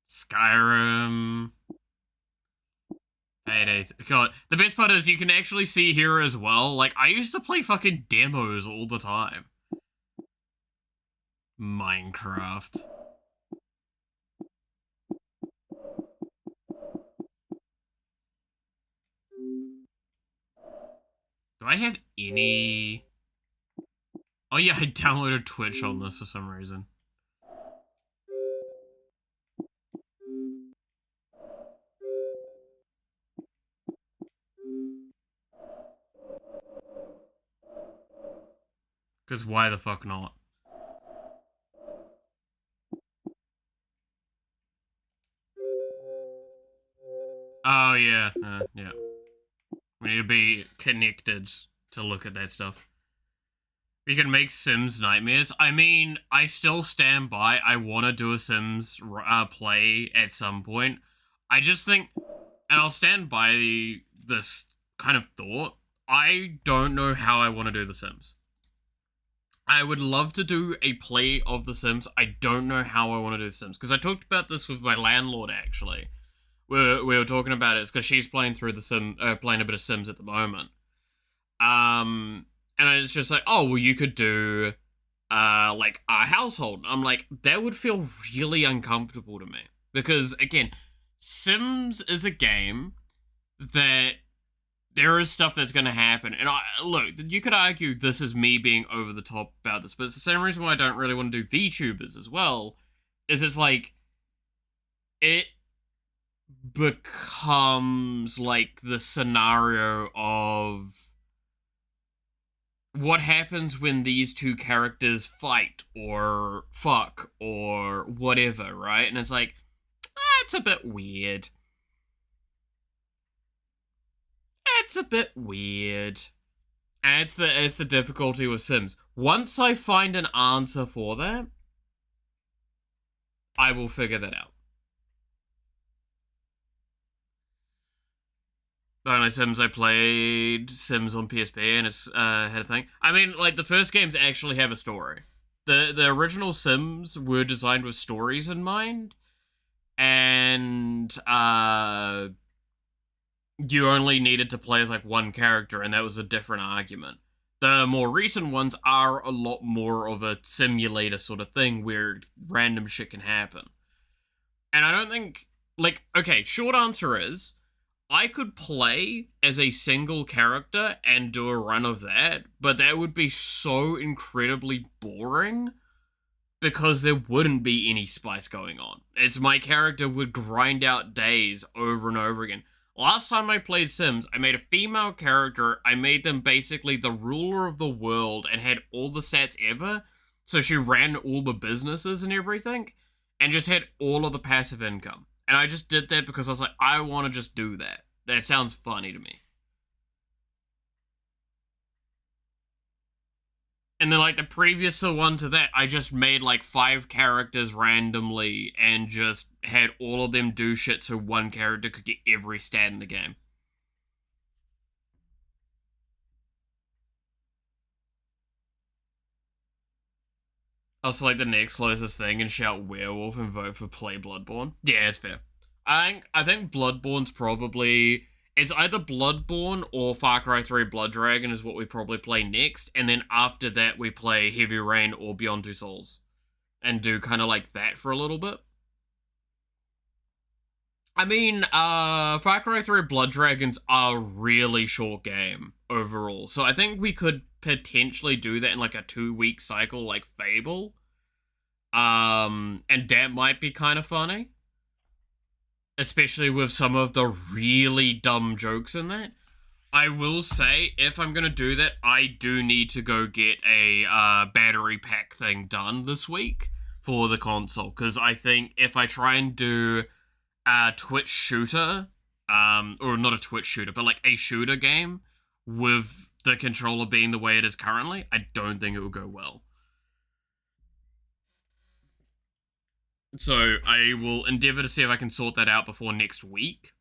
Skyrim. Payday. God, the best part is you can actually see here as well. Like, I used to play fucking demos all the time. Minecraft. Do I have any... Oh yeah, I downloaded Twitch on this for some reason. Because why the fuck not? Oh yeah, yeah. We need to be connected to look at that stuff. We can make Sims nightmares. I mean, I still stand by. I want to do a Sims play at some point. I just think, and I'll stand by this kind of thought, I don't know how I want to do the Sims. I would love to do a play of the Sims. I don't know how I want to do the Sims. Because I talked about this with my landlord, actually. We were talking about it because she's playing through the playing a bit of Sims at the moment. And I was just like, oh, well, you could do, like, a household. I'm like, that would feel really uncomfortable to me. Because, again, Sims is a game that there is stuff that's going to happen. And look, you could argue this is me being over the top about this, but it's the same reason why I don't really want to do VTubers as well, is it's like, it becomes, like, the scenario of what happens when these two characters fight, or fuck, or whatever, right? And it's like, it's a bit weird. It's a bit weird. And it's the difficulty with Sims. Once I find an answer for that, I will figure that out. The only Sims I played, Sims on PSP, and it's had a thing. I mean, like, the first games actually have a story. The original Sims were designed with stories in mind, and you only needed to play as, like, one character, and that was a different argument. The more recent ones are a lot more of a simulator sort of thing where random shit can happen. And I don't think, like, okay, short answer is, I could play as a single character and do a run of that, but that would be so incredibly boring because there wouldn't be any spice going on. It's my character would grind out days over and over again. Last time I played Sims, I made a female character, I made them basically the ruler of the world and had all the stats ever, so she ran all the businesses and everything, and just had all of the passive income. And I just did that because I was like, I want to just do that. That sounds funny to me. And then, like, the previous one to that, I just made, like, 5 characters randomly and just had all of them do shit so one character could get every stat in the game. Also, like, the next closest thing and shout werewolf and vote for play Bloodborne. Yeah, it's fair. I think Bloodborne's probably... It's either Bloodborne or Far Cry 3 Blood Dragon is what we probably play next, and then after that we play Heavy Rain or Beyond Two Souls. And do kind of like that for a little bit. I mean, Far Cry 3 Blood Dragon's a really short game overall, so I think we could potentially do that in like a 2-week cycle like Fable. And that might be kind of funny. Especially with some of the really dumb jokes in that. I will say, if I'm going to do that, I do need to go get a battery pack thing done this week for the console. Because I think if I try and do a Twitch shooter, or not a Twitch shooter, but like a shooter game with the controller being the way it is currently, I don't think it will go well. So I will endeavor to see if I can sort that out before next week.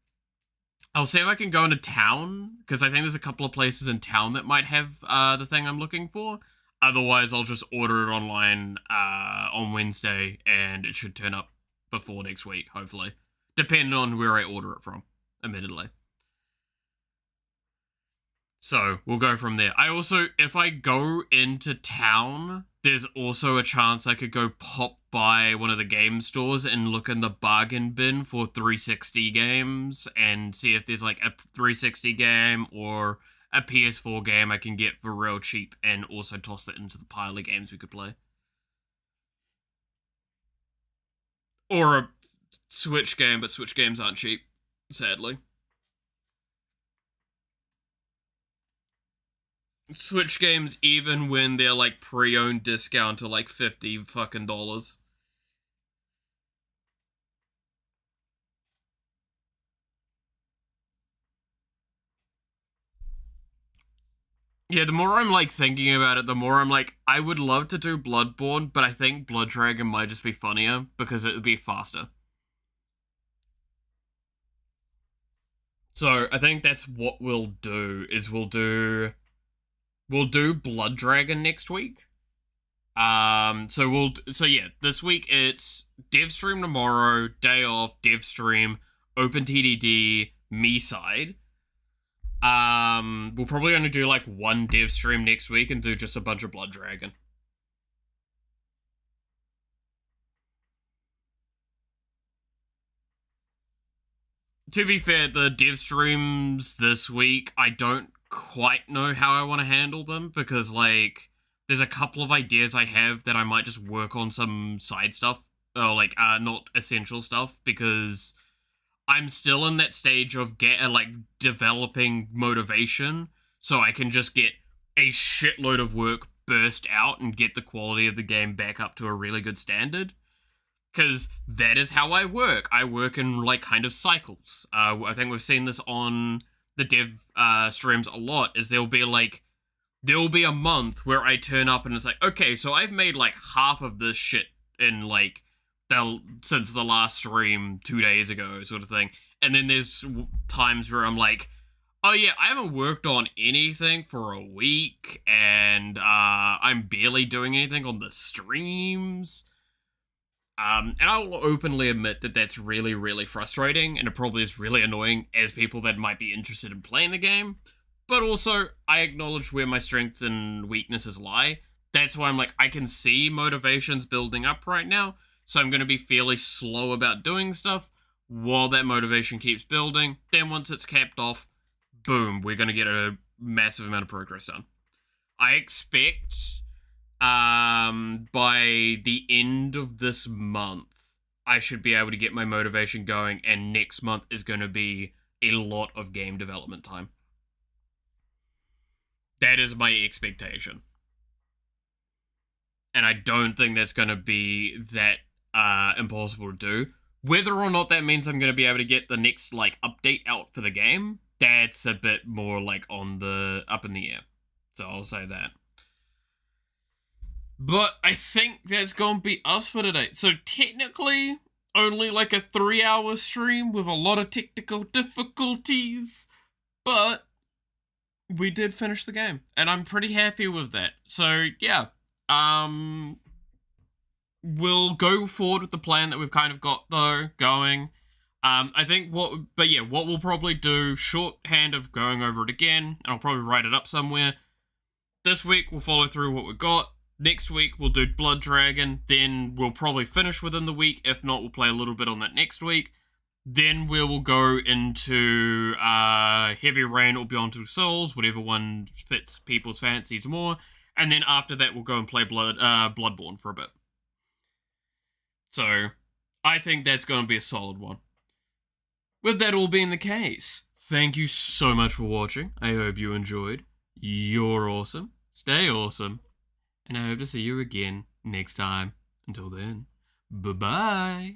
I'll see if I can go into town, because I think there's a couple of places in town that might have the thing I'm looking for. Otherwise, I'll just order it online on Wednesday, and it should turn up before next week, hopefully. Depending on where I order it from, admittedly. So, we'll go from there. I also, if I go into town, there's also a chance I could go pop by one of the game stores and look in the bargain bin for 360 games and see if there's like a 360 game or a PS4 game I can get for real cheap and also toss that into the pile of games we could play. Or a Switch game, but Switch games aren't cheap, sadly. Switch games, even when they're like pre-owned discount, are like $50 fucking dollars. Yeah, the more I'm like thinking about it, the more I'm like, I would love to do Bloodborne, but I think Blood Dragon might just be funnier because it would be faster. So I think that's what we'll do, is we'll do Blood Dragon next week. So yeah, this week it's dev stream tomorrow, day off, dev stream, open TDD, me side. We'll probably only do like one dev stream next week and do just a bunch of Blood Dragon. To be fair, the dev streams this week, I don't quite know how I want to handle them, because like there's a couple of ideas I have that I might just work on some side stuff, or like not essential stuff, because I'm still in that stage of developing motivation so I can just get a shitload of work burst out and get the quality of the game back up to a really good standard. Because that is how I work. I work in like kind of cycles. I think we've seen this on the dev streams a lot, is there'll be a month where I turn up and it's like, okay, so I've made like half of this shit in like since the last stream 2 days ago, sort of thing. And then there's times where I'm like, oh yeah, I haven't worked on anything for a week, and I'm barely doing anything on the streams. And I'll openly admit that that's really, really frustrating, and it probably is really annoying as people that might be interested in playing the game. But also, I acknowledge where my strengths and weaknesses lie. That's why I'm like, I can see motivations building up right now, so I'm going to be fairly slow about doing stuff while that motivation keeps building. Then once it's capped off, boom, we're going to get a massive amount of progress done. I expect by the end of this month, I should be able to get my motivation going, and next month is going to be a lot of game development time. That is my expectation. And I don't think that's going to be that impossible to do. Whether or not that means I'm going to be able to get the next like update out for the game, that's a bit more like up in the air. So I'll say that. But I think that's going to be us for today. So technically, only like a 3-hour stream with a lot of technical difficulties. But we did finish the game, and I'm pretty happy with that. So yeah, we'll go forward with the plan that we've kind of got though going. I think what we'll probably do, shorthand of going over it again, and I'll probably write it up somewhere. This week we'll follow through what we've got. Next week we'll do Blood Dragon, then we'll probably finish within the week. If not, we'll play a little bit on that next week. Then we will go into Heavy Rain or Beyond Two Souls, whatever one fits people's fancies more. And then after that, we'll go and play Bloodborne for a bit. So, I think that's going to be a solid one. With that all being the case, thank you so much for watching. I hope you enjoyed. You're awesome. Stay awesome. And I hope to see you again next time. Until then, bye-bye.